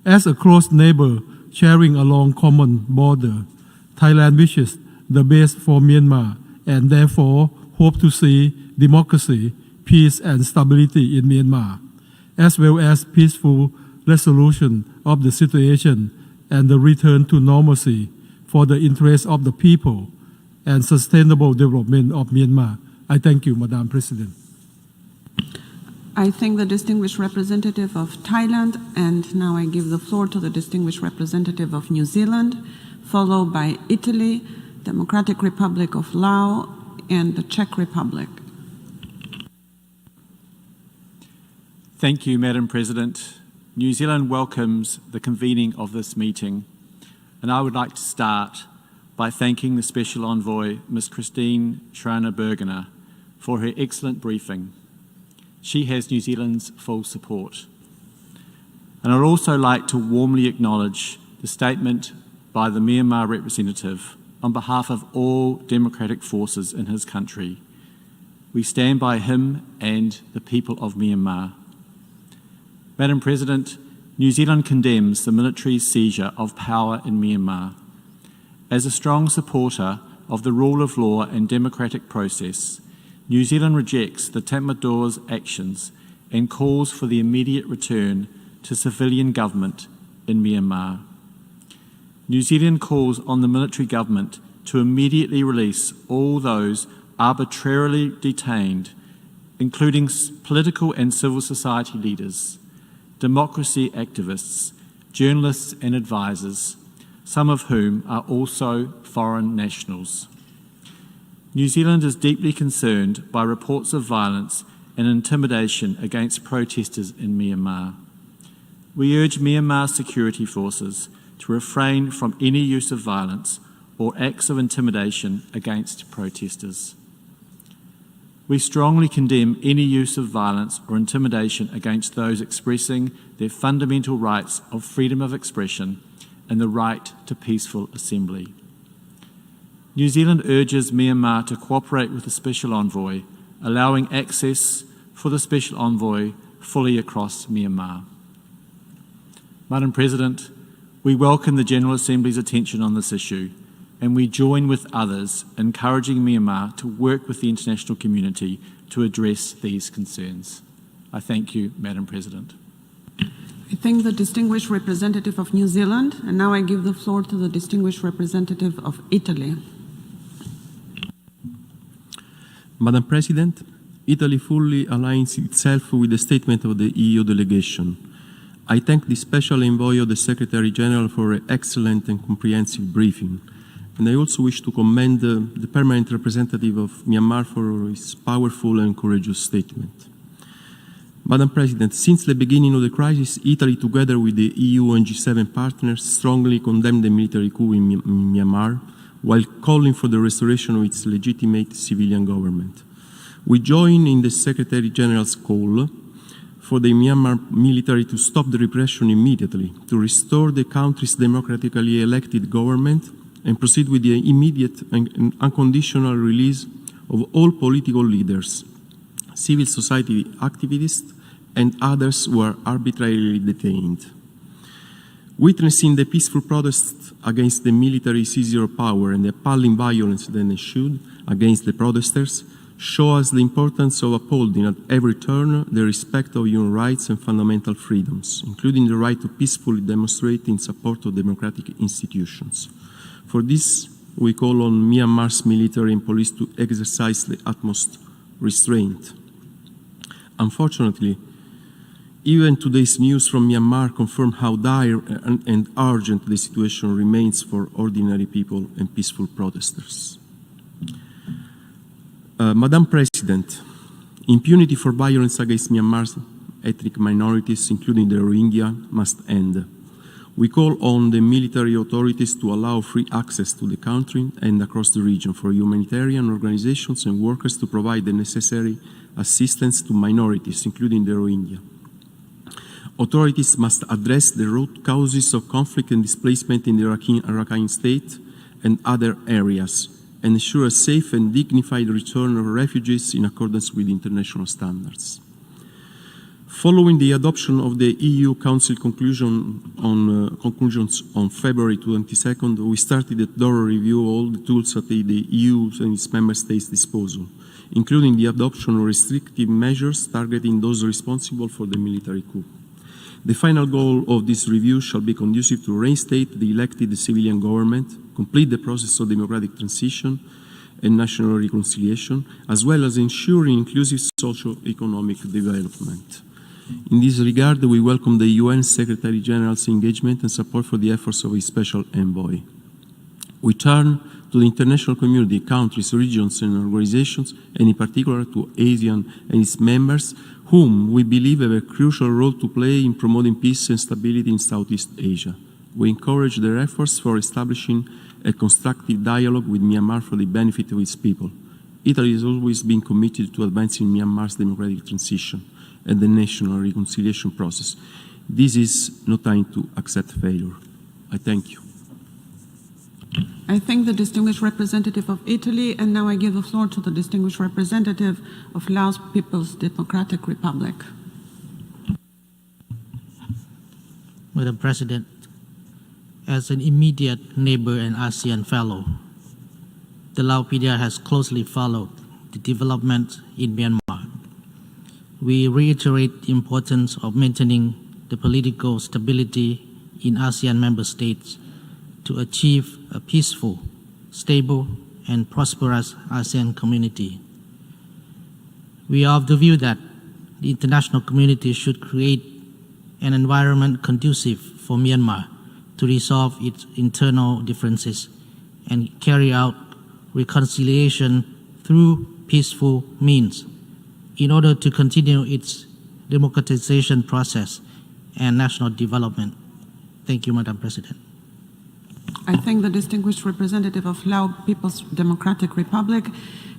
As a close neighbor sharing a long common border, Thailand wishes the best for Myanmar and therefore hope to see democracy, peace and stability in Myanmar, as well as peaceful resolution of the situation and the return to normalcy for the interest of the people and sustainable development of Myanmar. I thank you, Madam President. I thank the distinguished representative of Thailand, and now I give the floor to the distinguished representative of New Zealand, followed by Italy, Democratic Republic of Laos, and the Czech Republic. Thank you, Madam President. New Zealand welcomes the convening of this meeting, and I would like to start by thanking the Special Envoy, Ms. Christine Schraner-Bergener, for her excellent briefing. She has New Zealand's full support. And I'd also like to warmly acknowledge the statement by the Myanmar representative on behalf of all democratic forces in his country. We stand by him and the people of Myanmar. Madam President, New Zealand condemns the military's seizure of power in Myanmar. As a strong supporter of the rule of law and democratic process, New Zealand rejects the Tatmadaws' actions and calls for the immediate return to civilian government in Myanmar. New Zealand calls on the military government to immediately release all those arbitrarily detained, including political and civil society leaders, democracy activists, journalists and advisors, some of whom are also foreign nationals. New Zealand is deeply concerned by reports of violence and intimidation against protesters in Myanmar. We urge Myanmar security forces to refrain from any use of violence or acts of intimidation against protesters. We strongly condemn any use of violence or intimidation against those expressing their fundamental rights of freedom of expression and the right to peaceful assembly. New Zealand urges Myanmar to cooperate with the Special Envoy, allowing access for the Special Envoy fully across Myanmar. Madam President, we welcome the General Assembly's attention on this issue, and we join with others encouraging Myanmar to work with the international community to address these concerns. I thank you, Madam President. I thank the distinguished representative of New Zealand, and now I give the floor to the distinguished representative of Italy. Madam President, Italy fully aligns itself with the statement of the EU delegation. I thank the Special Envoy of the Secretary General for an excellent and comprehensive briefing. And I also wish to commend the Permanent Representative of Myanmar for his powerful and courageous statement. Madam President, since the beginning of the crisis, Italy, together with the EU and G7 partners, strongly condemned the military coup in Myanmar, while calling for the restoration of its legitimate civilian government. We join in the Secretary General's call for the Myanmar military to stop the repression immediately, to restore the country's democratically elected government, and proceed with the immediate and unconditional release of all political leaders, civil society activists, and others who are arbitrarily detained. Witnessing the peaceful protests against the military seizure of power and the appalling violence that ensued against the protesters show us the importance of upholding at every turn the respect of human rights and fundamental freedoms, including the right to peacefully demonstrate in support of democratic institutions. For this, we call on Myanmar's military and police to exercise the utmost restraint. Unfortunately, even today's news from Myanmar confirm how dire and urgent the situation remains for ordinary people and peaceful protesters. Madam President, impunity for violence against Myanmar's ethnic minorities, including the Rohingya, must end. We call on the military authorities to allow free access to the country and across the region for humanitarian organizations and workers to provide the necessary assistance to minorities, including the Rohingya. Authorities must address the root causes of conflict and displacement in the Rakhine State and other areas, and ensure a safe and dignified return of refugees in accordance with international standards. Following the adoption of the EU Council conclusions on February 22nd, we started a thorough review of all the tools at the EU and its member states' disposal, including the adoption of restrictive measures targeting those responsible for the military coup. The final goal of this review shall be conducive to reinstate the elected civilian government, complete the process of democratic transition and national reconciliation, as well as ensuring inclusive socio-economic development. In this regard, we welcome the UN Secretary General's engagement and support for the efforts of his special envoy. We turn to the international community, countries, regions and organizations, and in particular to ASEAN and its members, whom we believe have a crucial role to play in promoting peace and stability in Southeast Asia. We encourage their efforts for establishing a constructive dialogue with Myanmar for the benefit of its people. Italy has always been committed to advancing Myanmar's democratic transition and the national reconciliation process. This is no time to accept failure. I thank you. I thank the distinguished representative of Italy, and now I give the floor to the distinguished representative of Laos People's Democratic Republic. Madam President, as an immediate neighbor and ASEAN fellow, the Lao PDR has closely followed the development in Myanmar. We reiterate the importance of maintaining the political stability in ASEAN member states to achieve a peaceful, stable, and prosperous ASEAN community. We are of the view that the international community should create an environment conducive for Myanmar to resolve its internal differences and carry out reconciliation through peaceful means in order to continue its democratization process and national development. Thank you, Madam President. I thank the distinguished representative of Lao People's Democratic Republic,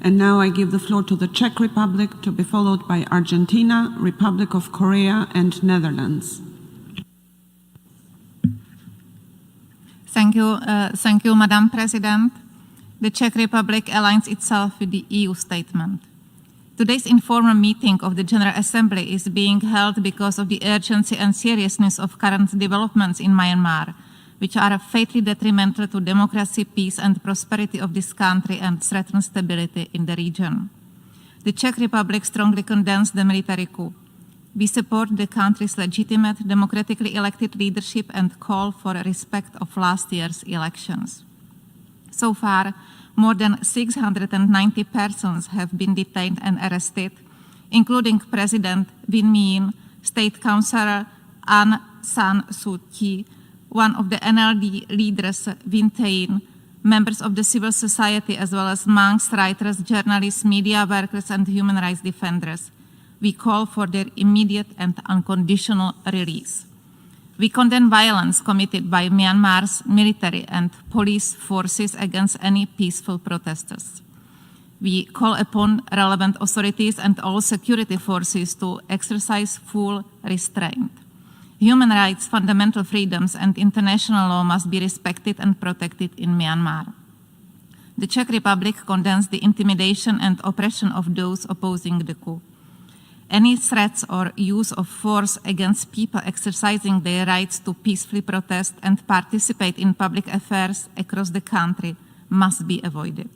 and now I give the floor to the Czech Republic, to be followed by Argentina, Republic of Korea, and Netherlands. Thank you, Madam President. The Czech Republic aligns itself with the EU statement. Today's informal meeting of the General Assembly is being held because of the urgency and seriousness of current developments in Myanmar, which are fatally detrimental to democracy, peace and prosperity of this country and threaten stability in the region. The Czech Republic strongly condemns the military coup. We support the country's legitimate, democratically elected leadership and call for respect of last year's elections. So far, more than 690 persons have been detained and arrested, including President Win Myint, State Councillor Aung San Suu Kyi, one of the NLD leaders, Win Tayin, members of the civil society, as well as monks, writers, journalists, media workers, and human rights defenders. We call for their immediate and unconditional release. We condemn violence committed by Myanmar's military and police forces against any peaceful protesters. We call upon relevant authorities and all security forces to exercise full restraint. Human rights, fundamental freedoms, and international law must be respected and protected in Myanmar. The Czech Republic condemns the intimidation and oppression of those opposing the coup. Any threats or use of force against people exercising their rights to peacefully protest and participate in public affairs across the country must be avoided.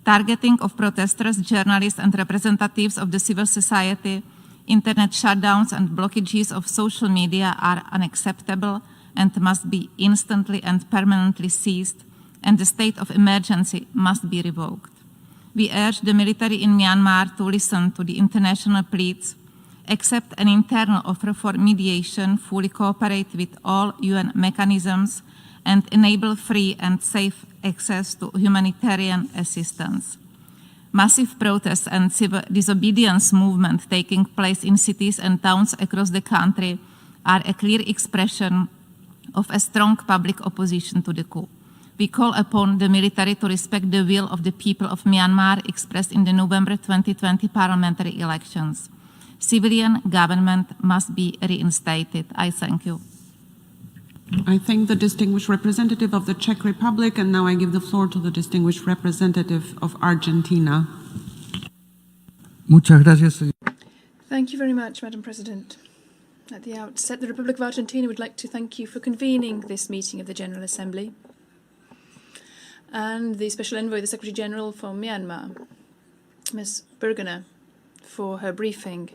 Targeting of protesters, journalists, and representatives of the civil society, internet shutdowns, and blockages of social media are unacceptable and must be instantly and permanently ceased, and the state of emergency must be revoked. We urge the military in Myanmar to listen to the international pleas, accept an internal offer for mediation, fully cooperate with all UN mechanisms, and enable free and safe access to humanitarian assistance. Massive protests and civil disobedience movement taking place in cities and towns across the country are a clear expression of a strong public opposition to the coup. We call upon the military to respect the will of the people of Myanmar expressed in the November 2020 parliamentary elections. Civilian government must be reinstated. I thank you. I thank the distinguished representative of the Czech Republic, and now I give the floor to the distinguished representative of Argentina. Muchas gracias. Thank Thank you very much, Madam President. At the outset, the Republic of Argentina would like to thank you for convening this meeting of the General Assembly and the Special Envoy, the Secretary General for Myanmar, Ms. Bergener, for her briefing.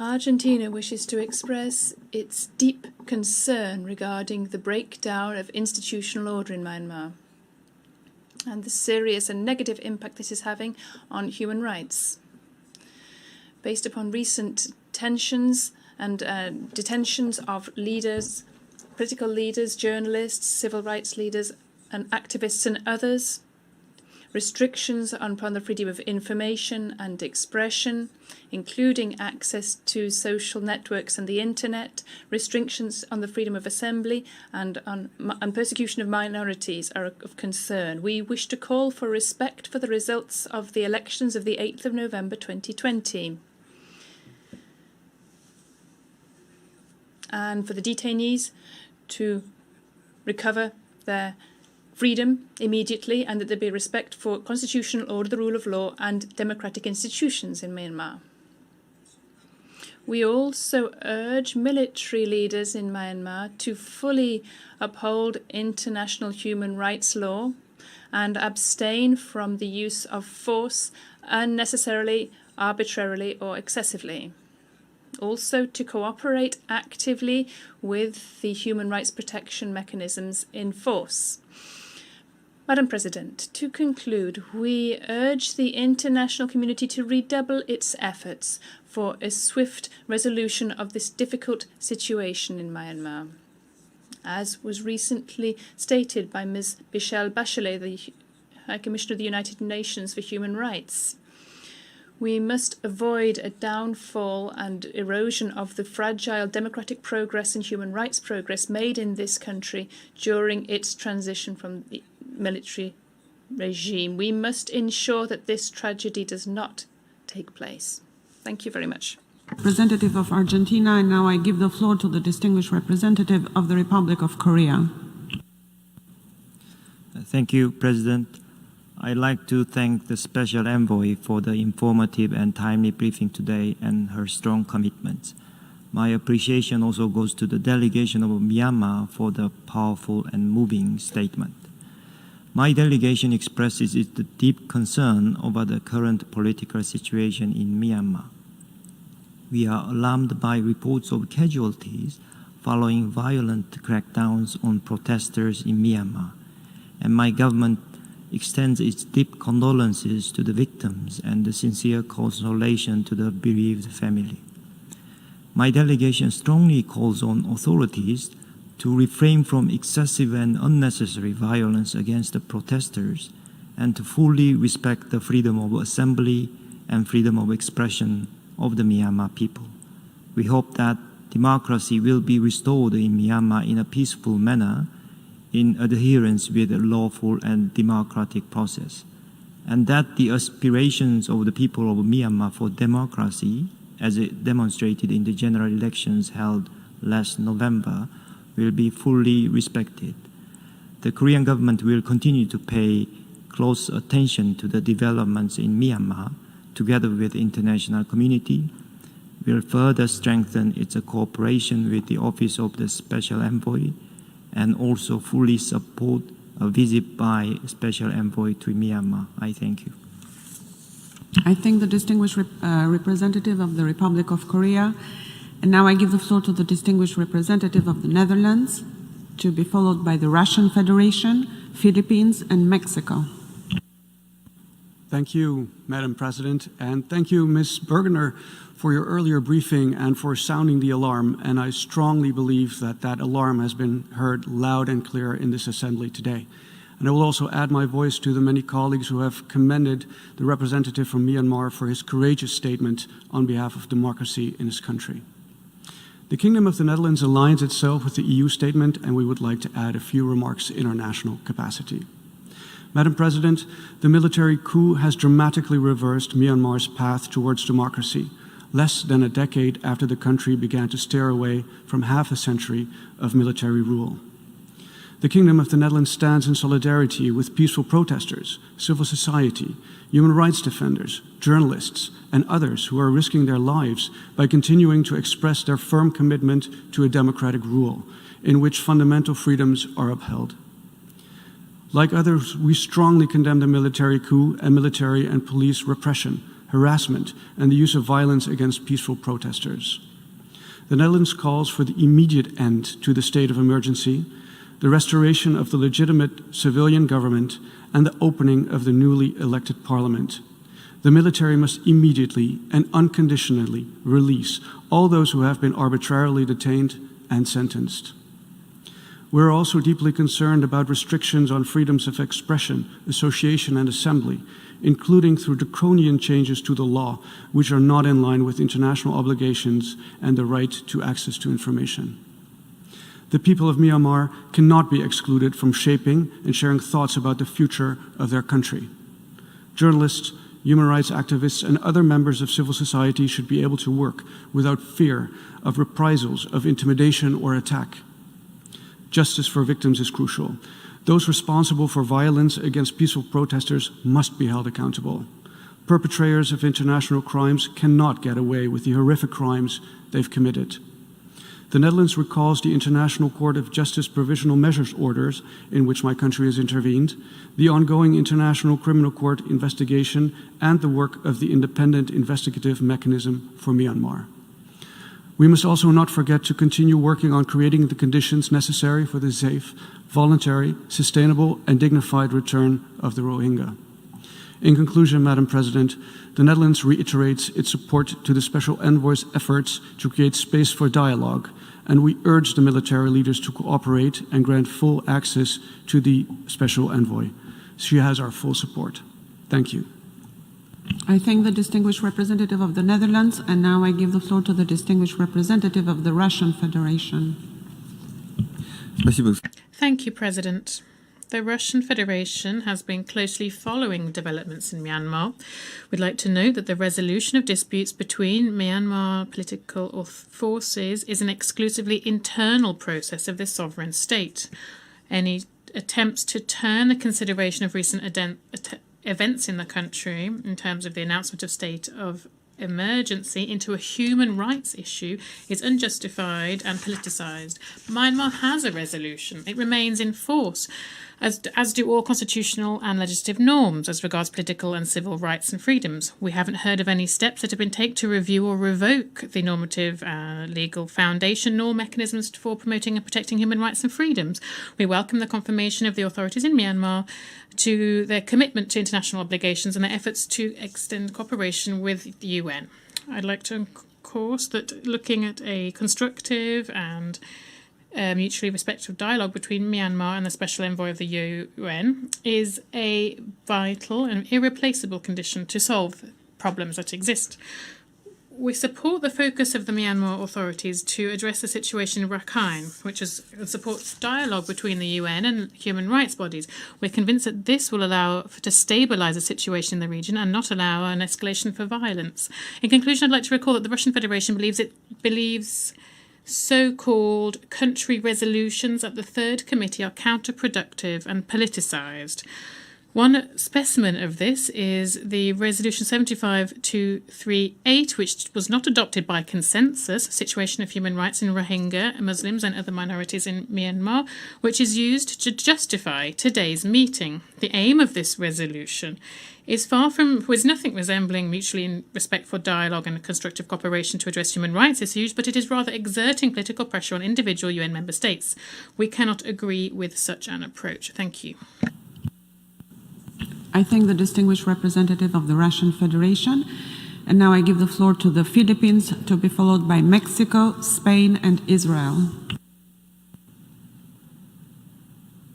Argentina wishes to express its deep concern regarding the breakdown of institutional order in Myanmar and the serious and negative impact this is having on human rights. Based upon recent tensions and detentions of leaders, political leaders, journalists, civil rights leaders, and activists and others, restrictions upon the freedom of information and expression, including access to social networks and the internet, restrictions on the freedom of assembly and on persecution of minorities are of concern. We wish to call for respect for the results of the elections of the 8th of November 2020. And for the detainees to recover their freedom immediately, and that there be respect for constitutional order, the rule of law, and democratic institutions in Myanmar. We also urge military leaders in Myanmar to fully uphold international human rights law and abstain from the use of force unnecessarily, arbitrarily, or excessively. Also, to cooperate actively with the human rights protection mechanisms in force. Madam President, to conclude, we urge the international community to redouble its efforts for a swift resolution of this difficult situation in Myanmar. As was recently stated by Ms. Michelle Bachelet, the High Commissioner of the United Nations for Human Rights, we must avoid a downfall and erosion of the fragile democratic progress and human rights progress made in this country during its transition from the military regime. We must ensure that this tragedy does not take place. Thank you very much. Representative of Argentina, and now I give the floor to the distinguished representative of the Republic of Korea. Thank you, President. I'd like to thank the Special Envoy for the informative and timely briefing today and her strong commitment. My appreciation also goes to the delegation of Myanmar for the powerful and moving statement. My delegation expresses its deep concern over the current political situation in Myanmar. We are alarmed by reports of casualties following violent crackdowns on protesters in Myanmar, and my government extends its deep condolences to the victims and the sincere consolation to the bereaved family. My delegation strongly calls on authorities to refrain from excessive and unnecessary violence against the protesters and to fully respect the freedom of assembly and freedom of expression of the Myanmar people. We hope that democracy will be restored in Myanmar in a peaceful manner in adherence with the lawful and democratic process, and that the aspirations of the people of Myanmar for democracy, as it demonstrated in the general elections held last November, will be fully respected. The Korean government will continue to pay close attention to the developments in Myanmar, together with the international community, will further strengthen its cooperation with the Office of the Special Envoy, and also fully support a visit by Special Envoy to Myanmar. I thank you. I thank the distinguished representative of the Republic of Korea. And now I give the floor to the distinguished representative of the Netherlands, to be followed by the Russian Federation, Philippines, and Mexico. Thank you, Madam President, and thank you, Ms. Bergener, for your earlier briefing and for sounding the alarm. And I strongly believe that that alarm has been heard loud and clear in this assembly today. And I will also add my voice to the many colleagues who have commended the representative from Myanmar for his courageous statement on behalf of democracy in his country. The Kingdom of the Netherlands aligns itself with the EU statement, and we would like to add a few remarks in our national capacity. Madam President, the military coup has dramatically reversed Myanmar's path towards democracy, less than a decade after the country began to steer away from half a century of military rule. The Kingdom of the Netherlands stands in solidarity with peaceful protesters, civil society, human rights defenders, journalists, and others who are risking their lives by continuing to express their firm commitment to a democratic rule in which fundamental freedoms are upheld. Like others, we strongly condemn the military coup and military and police repression, harassment, and the use of violence against peaceful protesters. The Netherlands calls for the immediate end to the state of emergency, the restoration of the legitimate civilian government, and the opening of the newly elected parliament. The military must immediately and unconditionally release all those who have been arbitrarily detained and sentenced. We're also deeply concerned about restrictions on freedoms of expression, association, and assembly, including through draconian changes to the law, which are not in line with international obligations and the right to access to information. The people of Myanmar cannot be excluded from shaping and sharing thoughts about the future of their country. Journalists, human rights activists, and other members of civil society should be able to work without fear of reprisals, of intimidation or attack. Justice for victims is crucial. Those responsible for violence against peaceful protesters must be held accountable. Perpetrators of international crimes cannot get away with the horrific crimes they've committed. The Netherlands recalls the International Court of Justice Provisional Measures orders, in which my country has intervened, the ongoing International Criminal Court investigation, and the work of the Independent Investigative Mechanism for Myanmar. We must also not forget to continue working on creating the conditions necessary for the safe, voluntary, sustainable, and dignified return of the Rohingya. In conclusion, Madam President, the Netherlands reiterates its support to the Special Envoy's efforts to create space for dialogue, and we urge the military leaders to cooperate and grant full access to the Special Envoy. She has our full support. Thank you. I thank the distinguished representative of the Netherlands, and now I give the floor to the distinguished representative of the Russian Federation. Thank you, President. The Russian Federation has been closely following developments in Myanmar. We'd like to note that the resolution of disputes between Myanmar political forces is an exclusively internal process of the sovereign state. Any attempts to turn the consideration of recent events in the country in terms of the announcement of state of emergency into a human rights issue is unjustified and politicized. Myanmar has a resolution. It remains in force, as do all constitutional and legislative norms as regards political and civil rights and freedoms. We haven't heard of any steps that have been taken to review or revoke the normative legal foundation nor mechanisms for promoting and protecting human rights and freedoms. We welcome the confirmation of the authorities in Myanmar to their commitment to international obligations and their efforts to extend cooperation with the UN. I'd like to, of course, that looking at a constructive and mutually respectful dialogue between Myanmar and the Special Envoy of the UN is a vital and irreplaceable condition to solve problems that exist. We support the focus of the Myanmar authorities to address the situation in Rakhine, which supports dialogue between the UN and human rights bodies. We're convinced that this will allow to stabilize the situation in the region and not allow an escalation for violence. In conclusion, I'd like to recall that the Russian Federation believes so-called country resolutions at the Third Committee are counterproductive and politicized. One specimen of this is the Resolution 75238, which was not adopted by consensus, situation of human rights in Rohingya, Muslims and other minorities in Myanmar, which is used to justify today's meeting. The aim of this resolution is nothing resembling mutually respectful dialogue and constructive cooperation to address human rights issues, but it is rather exerting political pressure on individual UN member states. We cannot agree with such an approach. Thank you. I thank the distinguished representative of the Russian Federation, and now I give the floor to the Philippines, to be followed by Mexico, Spain, and Israel.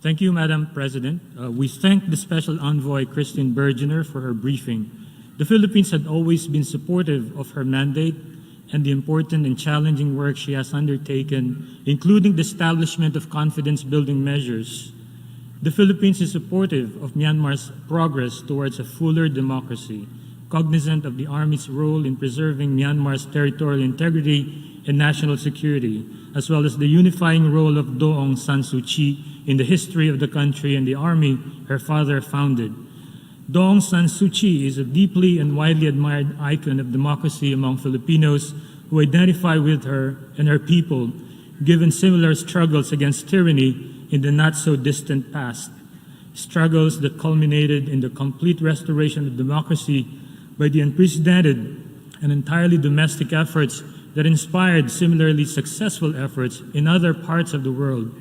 Thank you, Madam President. We thank the Special Envoy, Christine Bergener, for her briefing. The Philippines had always been supportive of her mandate and the important and challenging work she has undertaken, including the establishment of confidence-building measures. The Philippines is supportive of Myanmar's progress towards a fuller democracy, cognizant of the Army's role in preserving Myanmar's territorial integrity and national security, as well as the unifying role of Daw Aung San Suu Kyi in the history of the country and the army her father founded. Daw Aung San Suu Kyi is a deeply and widely admired icon of democracy among Filipinos who identify with her and her people, given similar struggles against tyranny in the not-so-distant past, struggles that culminated in the complete restoration of democracy by the unprecedented and entirely domestic efforts that inspired similarly successful efforts in other parts of the world.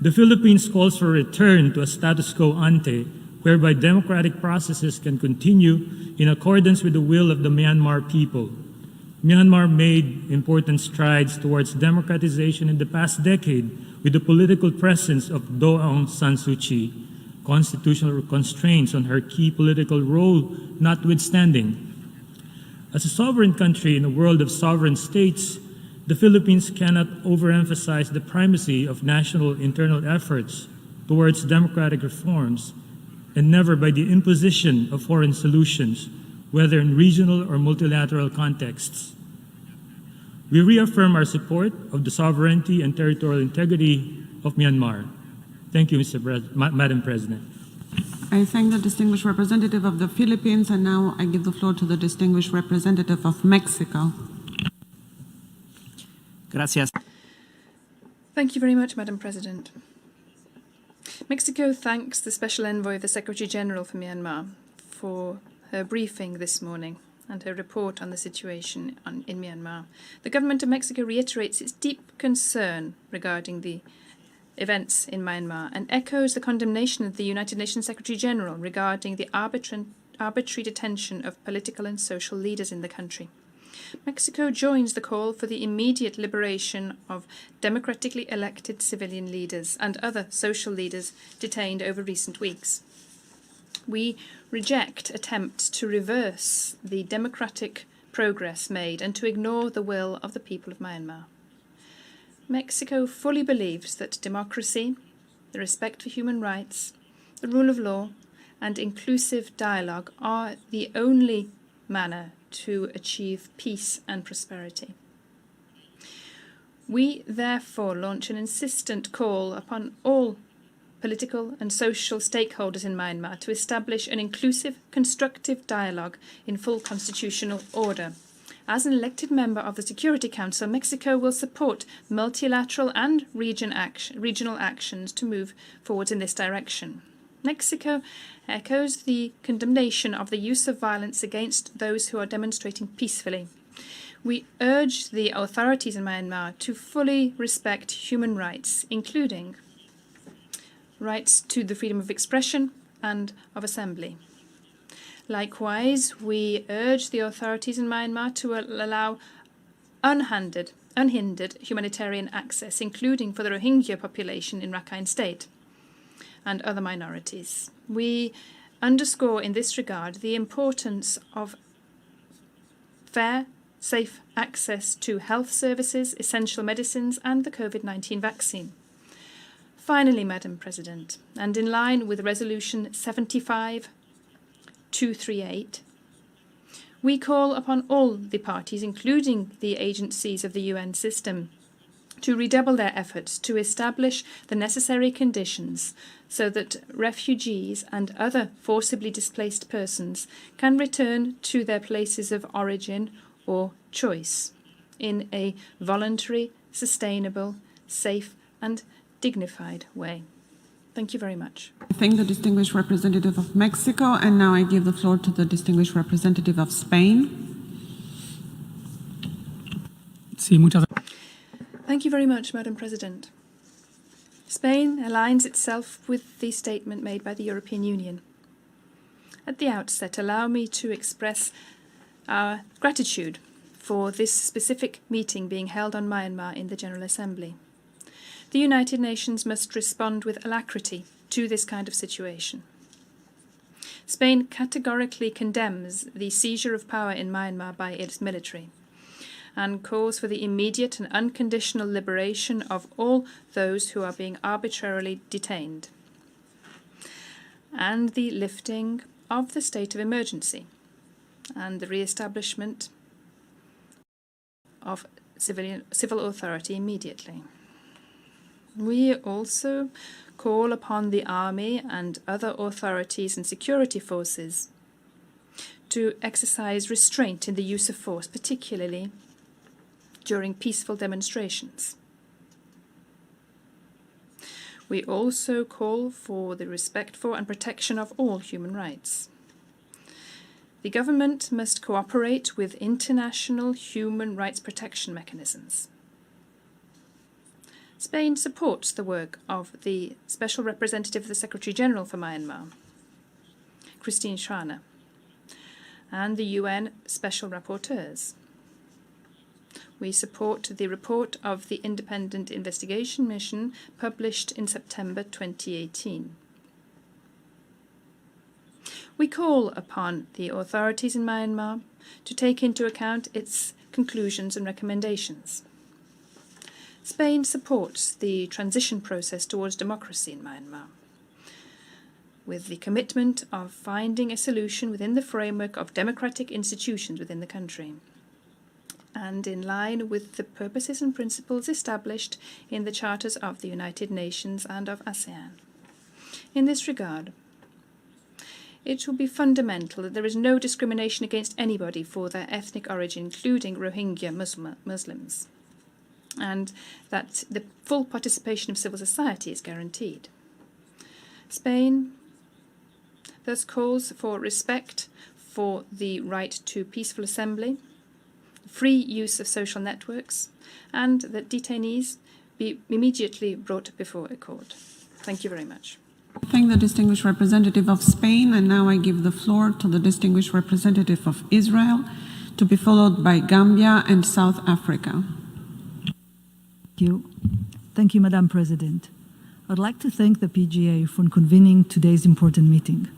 The Philippines calls for a return to a status quo ante, whereby democratic processes can continue in accordance with the will of the Myanmar people. Myanmar made important strides towards democratization in the past decade with the political presence of Daw Aung San Suu Kyi, constitutional constraints on her key political role notwithstanding. As a sovereign country in a world of sovereign states, the Philippines cannot overemphasize the primacy of national internal efforts towards democratic reforms, and never by the imposition of foreign solutions, whether in regional or multilateral contexts. We reaffirm our support of the sovereignty and territorial integrity of Myanmar. Thank you, Madam President. I thank the distinguished representative of the Philippines, and now I give the floor to the distinguished representative of Mexico. Gracias. Thank you very much, Madam President. Mexico thanks the Special Envoy of the Secretary General for Myanmar for her briefing this morning and her report on the situation in Myanmar. The government of Mexico reiterates its deep concern regarding the events in Myanmar and echoes the condemnation of the United Nations Secretary General regarding the arbitrary detention of political and social leaders in the country. Mexico joins the call for the immediate liberation of democratically elected civilian leaders and other social leaders detained over recent weeks. We reject attempts to reverse the democratic progress made and to ignore the will of the people of Myanmar. Mexico fully believes that democracy, the respect for human rights, the rule of law, and inclusive dialogue are the only manner to achieve peace and prosperity. We therefore launch an insistent call upon all political and social stakeholders in Myanmar to establish an inclusive, constructive dialogue in full constitutional order. As an elected member of the Security Council, Mexico will support multilateral and regional actions to move forward in this direction. Mexico echoes the condemnation of the use of violence against those who are demonstrating peacefully. We urge the authorities in Myanmar to fully respect human rights, including rights to the freedom of expression and of assembly. Likewise, we urge the authorities in Myanmar to allow unhindered humanitarian access, including for the Rohingya population in Rakhine State and other minorities. We underscore in this regard the importance of fair, safe access to health services, essential medicines, and the COVID-19 vaccine. Finally, Madam President, and in line with Resolution 75238, we call upon all the parties, including the agencies of the UN system, to redouble their efforts to establish the necessary conditions so that refugees and other forcibly displaced persons can return to their places of origin or choice in a voluntary, sustainable, safe and dignified way. Thank you very much. I thank the distinguished representative of Mexico, and now I give the floor to the distinguished representative of Spain. Thank you very much, Madam President. Spain aligns itself with the statement made by the European Union. At the outset, allow me to express our gratitude for this specific meeting being held on Myanmar in the General Assembly. The United Nations must respond with alacrity to this kind of situation. Spain categorically condemns the seizure of power in Myanmar by its military and calls for the immediate and unconditional liberation of all those who are being arbitrarily detained and the lifting of the state of emergency and the re-establishment of civil authority immediately. We also call upon the army and other authorities and security forces to exercise restraint in the use of force, particularly during peaceful demonstrations. We also call for the respect for and protection of all human rights. The government must cooperate with international human rights protection mechanisms. Spain supports the work of the Special Representative of the Secretary-General for Myanmar, Christine Schraner, and the UN Special Rapporteurs. We support the report of the Independent Investigation Mission published in September 2018. We call upon the authorities in Myanmar to take into account its conclusions and recommendations. Spain supports the transition process towards democracy in Myanmar, with the commitment of finding a solution within the framework of democratic institutions within the country, and in line with the purposes and principles established in the charters of the United Nations and of ASEAN. In this regard, it will be fundamental that there is no discrimination against anybody for their ethnic origin, including Rohingya Muslims, and that the full participation of civil society is guaranteed. Spain thus calls for respect for the right to peaceful assembly, free use of social networks, and that detainees be immediately brought before a court. Thank you very much. Thank the distinguished representative of Spain, and now I give the floor to the distinguished representative of Israel, to be followed by Gambia and South Africa. Thank you, Madam President. I'd like to thank the PGA for convening today's important meeting.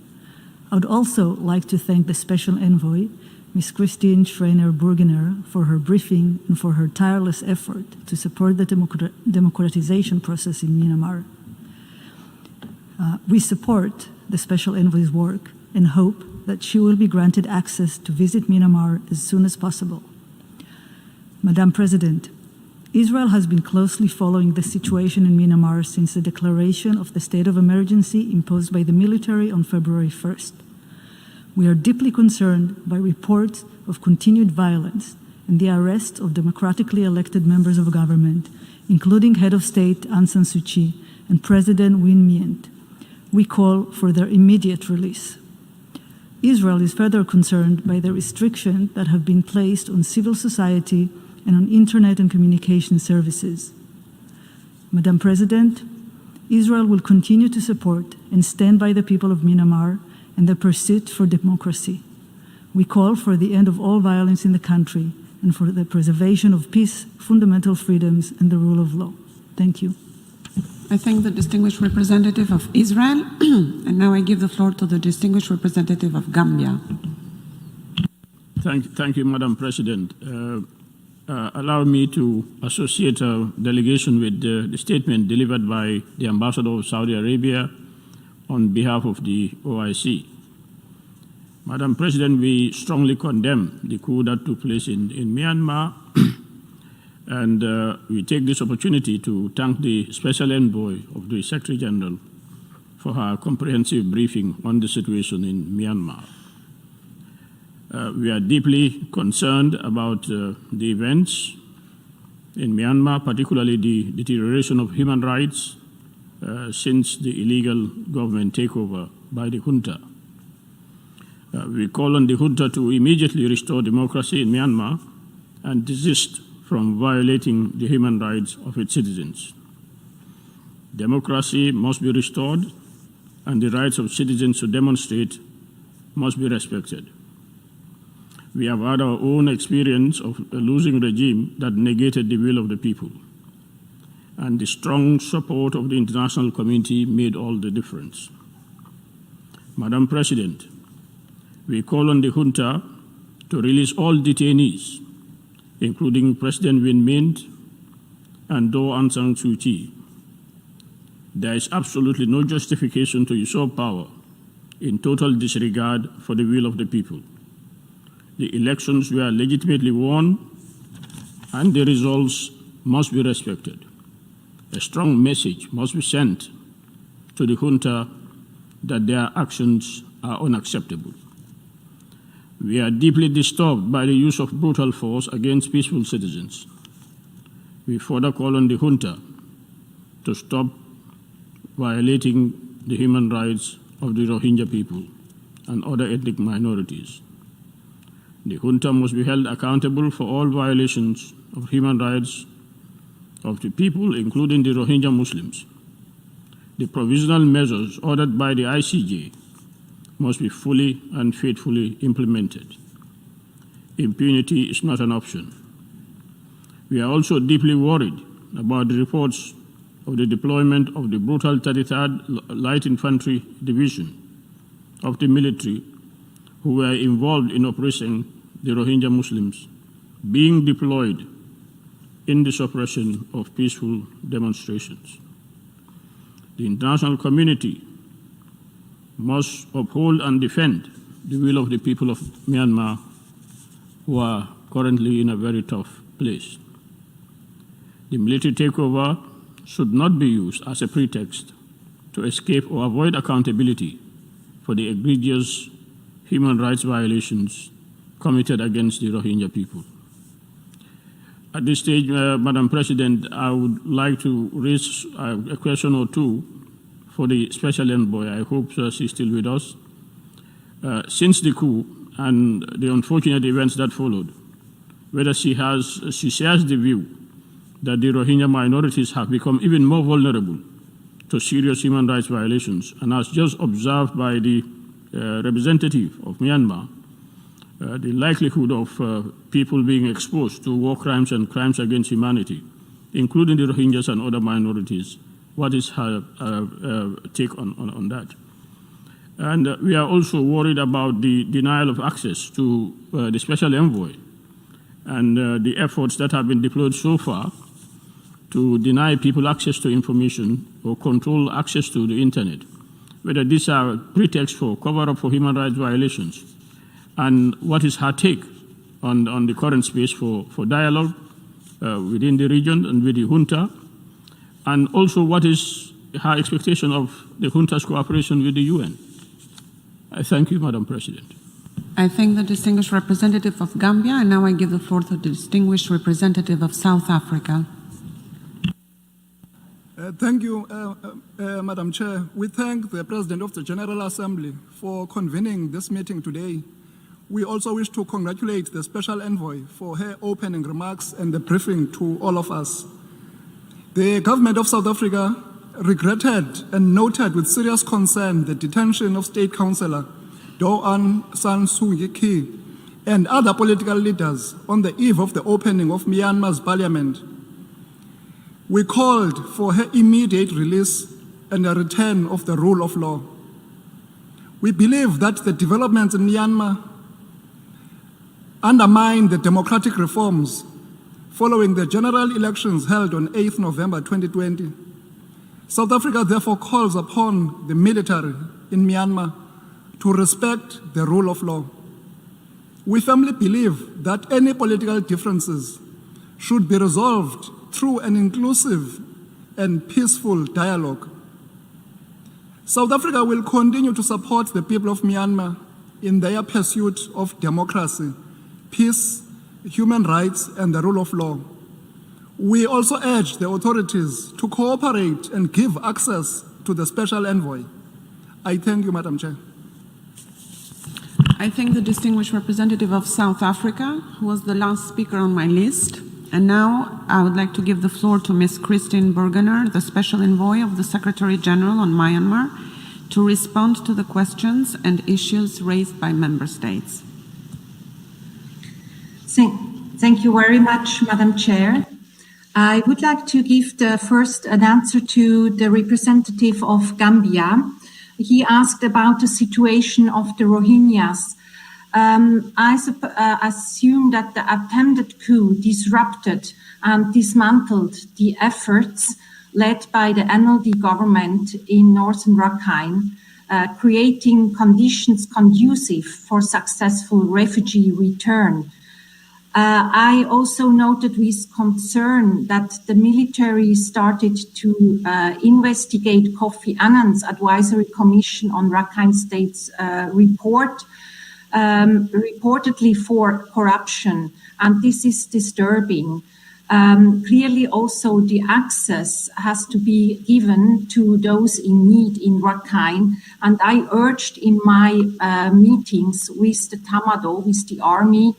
I would also like to thank the Special Envoy, Ms. Christine Schreiner-Burgener, for her briefing and for her tireless effort to support the democratization process in Myanmar. We support the Special Envoy's work and hope that she will be granted access to visit Myanmar as soon as possible. Madam President, Israel has been closely following the situation in Myanmar since the declaration of the state of emergency imposed by the military on February 1st. We are deeply concerned by reports of continued violence and the arrest of democratically elected members of government, including Head of State Aung San Suu Kyi and President Win Myint. We call for their immediate release. Israel is further concerned by the restrictions that have been placed on civil society and on internet and communication services. Madam President, Israel will continue to support and stand by the people of Myanmar and the pursuit for democracy. We call for the end of all violence in the country and for the preservation of peace, fundamental freedoms, and the rule of law. Thank you. I thank the distinguished representative of Israel, and now I give the floor to the distinguished representative of Gambia. Thank you, Madam President. Allow me to associate our delegation with the statement delivered by the Ambassador of Saudi Arabia on behalf of the OIC. Madam President, we strongly condemn the coup that took place in Myanmar, and we take this opportunity to thank the Special Envoy of the Secretary General for her comprehensive briefing on the situation in Myanmar. We are deeply concerned about the events in Myanmar, particularly the deterioration of human rights since the illegal government takeover by the junta. We call on the junta to immediately restore democracy in Myanmar and desist from violating the human rights of its citizens. Democracy must be restored, and the rights of citizens to demonstrate must be respected. We have had our own experience of a losing regime that negated the will of the people, and the strong support of the international community made all the difference. Madam President, we call on the junta to release all detainees, including President Win Myint and Do Aung San Suu Kyi. There is absolutely no justification to usurp power in total disregard for the will of the people. The elections were legitimately won and the results must be respected. A strong message must be sent to the junta that their actions are unacceptable. We are deeply disturbed by the use of brutal force against peaceful citizens. We further call on the junta to stop violating the human rights of the Rohingya people and other ethnic minorities. The junta must be held accountable for all violations of human rights of the people, including the Rohingya Muslims. The provisional measures ordered by the ICJ must be fully and faithfully implemented. Impunity is not an option. We are also deeply worried about the reports of the deployment of the brutal 33rd Light Infantry Division of the military who were involved in oppressing the Rohingya Muslims being deployed in the suppression of peaceful demonstrations. The international community must uphold and defend the will of the people of Myanmar who are currently in a very tough place. The military takeover should not be used as a pretext to escape or avoid accountability for the egregious human rights violations committed against the Rohingya people. At this stage, Madam President, I would like to raise a question or two for the Special Envoy. I hope she's still with us. Since the coup and the unfortunate events that followed, whether she shares the view that the Rohingya minorities have become even more vulnerable to serious human rights violations, and as just observed by the representative of Myanmar, the likelihood of people being exposed to war crimes and crimes against humanity, including the Rohingyas and other minorities. What is her take on that? And we are also worried about the denial of access to the Special Envoy and the efforts that have been deployed so far to deny people access to information or control access to the internet, whether these are pretexts for cover-up for human rights violations, and what is her take on the current space for dialogue within the region and with the junta, and also what is her expectation of the junta's cooperation with the UN. I thank you, Madam President. I thank the distinguished representative of Gambia, and now I give the floor to the distinguished representative of South Africa. Thank you, Madam Chair. We thank the President of the General Assembly for convening this meeting today. We also wish to congratulate the Special Envoy for her opening remarks and the briefing to all of us. The government of South Africa regretted and noted with serious concern the detention of State Councillor Aung San Suu Kyi and other political leaders on the eve of the opening of Myanmar's parliament. We called for her immediate release and a return of the rule of law. We believe that the developments in Myanmar undermine the democratic reforms following the general elections held on 8 November 2020. South Africa therefore calls upon the military in Myanmar to respect the rule of law. We firmly believe that any political differences should be resolved through an inclusive and peaceful dialogue. South Africa will continue to support the people of Myanmar in their pursuit of democracy, peace, human rights, and the rule of law. We also urge the authorities to cooperate and give access to the Special Envoy. I thank you, Madam Chair. I thank the distinguished representative of South Africa, who was the last speaker on my list. And now I would like to give the floor to Ms. Christine Burgener, the Special Envoy of the Secretary General on Myanmar, to respond to the questions and issues raised by Member States. Thank you very much, Madam Chair. I would like to give first an answer to the representative of Gambia. He asked about the situation of the Rohingyas. I assume that the attempted coup disrupted and dismantled the efforts led by the NLD government in northern Rakhine, creating conditions conducive for successful refugee return. I also noted with concern that the military started to investigate Kofi Annan's Advisory Commission on Rakhine State's report, reportedly for corruption, and this is disturbing. Clearly also the access has to be given to those in need in Rakhine, and I urged in my meetings with the Tamado, with the army,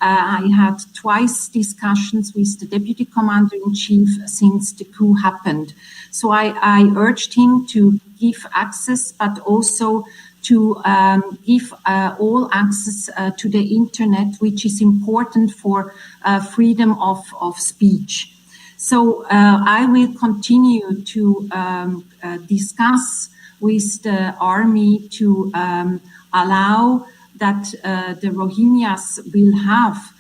I had twice discussions with the Deputy Commander-in-Chief since the coup happened. So I urged him to give access, but also to give all access to the internet, which is important for freedom of speech. So I will continue to discuss with the army to allow that the Rohingyas will have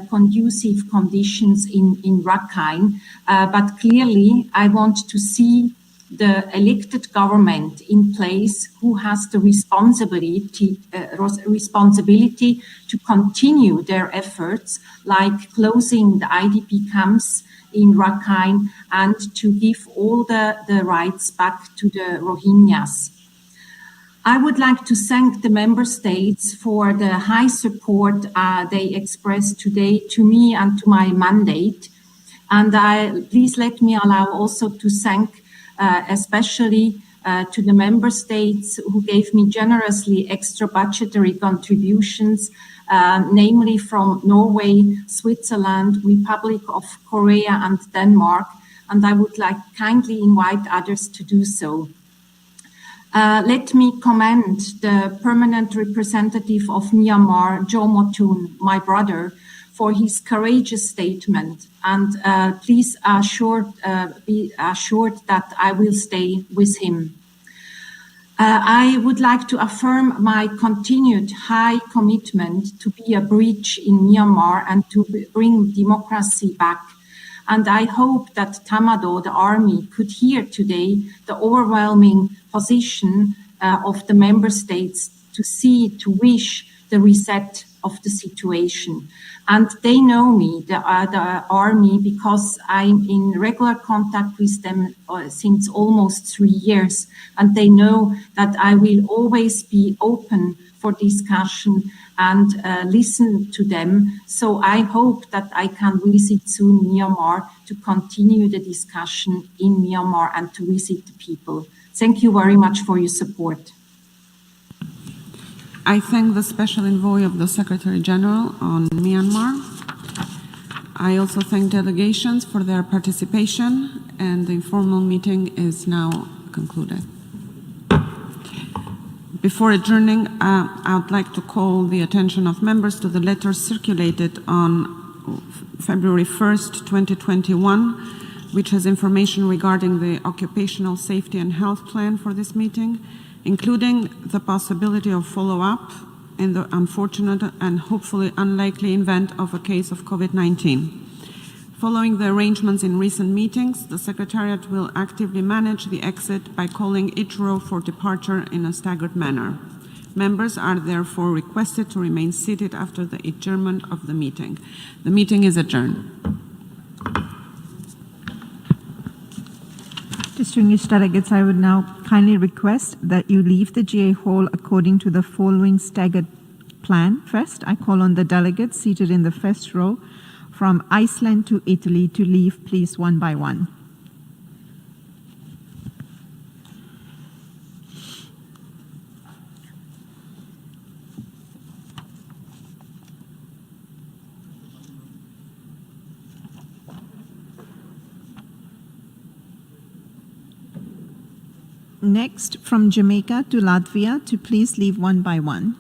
conducive conditions in Rakhine. But clearly, I want to see the elected government in place who has the responsibility to continue their efforts, like closing the IDP camps in Rakhine and to give all the rights back to the Rohingyas. I would like to thank the member states for the high support they expressed today to me and to my mandate. And please let me allow also to thank especially to the member states who gave me generously extra budgetary contributions, namely from Norway, Switzerland, Republic of Korea, and Denmark. And I would like kindly invite others to do so. Let me commend the permanent representative of Myanmar, Jo Motun, my brother, for his courageous statement. And please be assured that I will stay with him. I would like to affirm my continued high commitment to be a bridge in Myanmar and to bring democracy back. And I hope that Tamado, the army, could hear today the overwhelming position of the member states to wish the reset of the situation. And they know me, the army, because I'm in regular contact with them since almost 3 years. And they know that I will always be open for discussion and listen to them. So I hope that I can visit soon Myanmar to continue the discussion in Myanmar and to visit the people. Thank you very much for your support. I thank the Special Envoy of the Secretary General on Myanmar. I also thank delegations for their participation, and the informal meeting is now concluded. Before adjourning, I would like to call the attention of members to the letter circulated on February 1st, 2021, which has information regarding the occupational safety and health plan for this meeting, including the possibility of follow-up in the unfortunate and hopefully unlikely event of a case of COVID-19. Following the arrangements in recent meetings, the Secretariat will actively manage the exit by calling each row for departure in a staggered manner. Members are therefore requested to remain seated after the adjournment of the meeting. The meeting is adjourned. Distinguished delegates, I would now kindly request that you leave the GA hall according to the following staggered plan. First, I call on the delegates seated in the first row from Iceland to Italy to leave, please, one by one. Next, from Jamaica to Latvia to please leave one by one.